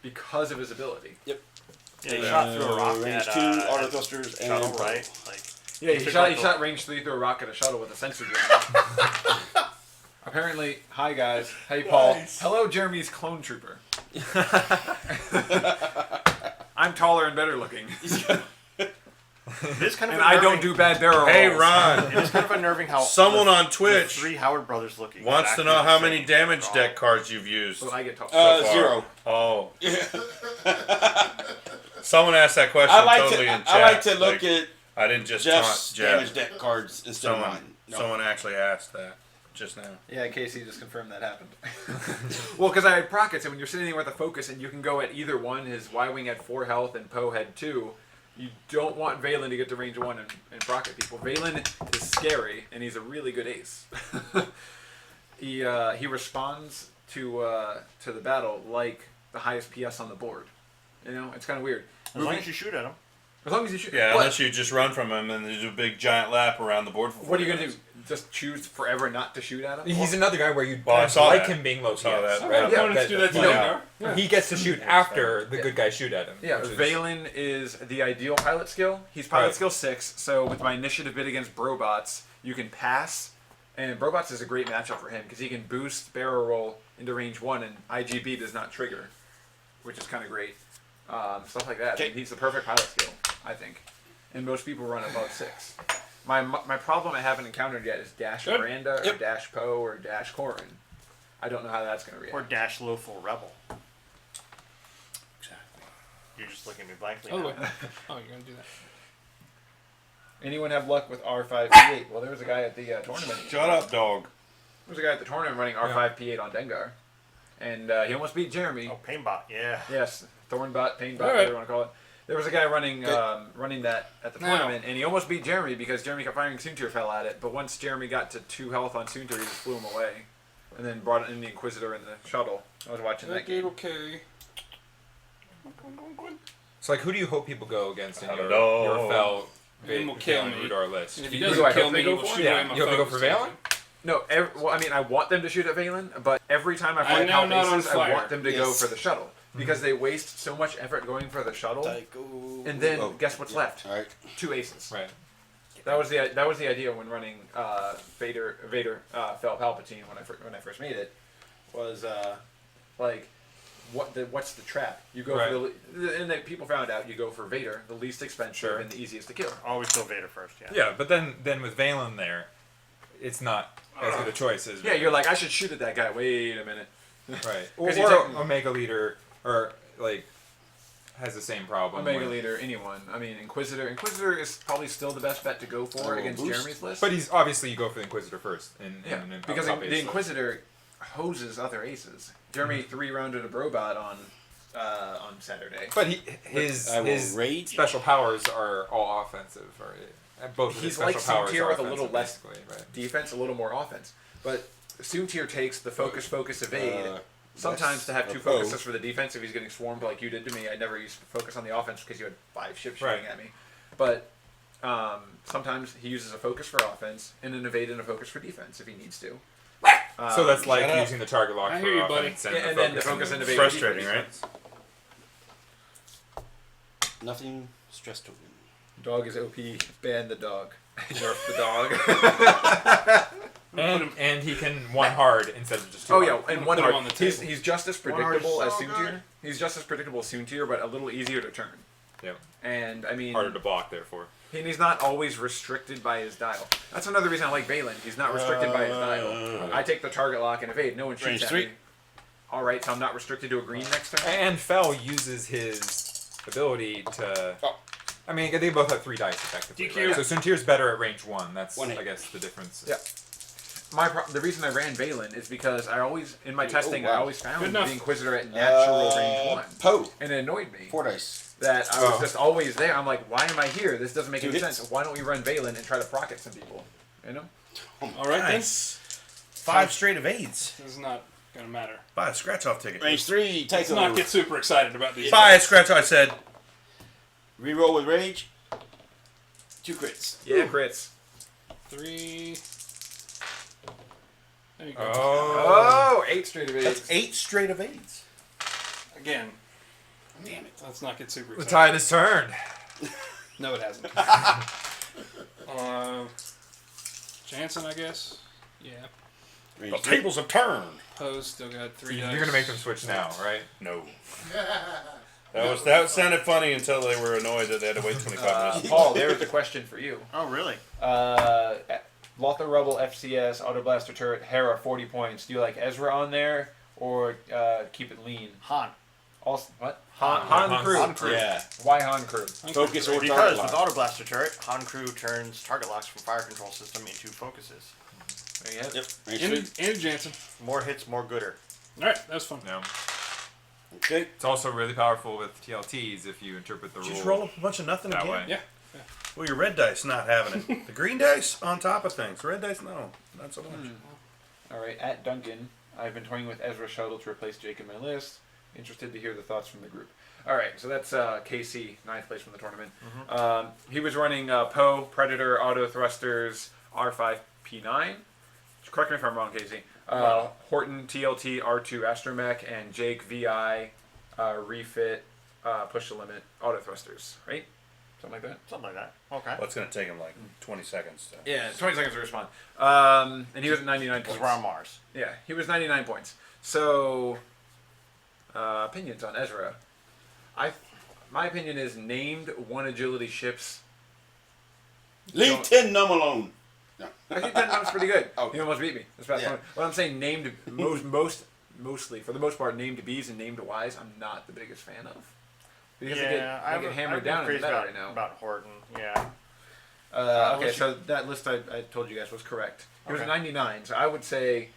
because of his ability. Yeah, he shot through a rock Range at 2, auto at thrusters, and shuttle, Poe. right? Like Yeah, he took shot. like He the- shot range 3 through a rocket, a shuttle with a sensor gun. Apparently, hi guys. Hey Paul. Nice. Hello, Jeremy's clone trooper. I'm taller and better looking, It is kind of and I don't unnerving- do bad barrel Hey, rolls. Ron. It is kind of unnerving how Someone on the Twitch 3 Howard brothers look wants to exactly know the how same. many damage They're all- deck cards you've used. So I get tall. so far. 0. Oh. Someone asked that question I like totally to. in chat. I like to look at I didn't just Jeff's taunt Jeff. damage deck cards instead of mine. No. Someone actually asked that just now. Yeah, Casey just confirmed that happened. Well, because I had prockets, and when you're sitting there with a focus, and you can go at either one. His Y-wing had 4 health, and Poe had 2. You don't want Valen to get to range 1 and procket people. Valen is scary, and he's a really good ace. He responds to the battle like the highest PS on the board. You know, it's kind of weird. As long as you shoot at him. As long as you shoot. Yeah, But unless you just run from him and there's a big giant lap around the board for 40 what are you gonna minutes. do? Just choose forever not to shoot at him? He's another guy where you Well, I saw like that. him being low Saw PS, that. right? My opponents do that to you me. know, Yeah. he gets to shoot after the good guys shoot at him. Yeah, which is- Valen is the ideal pilot skill. He's pilot Right. skill 6, so with my initiative bid against Brobots, you can pass, and Brobots is a great matchup for him because he can boost barrel roll into range 1, and IGB does not trigger, which is kind of great. Stuff like that. Okay. He's the perfect pilot skill, I think. And most people run above 6. My problem I haven't encountered yet is Dash Good. Miranda, or Yep. Dash Poe, or Dash Corrin. I don't know how that's going to react. Or Dash Lawful Rebel. Exactly. You're just looking at me blankly. Oh, now. wait. Oh, you're gonna do that. Anyone have luck with R5P8? Well, there was a guy at the tournament. Shut up, dog. There was a guy at the tournament running R5P8 on Dengar, and he almost beat Jeremy. Oh, Painbot, yeah. Yes, Thornbot, Painbot, All right. whatever you want to call it. There was a guy running running that at the Now. tournament, and he almost beat Jeremy because Jeremy kept firing Soontir fell at it. But once Jeremy got to 2 health on Soontir, he just flew him away, and then brought in the Inquisitor and the shuttle. I was watching that game. Okay. So, like, who do you hope people go against in I your, don't know. your Fell He will kill Valen me. Rudar list? And if he Who do doesn't I kill hope me, they he go will for? shoot Yeah, away my you hope they go focus for Valen? station. No, well, I mean, I want them to shoot at Valen, but every time I I'm fight now Hal not on bases, I fire. want them to go Yes. for the shuttle because they waste so much effort going for the shuttle, Tycho. and then Oh, guess what's yeah. left? All right. 2 aces. Right. That was the idea when running Vader fell Palpatine when I first made it was like what's the trap? You go for and then people found out you go for Vader, the least expensive Sure. and the easiest to kill. Always kill Vader first, yeah. Yeah, but then with Valen there, it's not as good a choice as Yeah, you're like I should shoot at that guy. Wait a minute. right. Or 'Cause you take- Omega Leader, or like has the same problem. Omega where- Leader, anyone. I mean, Inquisitor. Inquisitor is probably still the best bet to go for Oh, against boost. Jeremy's list. But he's obviously you go for the Inquisitor first, yeah, in because top the ace, so- Inquisitor hoses other aces. Jeremy 3-rounded a Brobot on Saturday. But his I will his rage. special powers are all offensive, or both of his He's special like powers Soontir are with a little offensive, less basically, right? defense, a little more offense. But Soontir takes the focus, evade. Sometimes to have 2 Poe. focuses for the defense if he's getting swarmed like you did to me. I never used to focus on the offense because you had 5 ships shooting Right. at me. But Sometimes he uses a focus for offense and an evade and a focus for defense if he needs to. So that's like shut up. using the target lock I for hear you, buddy. offense And then the focus and evade. Frustrating, for right? defense. Nothing stress token. Dog is OP. Ban the dog. Nerf the dog. And he can one hard instead of just two. Oh hard. yeah, and Put one him hard. on the He's table. just as One hard is predictable as so Soon good. Tier. He's just as predictable as Soon Tier, but a little easier to turn. Yeah. And I mean, Harder to block, therefore. and he's not always restricted by his dial. That's another reason I like Valen. He's not restricted by his dial. I take the target lock and evade. No one shoots Range at 3. me. All right, so I'm not restricted to a green next turn. And Fell uses his ability to. Oh. I mean, they both have 3 dice effectively. DQ. Right? So Suntier's better at range 1. That's, One hit. I guess, the difference. Yeah. The reason I ran Valen is because I always, in my testing, wow. I always found Good enough. the Inquisitor at natural range 1. Poe. And it annoyed me 4 dice. that I was Oh. just always there. I'm like, why am I here? This doesn't make 2 any hits. sense. Why don't we run Valen and try to proc at some people? You know? All right, Nice. 5 straight evades. then. This is not going to matter. Buy a scratch-off ticket. Range 3. Let's not get super excited about these. Buy a scratch-off, I said. Reroll with rage. 2 crits. Yeah, crits. 3. There you go. Oh. Oh, 8 straight evades. That's 8 straight evades. Again, Damn it. let's not get super The excited. tide has turned. No, it hasn't. Jansen, I guess. Yeah. Range The 3. tables have turned. Pose still got 3 You're dice. going to make them switch now, right? No. That sounded funny until they were annoyed that they had to wait 25 minutes. Paul, there's a question for you. Oh, really? Lothar Rebel, FCS, Auto Blaster Turret, Hera, 40 points. Do you like Ezra on there or keep it lean? Han. Also, what? Han Crew. Han Crew. Yeah. Why Han Crew? Focus or target Because with lock. Auto Blaster Turret, Han Crew turns target locks from fire control system into focuses. There you have Yep. it. Range 3. And Jansen. More hits, more gooder. All right, that was fun. No. Okay. It's also really powerful with TLTs if you interpret the Did rule you just roll up a bunch of nothing that again? way. Yeah. Well, your red dice not having it. The green dice on top of things. Red dice, no. Not so much. All right, at Duncan, I've been toying with Ezra Shuttle to replace Jake in my list. Interested to hear the thoughts from the group. All right, so that's KC, 9th place from the tournament. He was running Poe, Predator, Auto Thrusters, R5, P9. Correct me if I'm wrong, Casey. Horton, TLT, R2, Astromech, and Jake, VI, Refit, Push the Limit, Auto Thrusters, right? Something like that? Something like that. Okay. Well, it's going to take him like 20 seconds. To... Yeah, 20 seconds to respond. And he was at 99 Because points. we're on Mars. Yeah, he was 99 points. So, opinions on Ezra. My opinion is named 1 agility ships. Leave 10 numb alone. No. I think 10 was pretty good. Oh. He almost beat me. This past Yeah. one. What I'm saying, named mostly for the most part, named B's and named Y's. I'm not the biggest fan of. Because they get hammered down in the crazy meta about, right now. about Horton. Yeah. Okay, unless so that list I told you guys was correct. He was Okay. 99, so I would say,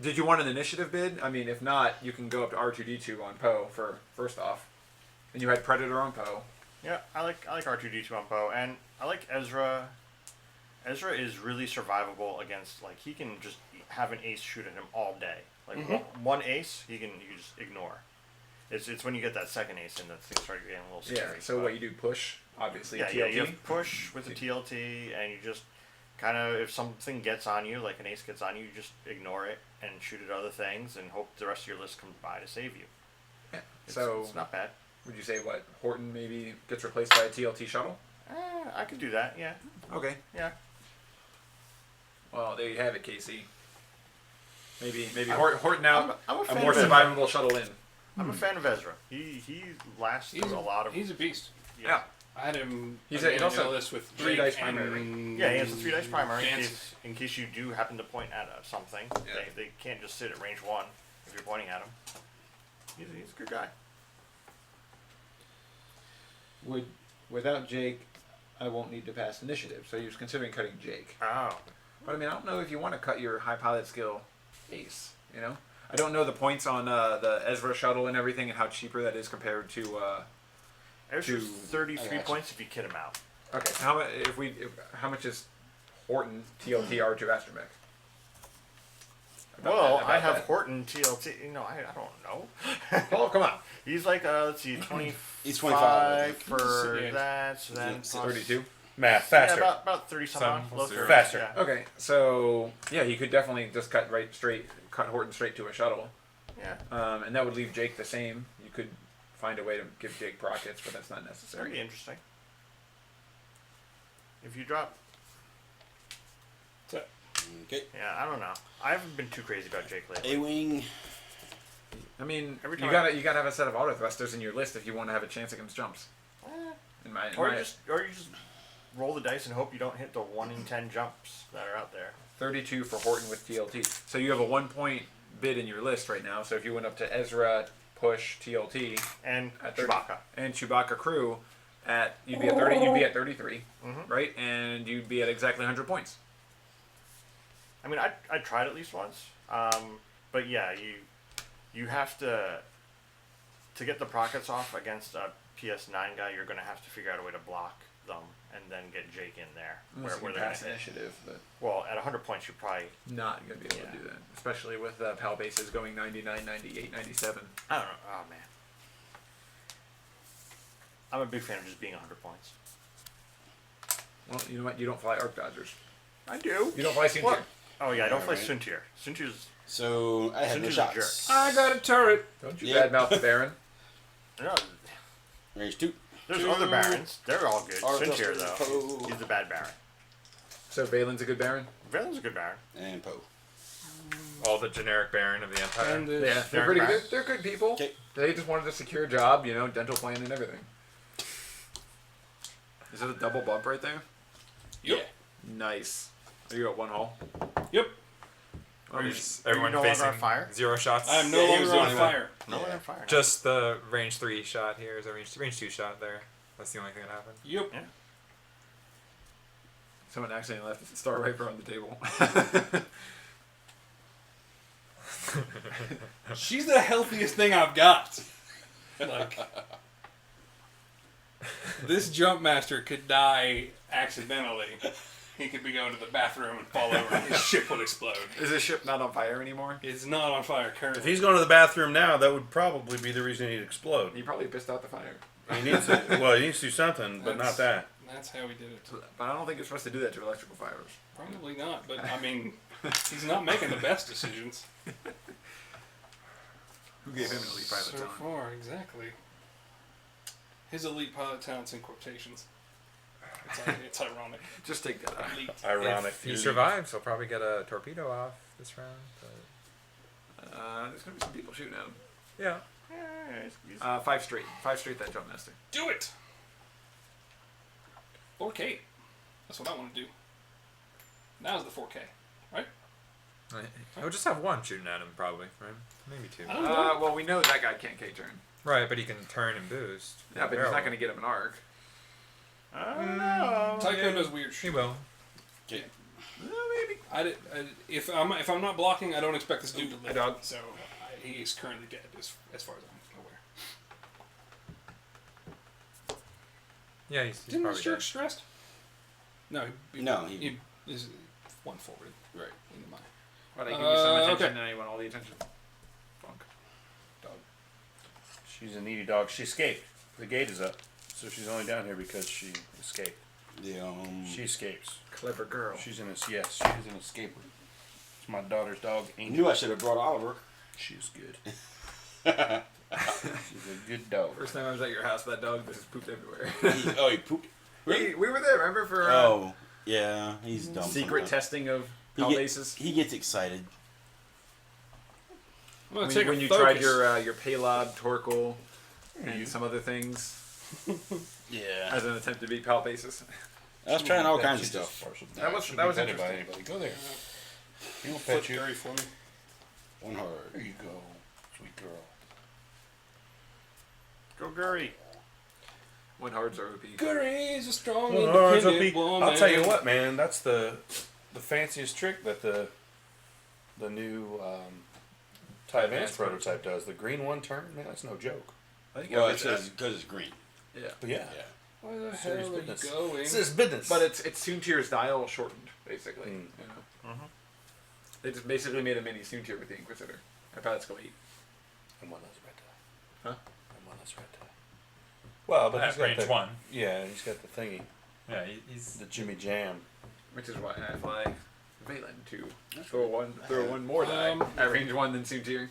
did you want an initiative bid? I mean, if not, you can go up to R2D2 on Poe for first off. And you had Predator on Poe. Yeah, I like R2D2 on Poe, and I like Ezra. Ezra is really survivable against, like, he can just have an ace shoot at him all day. Like one ace, you can just ignore. It's when you get that second ace in that things start getting a little Yeah, scary. so but- what you do, push, obviously, Yeah, TLT. you have push with the TLT, and you just kind of, if something gets on you, like an ace gets on you, you just ignore it and shoot at other things and hope the rest of your list comes by to save you. Yeah. It's, So, it's not bad. would you say what, Horton maybe gets replaced by a TLT shuttle? I could do that, yeah. Okay. Yeah. Well, there you have it, Casey. Maybe Horton out, I'm a a fan more of Ezra. survivable shuttle in. I'm a fan of Ezra. He lasts through a lot of... He's a beast. Yeah. I had him. He's he's also this with 3 Jake dice and primary. Yeah, he has a 3 dice primary Jansen. in case you do happen to point at something. Yeah. They can't just sit at range 1 if you're pointing at him. He's a good guy. Without Jake, I won't need to pass initiative. So he was considering cutting Jake. Oh. But I mean, I don't know if you want to cut your high pilot skill ace. You know, I don't know the points on the Ezra shuttle and everything, and how cheaper that is compared to. Ezra's to- 33 I gotcha. points if you kid him out. Okay, so how much is Horton TLT R2 Astromech? Well, About I have that. Horton TLT. You know, I don't know. Oh, come on. He's like let's see, 25. He's 25, I think. for Yeah. that. So then He's plus 32. Math faster. Yeah, about 30 some Seven odd. plus Low zero. 30s, Faster. Yeah. Okay, so yeah, he could definitely just cut Horton straight to a shuttle, Yeah. and that would leave Jake the same. You could find a way to give Jake Prockets, but that's not That'd be necessary. interesting. If you drop, Okay. yeah, I don't know. I haven't been too crazy about Jake lately. A-wing. I mean, Every you time gotta have a set of auto thrusters in your list if you want to have a chance against jumps. In my, Or you just roll the dice and hope you don't hit the 1 in 10 jumps that are out there. 32 for Horton with TLT. So you have a 1-point bid in your list right now. So if you went up to Ezra, Push, TLT, And at 30 Chewbacca. and Chewbacca crew, you'd be at 30. You'd be at 33, Mhm. right? And you'd be at exactly 100 points. I mean, I tried at least once. But yeah, you have to get the Prockets off against a PS9 guy. You're gonna have to figure out a way to block them and then get Jake in there Unless you where can they're pass gonna hit. initiative, but Well, at 100 points, you probably not gonna be able to do that, especially with PAL bases going 99, 98, 97. I don't know. Oh man, I'm a big fan of just being 100 points. Well, you know what? You don't fly Arc Dodgers. I do. You don't fly Suntier. What? Oh yeah, I don't fly Alright. Suntier. Suntier's So I had no Singer's a shots. I got a turret. Don't you Yeah. badmouth the Baron. no. Range 2. There's other Barons. They're all good. Arthur Suntier though, Poe. he's the bad Baron. So Valen's a good Baron. Valen's a good Baron. And Poe. All the generic Baron of the Empire. And Yeah, they're Baron pretty Baron. good. They're good people. Okay. They just wanted a secure job, dental plan and everything. Is that a double bump right there? Yep. Nice. Are you at one hole? Yep. Is Are you everyone no longer facing on fire? 0 shots? I am no Yeah, he longer was the on only one. fire. No, Yeah. we're on fire. now. Just the range 3 shot here. Is a range 2 shot there. That's the only thing that happened. Yep. Yeah. Someone accidentally left a Star Viper on the table. She's the healthiest thing I've got. Like, this jump master could die accidentally. He could be going to the bathroom and fall over and his ship would explode. Is this ship not on fire anymore? It's not on fire If currently. he's going to the bathroom now, that would probably be the reason he'd explode. You probably pissed out the fire. He needs to, well, he needs to do something, but not that. That's how he did it. But I don't think you're supposed to do that to electrical fires. Probably not, but I mean, he's not making the best decisions. Who gave him an elite pilot So talent? far, exactly. His elite pilot talent's in quotations. It's ironic. Just take that out. Elite. Ironic. If he survives, he'll probably get a torpedo off this round. But There's gonna be some people shooting at him. yeah. Yeah, 5 straight. 5 straight that jump master. Do it! 4K. That's what I want to do. Now's the 4K, right? He'll just have one shooting at him, probably, right? Maybe 2. I don't know. Well, we know that guy can't K-turn. Right, but he can turn and boost. Yeah, but he's not gonna get him an arc. I don't know. Tycho does weird He shit. will. Maybe. If I'm not blocking, I don't expect this dude to live. dog. So he is currently dead, as far as I'm aware. Yeah, he's Didn't probably this jerk dead. stressed? No. No, he is one forward. Right. Into my Why they give you so much attention okay. and you want all the attention? Funk. dog. She's a needy dog. She escaped. The gate is up. So she's only down here because she escaped. The, She escapes. Clever girl. She's an yes, she's an escaper. It's my daughter's dog, I Angel. knew I should have brought Oliver. She's good. She's a good dog. First time I was at your house, that dog just pooped everywhere. He pooped. we were there, remember, for Oh, yeah, he's dumb. secret sometimes. testing of He, PAL get- bases? he gets excited. I'm gonna When, take when a you focus. tried your Paylob, Torkel, and some other things Yeah. as an attempt to beat PAL bases. I was trying all kinds of She's just stuff. partial. That was- Shouldn't that be was petted by interesting. anybody. Go there. He'll Flip pet you. Gary for me. One hard. There you go, sweet girl. Go Gurry. When hards are OP. Gary is a strong, Well, Lawrence, independent woman. I'll tell you what, man. That's the fanciest trick that the new Ty Vance prototype does. The green one turn, man. That's no joke. I think Well, every- it says because it's green. yeah. But yeah, Yeah. Where the Serious hell are you business. going? This is business. But it's Soontir's dial shortened, basically. Mm. You know? They just basically made a mini Soontir with the Inquisitor. At Pilot School 8. And one has red tie. Huh? And one has red tie. Well, but At he's got range the, 1. Yeah, he's got the thingy. Yeah, he's The Jimmy Jam. Which is why I fly Valen to throw one more die at range 1 than Soontir.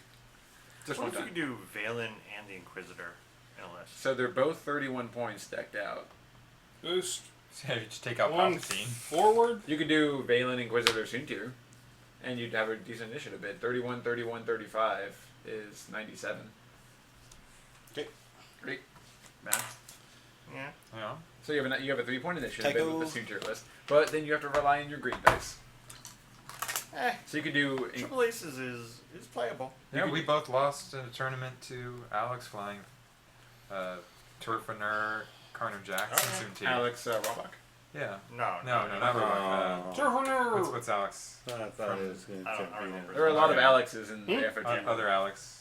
Just What one if you time. could do Valen and the Inquisitor in a list? So they're both 31 points decked out. Boost. yeah, you just take out One Palpatine. forward. You could do Valen, Inquisitor, Soontir, and you'd have a decent initiative bid. 31, 31, 35 is 97. Okay. Great. Math. Yeah. Yeah. So you have a 3-point initiative bid Tycho. with the Soontir list, but then you have to rely on your green dice. Eh. So you could do. Triple Aces is playable. Yeah, we both lost in a tournament to Alex flying Turfiner, Carner Jackson, Soontir. Alex Roanoke. Yeah. No. No, not Roanoke. Turfiner. What's Alex? I thought it was going I don't remember. There were a lot of Alexes in the Hmm? FOG. Other Alex.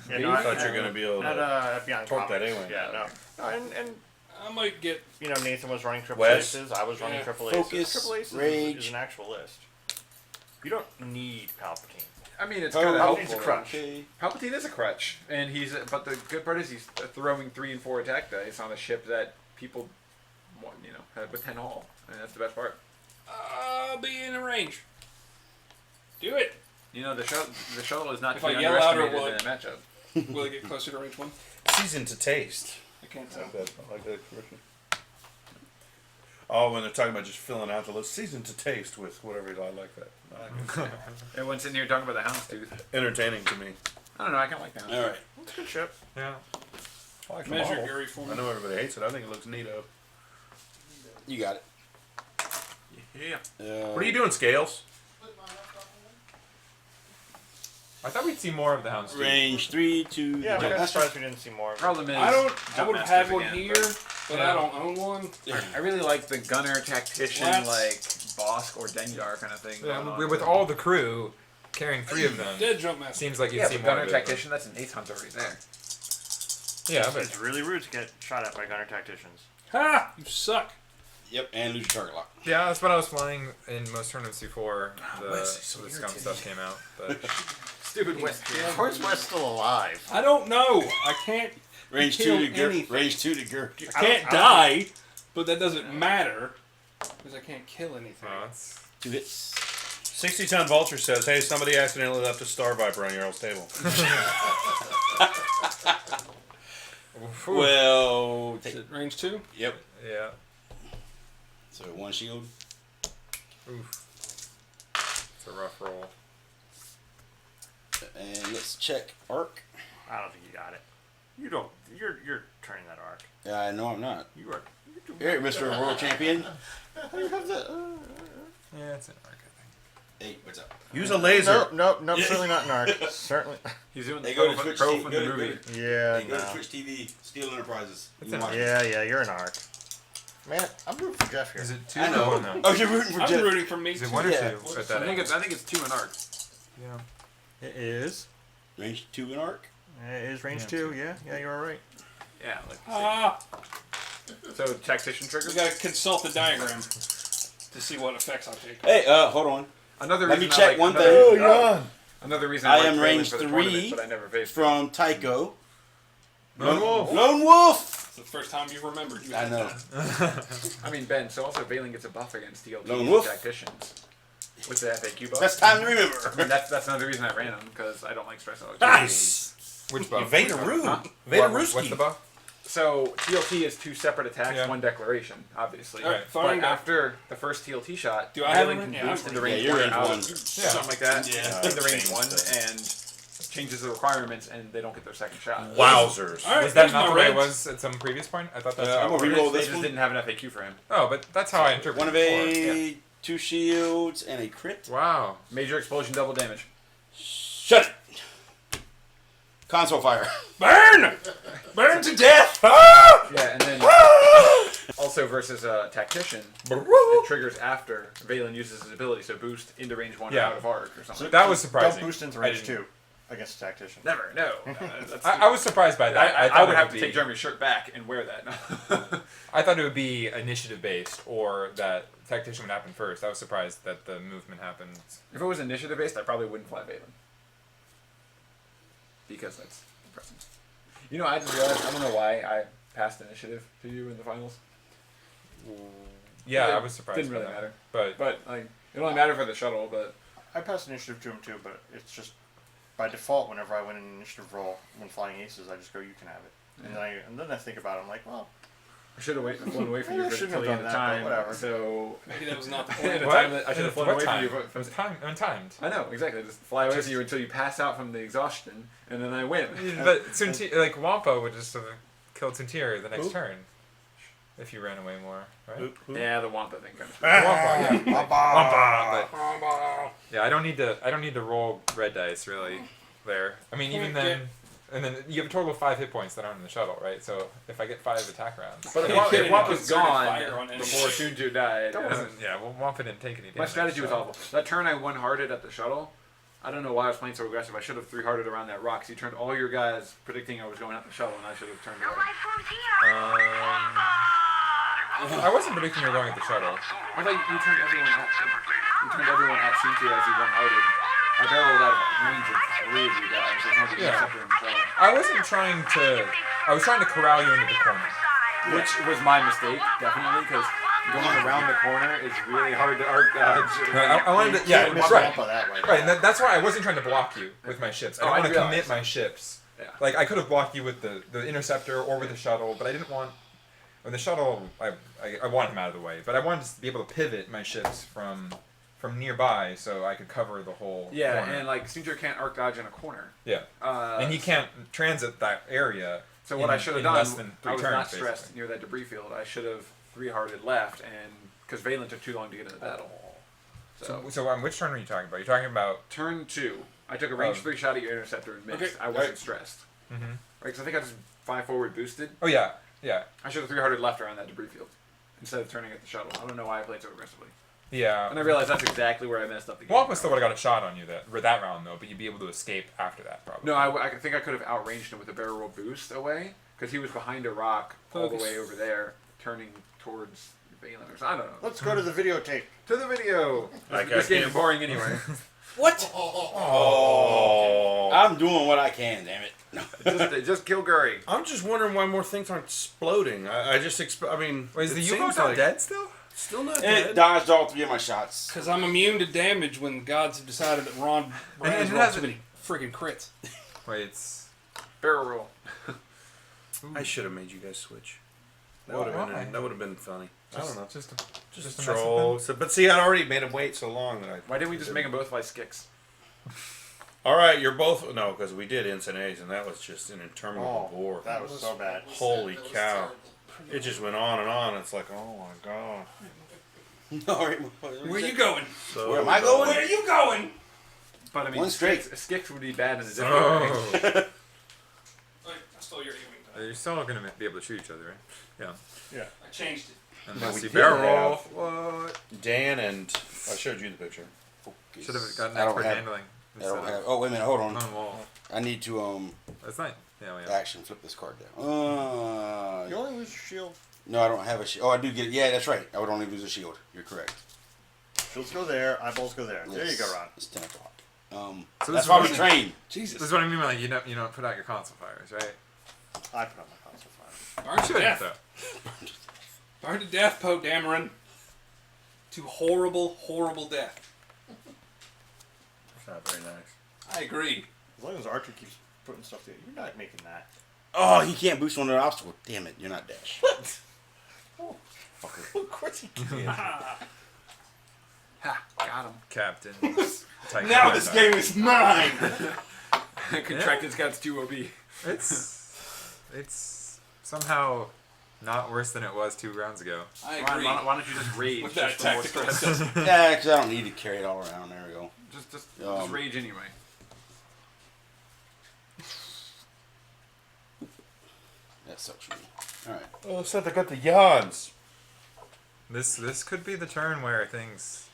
Yeah, I no, thought you were going to be able At to. Beyond torque that Comics. anyway. Yeah, no. And I might get. you know, Nathan was running triple Wes? aces. I was running Yeah. triple aces. Focus, Triple aces rage. is an actual list. You don't need Palpatine. I mean, it's Oh, kind of Palpatine's helpful. a crutch. Okay. Palpatine is a crutch, and but the good part is he's throwing 3 and 4 attack dice on a ship that people, have with 10 hull, and that's the best part. I'll be in a range. Do it. The shuttle is not If to be I yell louder, underestimated will in it- a matchup. Will it get closer to range 1? Season to taste. I can't tell. I like that expression. Oh, when they're talking about just filling out the list, season to taste with whatever. I like that. I like it. Everyone's sitting here talking about the Houndstooth. Entertaining to me. I don't know. I kind of like the Houndstooth. All right. It's a good ship. Yeah. I like the Measure model. Gary for me. I know everybody hates it. I think it looks neato. You got it. Yeah. What are you doing, Scales? I thought we'd see more of the Houndstooth. Range 3 to Yeah, the I'm master. surprised we didn't see more of it. Problem is, I Jump would have Masters had one again, here, but Yeah. I don't own one. I really like the gunner tactician, What? like Bosk or Denyar kind of thing. Yeah, going on. with all the crew carrying 3 of them, Dead jump master. seems like you'd Yeah, see but more gunner of it. tactician, that's an ace hunter right there. Yeah, but It's really rude to get shot at by gunner tacticians. Ha! You suck. Yep, and lose your target lock. yeah, that's what I was flying in most tournaments before the Wes is so Scum irritating. stuff came out. But Stupid West. How is West still alive? I don't know. I can't. Range Kill 2 to Gert. anything. Range 2 to Gert. I can't die, but that doesn't matter because I can't kill anything. it's 2 hits. 60-ton Vulture says, "Hey, somebody accidentally left a Star Viper on your old table." Well, Is it range 2? yep. yeah. So 1 shield. Oof. It's a rough roll. And let's check arc. I don't think you got it. You don't. You're turning that arc. Yeah, no, I'm not. You are. Here, Mr. World Champion. Yeah, it's an arc, I think. Hey, what's up? Use a laser. Nope. Certainly not an arc. Certainly. He's doing the Hey, go to pro Twitch from TV. the movie. Yeah. Hey, go to Twitch TV. Steel Enterprises. It's You an watch arc. it. Yeah. You're an arc. Man, I'm rooting for Jeff here. Is it 2 I know. or 1 now? Oh, you're rooting for I'm Jeff. rooting for me Is too. it 1 or 2 Yeah. at I that think angle? it's 2 and arc. Yeah. It is. Range 2 in arc. It is range Yeah, 2. Yeah, you're all right. Yeah. Like, Ah, so tactician trigger. we gotta consult the diagram to see what effects I take. Hey, hold on. Another Let reason me I check like, one another, thing. on. Another reason I like am Valen range for the 3 tournament, but I never faced him. From Tycho. Lone Wolf. Lone Wolf! It's the first time you've remembered. You I had know. that. I mean, Ben. So also Valen gets a buff against TLT Lone and Wolf? tacticians with the FAQ buff. That's time to I mean, remember. that's another reason I ran him because I don't like stress out. Nice. Which buff? Vader-Roo. Huh? What's the Vader-Rooski. buff? So TLT is 2 separate attacks, Yeah. 1 declaration, obviously. All right, but find out. after the first TLT shot, Do I have Valen him? can Yeah, boost I'm into range range Yeah, you're 1 range out, 1. something like that, Yeah. into range Famous 1, stuff. and changes the requirements, and they don't get their second shot. Wowzers. All right, Was that there's not my the way it reds. was at some previous point? I thought that's I'm how gonna it reroll was. They this just one. didn't have an FAQ for him. Oh, but that's how I interpreted One of it a 2 shields and a crit. before. Wow. Major explosion, double damage. Shut it. Console fire. Burn! Burn to death! Yeah, and then also versus a tactician, it triggers after Valen uses his ability, so boost into range 1 Yeah. out of arc or something. That was Don't surprising. boost into I range didn't- 2 against a tactician. Never, no. I was surprised by that. I thought would it have to be- take Jeremy's shirt back and wear that. I thought it would be initiative based, or that tactician would happen first. I was surprised that the movement happened. If it was initiative based, I probably wouldn't fly Valen. Because that's impressive. You know, I just realized, I don't know why I passed initiative to you in the finals. Yeah, It I was surprised. Didn't by really that. matter. But But like, it only mattered for the shuttle. But I passed initiative to him too, but it's just by default. Whenever I win an initiative roll when flying aces, I just go, "You can have it." And then I think about it. I'm like, well, I should have flown away from you I for shouldn't till have the end done of that, time. but whatever. So Maybe that was not the at plan. a What? time that I should have flown What away time? from you. It was untimed. I know exactly. Just fly away from you until you pass out from the exhaustion, and then I win. But like Wampa would just have killed Tuntir the next Who? turn if you ran away more, right? Yeah, the Wampa thing kind of. Wampa, yeah. Wampa. But yeah, I don't need to roll red dice really there. I mean, even then, and then you have a total of 5 hit points that aren't in the shuttle, right? So if I get 5 attack rounds, But Are you if Wampa's kidding? gone Fire on enemies. before Tunju died, that wasn't. Yeah, well, Wampa didn't take any damage. my strategy was so- awful. That turn I one-hearted at the shuttle. I don't know why I was playing so aggressive. I should have 3-hearted around that rock. So you turned all your guys predicting I was going at the shuttle, and I should have turned away. I wasn't predicting you were going at the shuttle. I thought you turned everyone at you turned everyone at Tunju as he one-hearted. I barreled out of range of 3 of you guys. There's no Yeah. interceptor in the shuttle. I wasn't trying to. I was trying to corral you into the corner. Which was my mistake, definitely, because going around the corner is really hard to arc dodge. I wanted to. Yeah, miss right. Wampa that way. Right, and that's why I wasn't trying to block you with my ships. I Oh, don't I want to commit realized. my ships. Yeah. Like I could have blocked you with the interceptor or with the shuttle, but I didn't want. With the shuttle, I want him out of the way, but I wanted to be able to pivot my ships from nearby so I could cover the whole. Yeah, corner. and like Sunjer can't arc dodge in a corner. Yeah, and he can't transit that area. So what I should have in done, less than 3 I was turns, not stressed basically. near that debris field. I should have 3-hearted left, and because Valen took too long to get into the battle. So which turn are you talking about? You're talking about. Turn 2, I took a range Oh. 3 shot at your interceptor and missed. Okay. I wasn't stressed. Mm-hmm. Right, because I think I just 5 forward boosted. Oh yeah, yeah, I should have 3-hearted left around that debris field instead of turning at the shuttle. I don't know why I played so aggressively. yeah. And I realized that's exactly where I messed up the game. Wampa still would have got a shot on you that round though, but you'd be able to escape after that probably. No, I think I could have outranged him with a barrel roll boost away because he was behind a rock all the Focus. way over there, turning towards Valen or something. I don't know. Let's go to the videotape. To the video. Like This I game can't- is boring anyway. What? Oh. I'm doing what I can, damn it. No. just kill Gurry. I'm just wondering why more things aren't exploding. I just I mean, Wait, is it the seems U-boat not like- dead still? Still not It dead. dodged all 3 of my shots. Because I'm immune to damage when the gods have decided that Ron Brandon's it rolled has too a- many friggin' crits. Wait, it's. Barrel roll. I should have made you guys switch. That Why? would have been funny. I don't know. Just Just a troll. So, but see, I'd already made him wait so long that I. Why didn't we just make them both fly Skix? All right, you're both no, because we did Ensign A's, and that was just an interminable Oh, bore. that was so bad. Holy That was cow! terrible. It just went on and on. It's like, oh my god. All right. Where you going? So Where am I going? Where you going? But I mean, One straight. Skix would be bad in a different way. Oh. Wait, I stole your aiming time. You're still gonna be able to shoot each other, right? Yeah. I changed it. Unless we you did barrel have- roll. What? Dan and I showed you the picture. Should have gotten I don't expert have- handling. I don't instead have. of Oh wait a minute. Hold on. on wall. I need to That's not. Yeah, yeah. action flip this card down. You only lose your shield. No, I don't have a shield. Oh, I do get. Yeah, that's right. I would only lose a shield. You're correct. Shields go there, eyeballs go there. There you Yes. go, Ron. It's 10 o'clock. So That's this why we is- train. This is what I mean by like you don't put out your console fires, right? I put on my console fire. Burn to Shouldn't death. though. Burn to death, Poe Dameron. To horrible, horrible death. That's not very nice. I agree. As long as Archer keeps putting stuff there, you're not making that. Oh, he can't boost on an obstacle. Damn it, you're not dash. Of course he can. Ha! Got him. Captain. Now this game is mine! Contracted Scouts 2 OB. It's somehow not worse than it was 2 rounds ago. I Ryan, agree. why don't you just rage? With that just for more tactical stress? assessment. Yeah, because I don't need to carry it all around. There we go. Just Um, rage anyway. That sucks for me. All right. Oh, so they got the yawns. This could be the turn where things.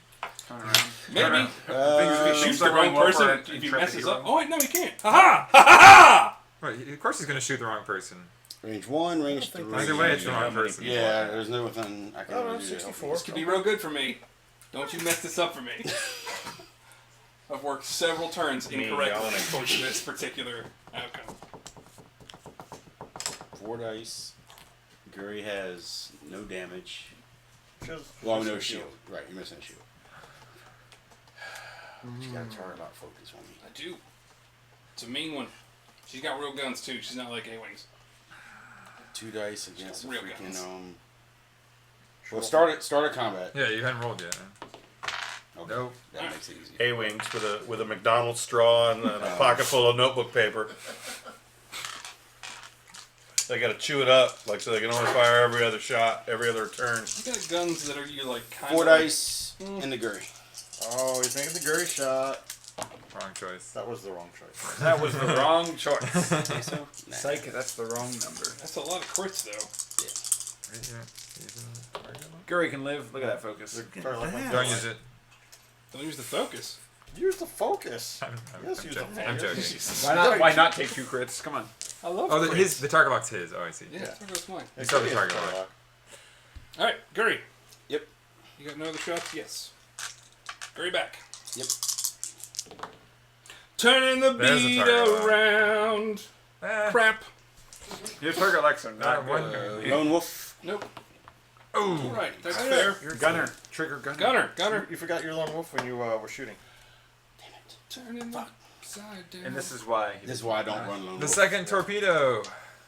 Turn around. Maybe. Things Shoots are the wrong going well person for if he intrepid messes hero. up. Oh wait, no, he can't. Ha ha! Ha ha Right, of course he's gonna shoot the wrong person. Range 1, range 3. Either way, it's the wrong person. Yeah, there's nothing I can Oh, no, really do. to help 64. you. This could be real good for me. Don't you mess this up for me. I've worked several turns Me incorrectly yelling. towards this particular outcome. 4 dice. Guri has no damage. Well, no shield. Right, you're missing a shield. She got a target focus on me. I do. It's a mean one. She's got real guns too. She's not like A-Wings. 2 dice against the Real freaking guns. Well, start a combat. Yeah, you hadn't rolled yet. Okay. Nope. That makes it easy. A-wings with a McDonald's straw and a pocket full of notebook paper. They got to chew it up, like so they can only fire every other shot, every other turn. You got guns that are you like kind 4 of dice in the Gurry. Oh, he's making the Gurry shot. Wrong choice. That was the wrong choice. That was the wrong choice. Think so? Nah. Psych, that's the wrong number. That's a lot of crits though. Right here. Using target lock. Gurry can live. Look at that focus. Don't use it. Don't use the focus. Use the focus. I'm Yes, use the joking. I'm focus. joking. Why not? Why not take 2 crits? Come on. I love Oh, crits. the target lock's his. Oh, I see. Yeah, target's mine. You saw the target lock. All right, Gurry. Yep. You got no other shots? Yes. Gurry back. Yep. Turning the There's a beat target lock. around. Crap. Your target locks are not one. good. Lone Wolf. Nope. Oh. All right, that's fair. Gunner. Trigger gunner. Gunner. You forgot your lone wolf when you were shooting. Turning the upside down. And this is why. This is why I don't run Lone The Wolf. second torpedo.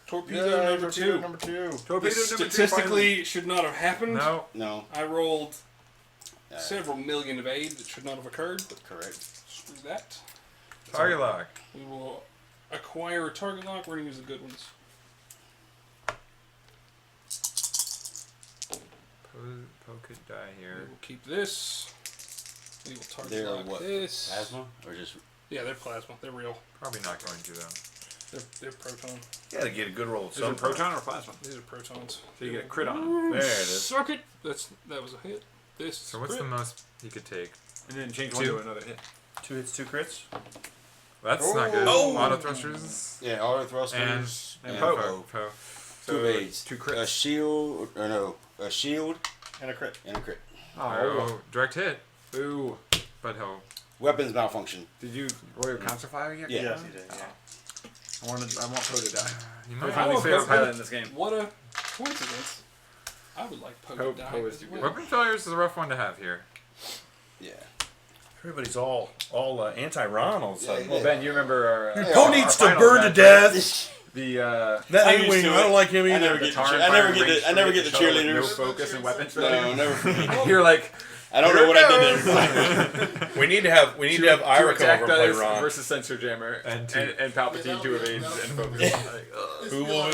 torpedo number 2. Number 2. Torpedo This number 2. statistically should not have happened. No. No. I rolled Uh, several million of aid that should not have occurred, but Correct. screw that. Target lock. We will acquire a target lock. We're going to use the good ones. Poe could die We here. will keep this. We will target They're lock what? this. Plasma? Or just... Yeah, they're plasma. They're real. Probably not going to though. They're proton. You got to get a good roll. Is it proton or plasma? These are protons. So you get a crit on them. There it is. Suck it. That was a hit. This. So what's crit. the most he could take? And then change one 2. to another hit. 2 hits, 2 crits. That's not good. Oh. Auto thrusters. Yeah, auto thrusters. And Poe. Poe. 2 aids. 2 A crits. shield... Or no. A shield And a crit. and a crit. Oh, direct hit. Ooh. But he'll. Weapons malfunction. Did you roll your concert fire yet? Yeah. Yes, he did. Yeah. I want Poe to die. You Poe might finally Oh, favorite Poe. pilot in this game. What a coincidence. I would like Poe Poe- to die. Poe is as too well. good. Weapon failures is a rough one to have here. Yeah. Everybody's all anti-Ron all of a sudden. Well, Ben, you remember our... Poe needs to burn to death. The That I'm used A-wing, to I don't it. like him I either. never get I never get the cheerleaders. No focus and weapons No, failure. never forget. You're like, I don't know what I did there. We need to have Ira come attack over and play dice Ron. versus Sensor Jammer And and Palpatine 2 of aids and focus. Like, ugh. Who will?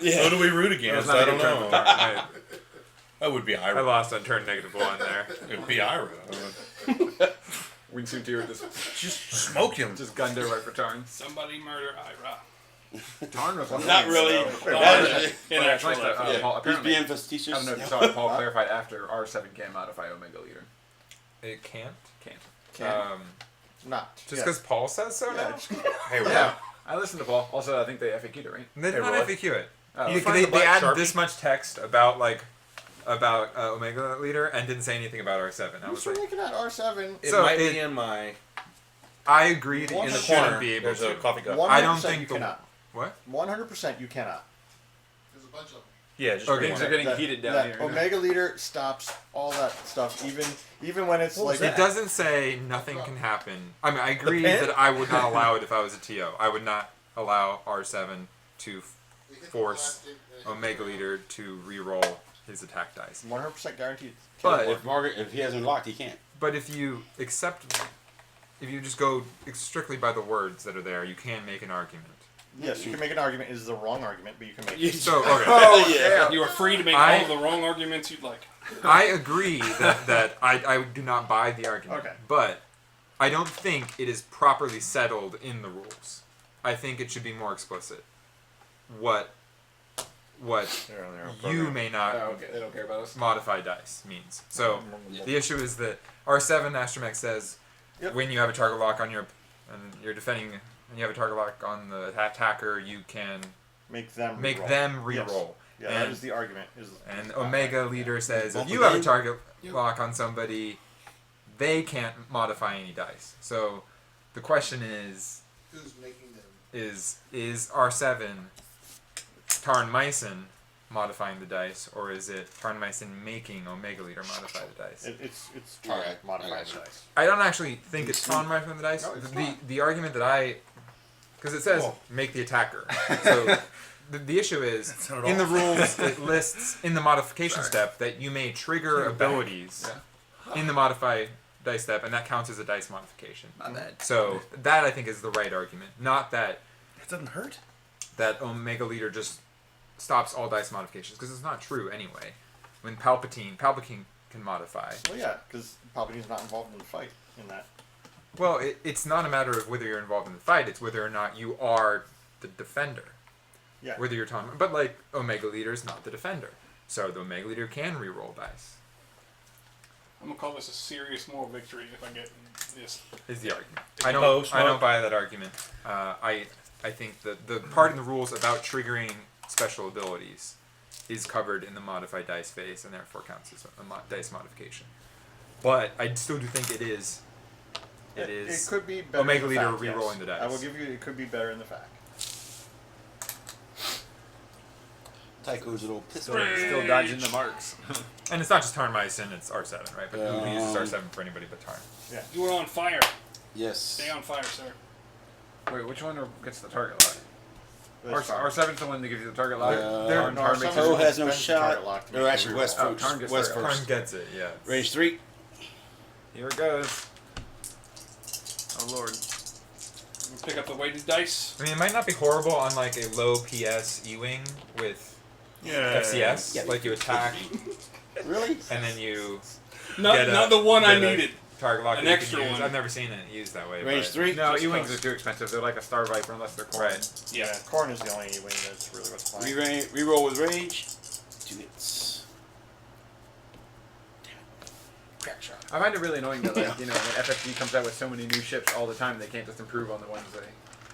Yeah. Who do we root It's against? not I a don't good turn know. for Dark. That would be I Ira. lost on turn -1 there. It'd be Ira. Wingsuit Tier just Just smoke him. just gunned her right for Tarn. Somebody murder Ira. Tarn was on Not the really. wings, though. That is- Well, yeah, it's nice that, Yeah, Paul, he's apparently, being I facetious. don't know if you saw it, Paul clarified after R7 can modify Omega Leader. It can't. Can't. Not. Just because Paul says so now? Hey, Yeah, I listened to Paul. Also, I think they FAQ'd it, right? They did Hey, not Roy. FAQ it. Oh, You- find they the black added Sharpie. this much text about Omega Leader and didn't say anything about R7. I was You're like, looking at R7. It So might it- be in my I agree that In you the shouldn't corner. be able There's a to. coffee cup. 100% I don't think you the- cannot. What? 100% you cannot. There's a bunch of them. Yeah, just Okay, read Things are one. getting That- heated down that here. Omega Leader stops all that stuff, even when it's What was like It doesn't say nothing can happen. I mean, I agree pen? that I would not allow it if I was a TO. I would not allow R7 to They hit the force plastic, they hit Omega the- Leader to re-roll his attack dice. 100% guaranteed. But If he hasn't locked, he can't. But if you just go strictly by the words that are there, you can make an argument. Yes, you can make an argument. It is the wrong argument, but you can make it. So, okay. Oh, Yeah. You are free to make I- all the wrong arguments you'd like. I agree that I do not buy the argument. Okay. But I don't think it is properly settled in the rules. I think it should be more explicit. What They're on their own you program. may not Oh, okay. They don't care about us. modify dice means. So the issue is that R7 Astromech says Yep. when you have a target lock on your and you're defending and you have a target lock on the attacker, you can Make them make re-roll. them re-roll. Yeah, that And- is the argument. And Omega Leader says if Bump you have a again? target lock on somebody, they can't modify any dice. So the question is Who's making them? is R7 Tarn Myson modifying the dice, or is it Tarnmeister making Omega Leader modify the dice? It's Alright, trying to modify I got the you. dice. I don't actually think it's Tarnmeister the dice. No, it's The argument that because it says make the attacker. So the issue is not at in the all. rules it lists in the modification step that you may trigger abilities in the modify dice step, and that counts as a dice modification. My bad. So that I think is the right argument, not that It doesn't hurt. Omega Leader just stops all dice modifications, because it's not true anyway. When Palpatine can modify. Well, yeah, because Palpatine's not involved in the fight in that. Well, it's not a matter of whether you're involved in the fight, it's whether or not you are the defender. Yeah. Whether you're talking, but like Omega Leader is not the defender, so the Omega Leader can re-roll dice. I'm gonna call this a serious moral victory if I get this. Is the argument? Oh, I don't buy that argument. I think that the part in the rules about triggering special abilities is covered in the modified dice phase, and therefore counts as a dice modification. But I still do think it is. It could be better Omega in the Leader fact, re-rolling yes. the dice. I will give you. It could be better in the fact. Tycho's little pistol. Still dodging the marks. And it's not just Tarnmeister, it's R7, right? But who Yeah. uses R7 for anybody but Tarn? You are on fire. Yes. Stay on fire, sir. Wait, which one gets the target lock? That's fine. R7's the one that gives you the target lock. Tarn R7 Poe has no spends the shot. target lock to Or make actually, the West reroll. Oh, Tarn gets West the- first. Tarn gets it, yeah. Range 3. Here it goes. Oh lord. Pick up the weighted dice. I mean, it might not be horrible on like a low PS E-Wing with FCS. Yeah. Like you attack, Really? and then you Not, Get a- not the one I get a- needed. target lock An that you extra can use. one. I've never seen it used that way. Range but 3. No, Just E-Wings close. are too expensive. They're like a Star Viper unless they're corn. Right. Yeah. Corn is the only wing that's really what's playing. Reroll with rage. 2 hits. Damn it. Crack shot. I find it really annoying that, like, when FFG comes out with so many new ships all the time, they can't just improve on the ones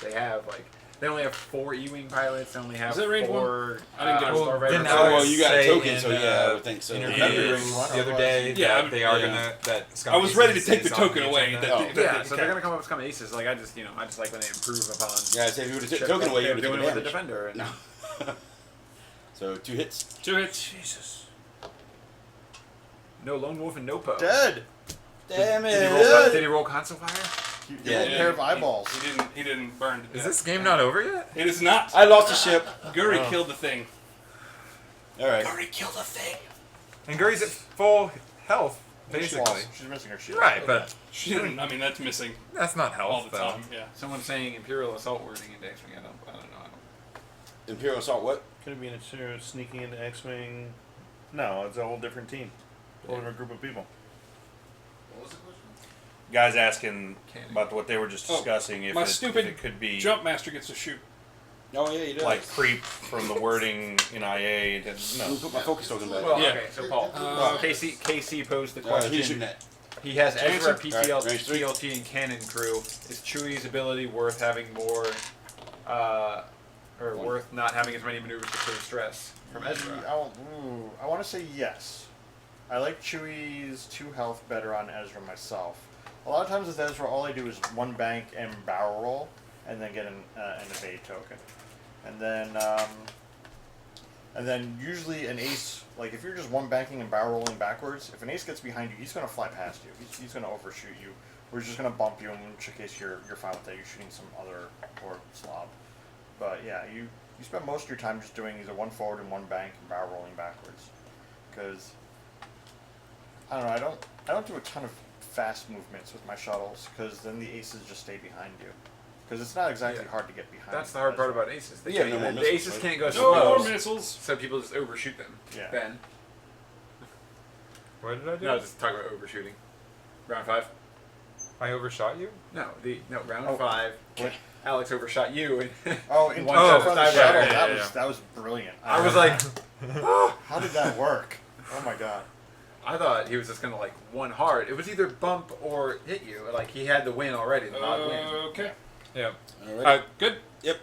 they have. Like, they only have 4 E-Wing pilots. They only have Is that range 4 I didn't get it. Star Vipers. Didn't Oh, well, Alex you got a say token, in, so yeah, I would think so. interviews Yeah. the other day Yeah, that they are yeah. gonna that Scum I was Aces ready to is take the on token the away. agenda. That- Oh. that- Yeah, that- so they're gonna come up with Scum Aces. Like, I just like when they improve upon. Yeah, I say if you would have ship took token like away, you they're would have doing taken with the damage. defender. And No. So 2 hits. 2 hits. Jesus. no Lone Wolf and no Poe. Dead. Damn Did he roll console fire? Yeah. A pair of eyeballs. He didn't burn to Is death. this game not over yet? It is not. I lost a ship. Guri killed the thing. Alright. Kill the thing. And Guri's at full health, She's basically. lost. She's missing her shield. Right, but She didn't. I mean, that's missing that's not health all the though. time. Yeah. Someone's saying Imperial Assault wording index. I don't know. Imperial Assault, what? Could it be sneaking into X-Wing? No, it's a whole different team. A whole different group of people. What was the question? Guys asking Cannon. about what they were just Oh, discussing. If my it, stupid if it could be Jump Master gets to shoot. Oh, yeah, he does. like creep from the wording in IA. Into, Let me no. put my focus token back. Well, Yeah. okay. So Paul, KC posed the Alright, question. he's shooting at. He has Ezra, Answer. PTL, Alright, range 3. TLT, and Cannon crew. Is Chewie's ability worth having more, or worth not having as many maneuvers to clear stress from Ezra? I want to say yes. I like Chewie's 2 health better on Ezra myself. A lot of times with Ezra, all I do is 1 bank and barrel roll, and then get an evade token. And then usually an ace, like if you're just 1 banking and barrel rolling backwards, if an ace gets behind you, he's going to fly past you. He's going to overshoot you. Or he's just going to bump you in case you're fine with that. You're shooting some other or slob. But yeah, you spend most of your time just doing either 1 forward and 1 bank and barrel rolling backwards. Because I don't know, I don't do a ton of fast movements with my shuttles, because then the aces just stay behind you. Because it's not exactly Yeah. hard to get behind. That's the hard part Ezra. about aces. They Yeah, can't- no more the missiles, aces right? can't go No slow, more missiles. so people just overshoot them. Yeah. Ben. What did I do? No, just talking about overshooting. Round 5. I overshot you? No, round Oh. 5. What? Alex overshot you. And Oh, in One terms shot of the dive shuttle, right, yeah. that was brilliant. I was like, how did that work? Oh my god. I thought he was just gonna like one hard. It was either bump or hit you. Like he had the win already, the mod win. Okay. Yeah. Alright. Good. Yep.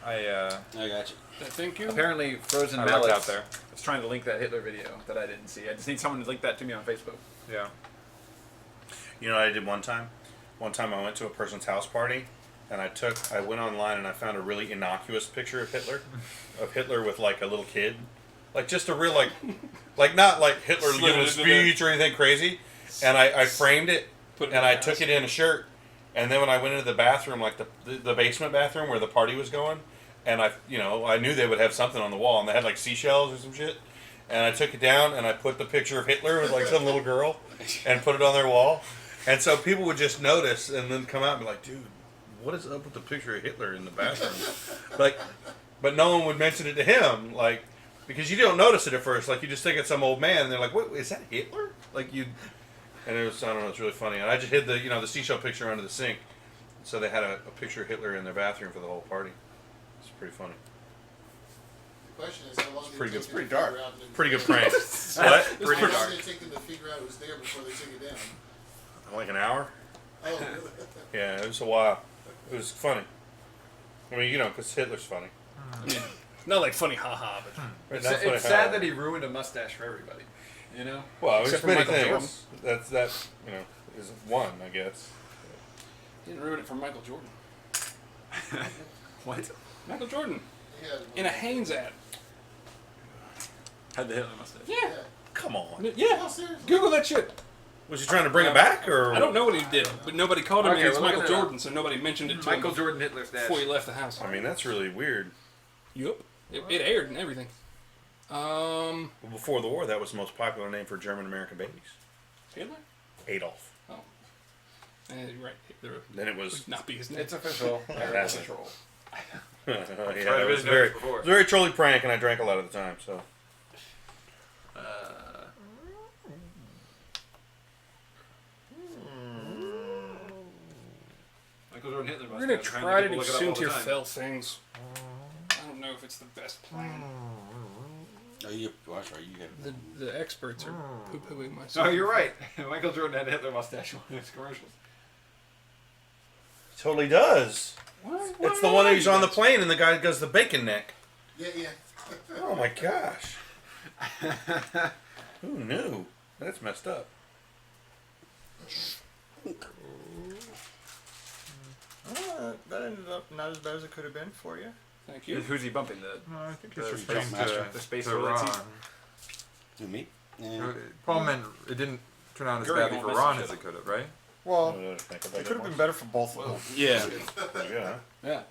I I got you. Thank you. Apparently, Frozen I looked Mallets out there. was trying to link that Hitler video that I didn't see. I just need someone to link that to me on Facebook. Yeah. You know what I did one time? One time I went to a person's house party, and I went online and I found a really innocuous picture of Hitler with like a little kid, like just a real like not like Hitler giving a speech or anything crazy, and I framed it and I took it in a shirt, and then when I went into the bathroom, like the basement bathroom where the party was going, and I knew they would have something on the wall, and they had like seashells or some shit. And I took it down and I put the picture of Hitler with like some little girl and put it on their wall. And so people would just notice and then come out and be like, dude, what is up with the picture of Hitler in the bathroom? But no one would mention it to him, like, because you don't notice it at first. Like, you just think it's some old man and they're like, what, is that Hitler? And it was, I don't know, it's really funny. And I just hid the seashell picture under the sink. So they had a picture of Hitler in their bathroom for the whole party. It's pretty funny. The question is, how long did Pretty it good. take Pretty them to dark. figure out that- Pretty good prank. What? How long did it take them to figure out it was there before they took it down? Like an hour? Oh, really? Yeah, it was a while. It was funny. I mean, because Hitler's funny. Not like funny haha, but It's, That's what it's I sad had. that he ruined a mustache for everybody. You know? Well, Except there's for many Michael things. That is one, I guess. didn't ruin it for Michael Jordan. What? Michael Jordan Yeah, in a Hanes ad. Had the Hitler mustache. Yeah, Come on. yeah. Oh, seriously? Google that shit. Was he trying to bring it back, or I don't know what he did, but nobody called him Okay, and it's we're looking Michael it up. Jordan, so nobody mentioned it to Michael him Jordan Hitler stash. before he left the house. I mean, that's really weird. Yup. It aired and everything. Well, before the war, that was the most popular name for German American babies. Hitler? Adolf. Oh. You're right. Hitler Then it was. would not be his name. It's official. That's it. Troll. Yeah, I it really was noticed it before. was a very trolly prank, and I drank a lot of the time. So Michael Jordan Hitler We're gonna mustache. try to do People look it up all the Cynthia time. Fell things. I don't know if it's the best plan. Oh, that's right. You have. The experts are poo-pooing my No, you're right. Michael Jordan had a Hitler mustache in one of his commercials. totally does. Why It's the one that he's on the plane, and the guy does the bacon neck. Yeah, yeah. Oh my gosh! Who knew? That's messed up. That ended up not as bad as it could have been for you. Thank you. Who's he bumping? The I think the it's space, Master. the space to roulette. Ron. To me? Yeah. Paul meant it didn't turn out as Gary badly won't for mess Ron shit as up. it could have, right? Well, It it could have been better for both of them. Yeah. Yeah, Yeah.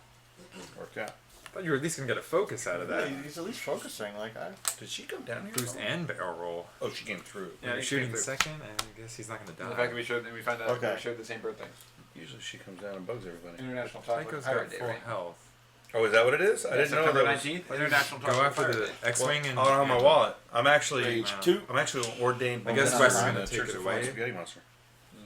worked out. I thought you were at least gonna get a focus out of that. He's at least focusing. Like Did she come down here? Boost and barrel roll. Oh, she came through. Yeah, he Shooting came through. second, and I guess he's not gonna The die. fact that we showed and we found out Okay. we showed the same birthday. Usually she comes down and bugs everybody. International Chocolate Tycho's Pirate got Day, full right? health. Oh, is that what it is? I didn't know September that. 19th, International Go Chocolate after Pirate the Day. X-wing I and. don't have my and- wallet. I'm actually Range Wow. 2. I'm actually ordained. I guess monk Wes is in gonna the take Church it of away. Flying Spaghetti Monster.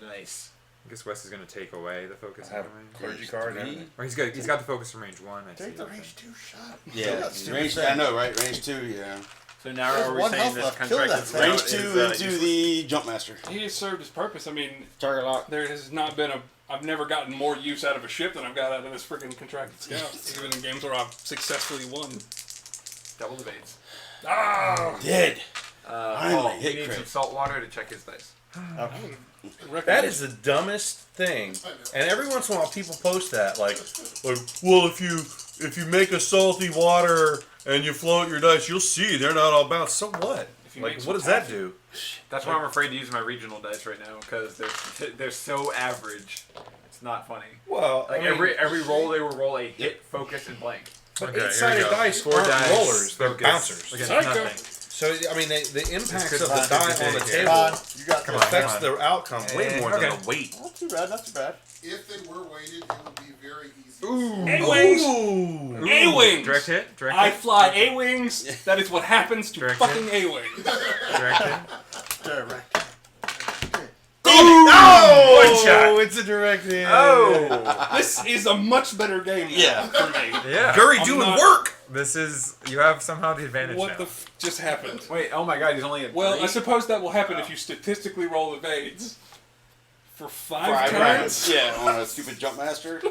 Nice. I guess Wes is gonna take away the focus. I have anyway. clergy card and everything. Or he's got the focus from range 1. I see. take the range 2 shot. Yeah. That's stupid Range. thing. I know, right? Range 2. Yeah. So now There's are we one saying health this left. Kill contract that is thing. Range is, 2 into useless? the Jumpmaster. He has served his purpose. I mean, Target lock. there has not been I've never gotten more use out of a ship than I've got out of this freaking contracted scout. Even in games where I've successfully won. Double the baits. Ah! Dead. Paul, Finally, he hit needs crit. some salt water to check his dice. That is the dumbest thing. And every once in a while, people post that like, well, if you make a salty water and you float your dice, you'll see they're not all bounced. So what? If you Like, make some what does that taffy- do? That's why I'm afraid to use my regional dice right now because they're so average. It's not funny. Well, Like I mean, every roll they will roll a hit, focus, and blank. but Okay, here we eight-sided go. dice 4 aren't dice, rollers; they're focus. bouncers. Against Psycho. nothing. So I mean, the impacts could of the not die be on the big. table Come on, you got Come this. on. affects the outcome way more than okay. the weight. Not too bad. Not too bad. If they were weighted, it would be very easy. A-Wings! Ooh. A-Wings! Direct hit? Direct I hit? fly A-Wings. That is what happens to Direct fucking A-Wings. Direct hit? Direct. Oh, One shot. it's a direct hit. Oh! This is a much better game now Yeah. for me. Yeah. Gurry I'm doing not- work. This is. You have somehow the advantage What now. the just happened? Wait, oh my god, he's only at Well, I 3? suppose that will happen if you statistically roll evades. For five turns? rounds. Yeah, on a stupid Jumpmaster.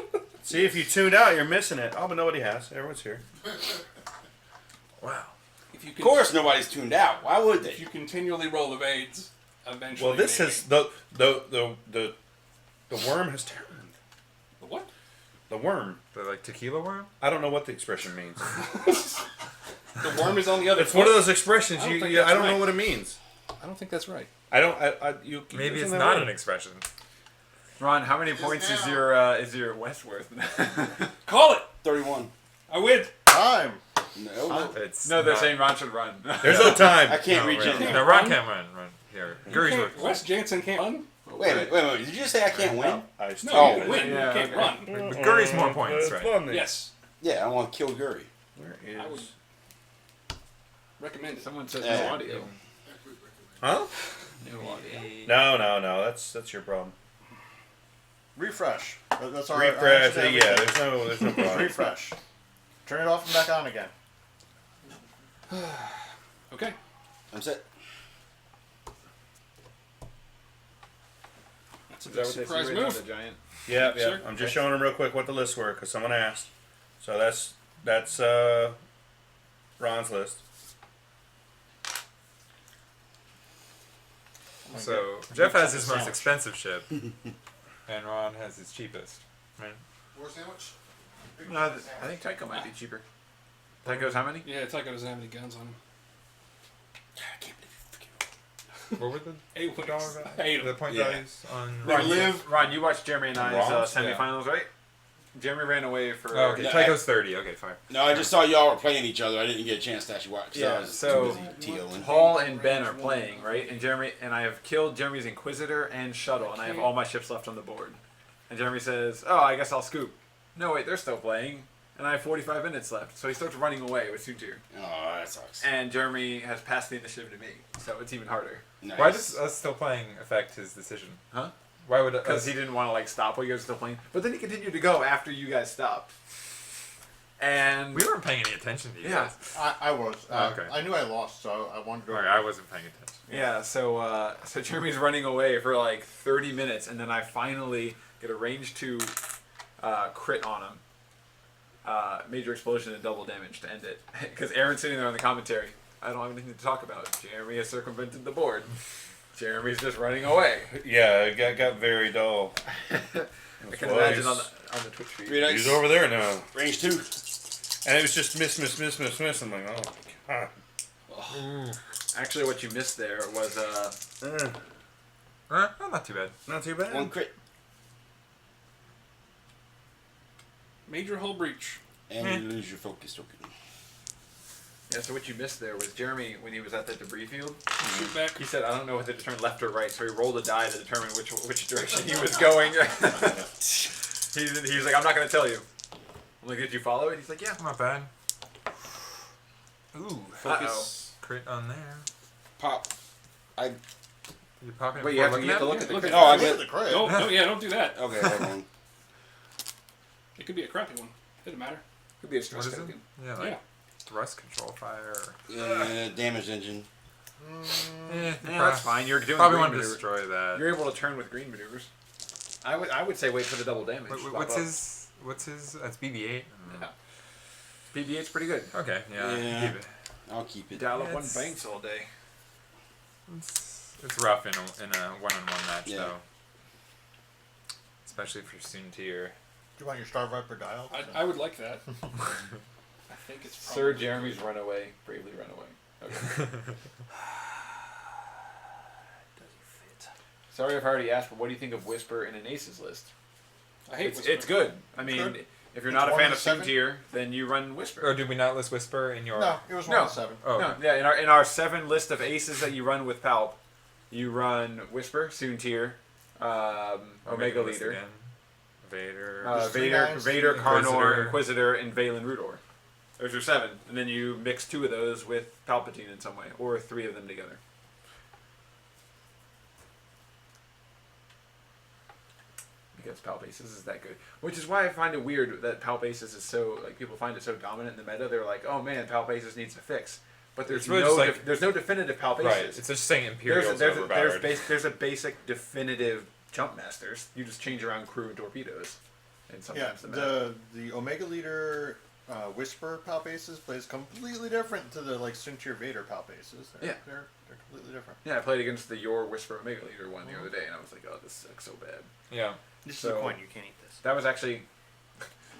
See, if you tuned out, you're missing it. Oh, but nobody has. Everyone's here. Wow. If you Of course, nobody's tuned out. Why would if they? you continually roll evades, eventually. Well, this maybe. has the worm has turned. The what? The worm. The like tequila worm? I don't know what the expression means. The worm is on the other. It's one of those expressions I don't think I that's don't know right. what it means. I don't think that's right. I don't. You keep Maybe using it's that not word. an expression. Ron, how many points is your West worth? Call it. 31. I win. Time. No. It's No, they're not- saying Ron should run. There's no time. I can't No, reach Ron- it. No, Ron can't run. Run here. Gary's worth. Wes Jansen can't run. Wait a minute. Did you just say I can't win? I still No, Oh, you can win. yeah, You can't okay. run. But Gary's more points, right? Funny. Yes. Yeah, I want to kill Guri. Where I would is? recommend it. Someone says Yeah. no audio. Huh? No audio. No. That's your problem. Refresh. That's our Refresh. our Yeah, there's no problem. Refresh. Turn it off and back on again. Okay. I'm set. That's a Is big that what they surprise say right now, move. the giant? Yeah. Sure. I'm just showing them real quick what the lists were because someone asked. So that's Ron's list. So Jeff has his most expensive ship, and Ron has his cheapest. Right? War sandwich? No, I think Tycho might be cheaper. Tycho's how many? Yeah, Tycho doesn't have any guns on him. I can't believe What were the Eight dollar wins. values? I hate The him. point Yeah. values on? Ron, you watched Jeremy and I's Ron's? semifinals, right? Jeremy ran away for. Oh, okay. Yeah. Tycho's 30. Okay, fine. No, I just saw y'all were playing each other. I didn't get a chance to actually watch. 'Cause Yeah, I was so- too busy TOing. Paul and Ben are playing, right? And Jeremy and I have killed Jeremy's Inquisitor and Shuttle, and I have all my ships left on the board. And Jeremy says, "Oh, I guess I'll scoop." No, wait, they're still playing, and I have 45 minutes left. So he starts running away with Soontir. Oh, that sucks. And Jeremy has passed the initiative to me, so it's even harder. Nice. Why does us still playing affect his decision? Huh? Why would Because he didn't want to like stop while you guys were still playing. But then he continued to go after you guys stopped. And We weren't paying any attention to you Yeah. guys. I was. Oh, okay. I knew I lost, so I wanted to go. Okay, I wasn't paying attention. Yeah, so Jeremy's running away for like 30 minutes, and then I finally get a range 2 crit on him. Major explosion and double damage to end it. Because Aaron's sitting there on the commentary. I don't have anything to talk about. Jeremy has circumvented the board. Jeremy's just running away. Yeah, it got very dull. I can imagine on the Twitch feed. 3 dice. He's over there now, Range 2. and it was just miss. I'm like, oh god. Actually, what you missed there was Well, not too bad. Not too bad. 1 crit. Major hull breach. And you lose your focus token. yeah. So what you missed there was Jeremy when he was at the debris field. Shoot back. He said, "I don't know whether to turn left or right," so he rolled a die to determine which direction he was going. he's like, "I'm not going to tell you." I'm like, "Did you follow it?" He's like, "Yeah." Not bad. Ooh, Focus. crit on there. Pop. I. You popping it Wait, you before have to looking look at at the Look crit. at Oh, I Look at bet. the crit. Don't do that. Okay, hold on. It could be a crappy one. Didn't matter. Could be a What stress is it? token. Yeah, like Yeah. thrust control fire. Damage engine. Yeah, that's fine. You're doing Probably green want to maneuver. destroy that. You're able to turn with green maneuvers. I would say wait for the double damage. What's his? What's his? That's BB-8. Yeah. BB-8's pretty good. Okay, yeah. Yeah. Keep it. I'll keep it. Dial up one It's- banks all day. It's rough in a one-on-one match Yeah. though, especially for student tier. Do you want your Star Viper dial? I would like that. I think it's probably Sir Jeremy's runaway, bravely run away. Okay. Sorry if I already asked, but what do you think of Whisper in an Aces list? I hate Whisper. It's good. I mean, Good. if you're not a It's fan 1 of to 7? student tier, then you run Whisper. Or did we not list Whisper in your? No, it was No. 1 to 7. Oh, No, yeah, in our 7 list of aces that you run with Palp, you run Whisper, Soon Tier, Omega list Leader, again. Vader. There's 3 Vader, guys, Vader, 3 Carnor, Inquisitor, and Valen Rudor. Those are 7, and then you mix 2 of those with Palpatine in some way, or 3 of them together. Because Palp Aces is that good, which is why I find it weird that Palp Aces is so like people find it so dominant in the meta. They're like, oh man, Palp Aces needs a fix, but there's It's really no just like- there's no definitive Palp Aces. Right. It's just saying Imperials overpowered. There's a basic definitive jump masters. You just change around crew and torpedoes, and Yeah, sometimes the meta. the Omega Leader Whisper Palpaces plays completely different to the like Suntier Vader Palpaces. Yeah. They're completely different. Yeah, I played against the Your Whisper Omega Leader one the other day, and I was like, oh, this sucks so bad. Yeah. This So- is the coin. You can't eat this. That was actually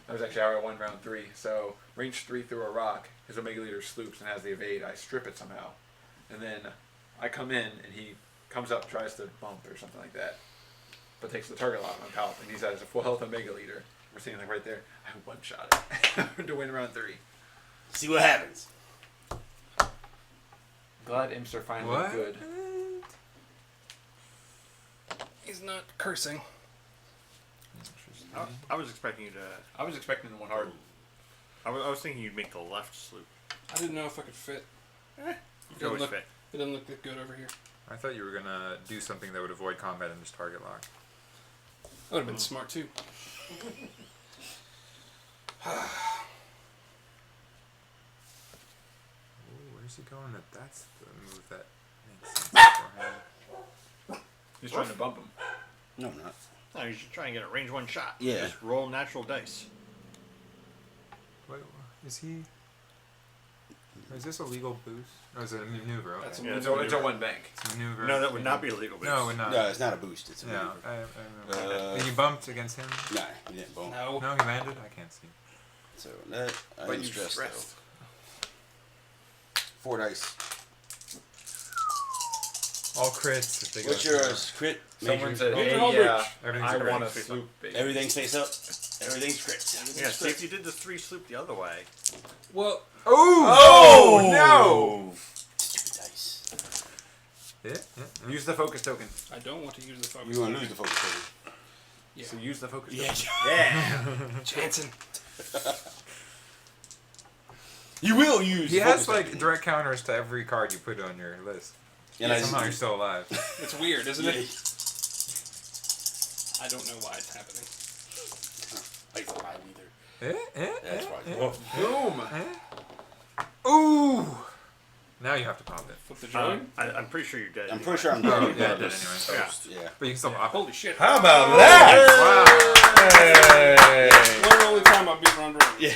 That was actually how I won round 3. So range 3 through a rock. His Omega Leader sloops and has the evade. I strip it somehow, and then I come in and he comes up, tries to bump or something like that, but takes the target lock on Palp, and he's at his full health Omega Leader. We're seeing like right there. I one shot it to win round 3. See what happens. Glad imps are finally What? good. He's not cursing. I was expecting you to. I was expecting the one hard. I was thinking you'd make the left sloop. I didn't know if I could fit. You can always fit. It doesn't look that good over here. I thought you were gonna do something that would avoid combat and just target lock. That would have been smart too. Ooh, where's he going? That's the move that makes sense for him. He's trying to bump him. No, I'm not. No, you should try and get a range 1 shot. Yeah. Just roll natural dice. Wait, is he? Is this a legal boost? Or is it a maneuver? Okay. That's a Yeah, It's a one bank. It's a maneuver. No, that would not be a legal boost. No, it would not. No, it's not a boost. It's a Yeah, maneuver. I remember. You bumped against him? Nah, he didn't bump. No. No, he landed? I can't see. So that I But didn't you stress stressed. though. 4 dice. All crits. If they go What's through. yours? Crit? Someone Major? said, Major hey, hull yeah, Everything's I a want a crit. sloop, baby. Everything's face up. Everything's crit. Yeah, see if you did the 3 sloop the other way. Well, Oh, no! Stupid dice. Yeah. Use the focus token. I don't want to use the focus. You're going to lose the focus token. Yeah. So use the focus Yeah. token. Jansen. You will use He the has focus like token. direct counters to every card you put on your list. And I Somehow you're still alive. It's weird, isn't Yeah. it? I don't know why it's happening. Like alive either. That's why. Boom. Ooh! Now you have to pop it. Flip the drawing. I'm pretty sure you're dead. I'm anyway. pretty sure I'm Oh, done. yeah, I did anyway. Yeah. But you can still pop it. Holy shit. How about that? Hey. One and only time I've beaten Ron Brown. Yeah.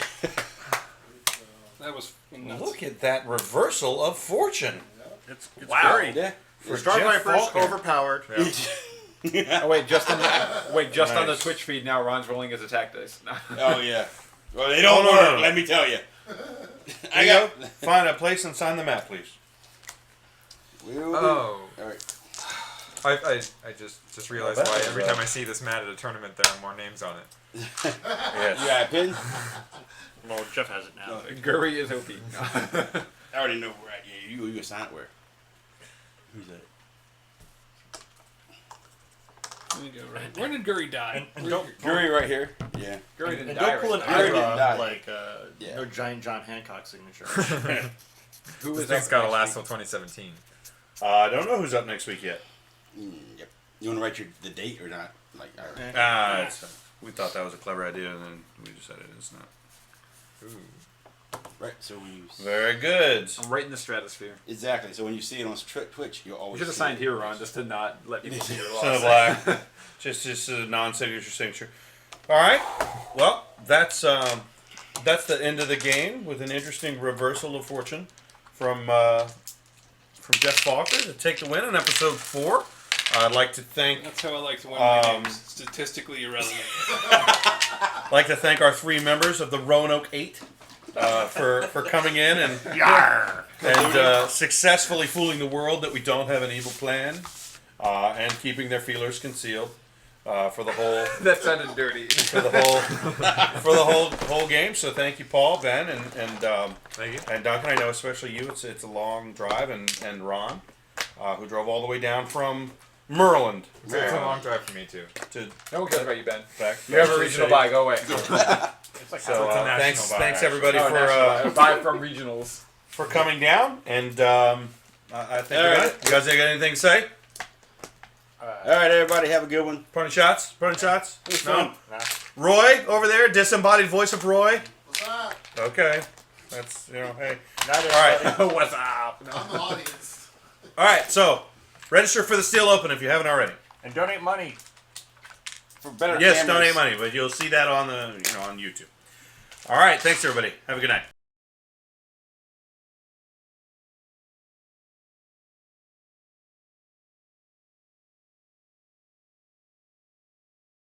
That was nuts. Look at that reversal of fortune. It's Wow. very. Yeah. For Star Jeff Vipers, Faulkner. overpowered. Oh wait, just on the Nice. Twitch feed now. Ron's rolling his attack dice. Oh yeah. Well, they don't Oh, no, work. no, no. Let me tell you. I got find a place and sign the map, please. Will do. Oh. All right. I just realized that why was every right. time I see this mat at a tournament there are more names on it. You Yes. got a pin? Well, Jeff has it now. Guri is OP. I already know where. Yeah, you can sign it where? Who's that? Let me go right. Where did Guri die? And don't Guri right here. Yeah. Guri didn't and die. don't pull an right Guri didn't die. eyebrow like Yeah. no giant John Hancock signature. Who This is thing's up got to next last week? till 2017. I don't know who's up next week yet. Yep. You want to write the date or not? Like, all right. We thought that was a clever idea, and then we decided it's not. Ooh. Right. So when you Very good. I'm right in the stratosphere. exactly. So when you see it on Twitch, you'll You always. should have see signed it. here, Ron, just to not let people see your loss. Son of black. just a non-signature signature. All right. Well, that's the end of the game with an interesting reversal of fortune from Jeff Faulkner to take the win in episode 4. I'd like to thank That's how I like to win my games. Statistically irrelevant. our 3 members of the Roanoke 8 for coming in and successfully fooling the world that we don't have an evil plan and keeping their feelers concealed for the whole That sounded dirty. for the whole game. So thank you, Paul, Ben, and Thank you. and Duncan. I know especially you. It's a long drive, and Ron, who drove all the way down from Maryland It's a long drive for me too. to No one cares about you, Ben. back. You have a to regional say- buy. Go away. So It's a national thanks buy, everybody Oh, national buy from regionals. for coming down, and I think we're done. You guys got anything to say? All right, everybody, have a good one. Parting shots? Parting shots? No. Nah. Roy over there, disembodied voice of Roy. What's up? Okay, that's hey. Not All right. What's up? I'm the audience. All right, so register for the Steel Open if you haven't already. And donate money. For better Yes, cameras. donate money, but you'll see that on on YouTube. All right, thanks everybody. Have a good night.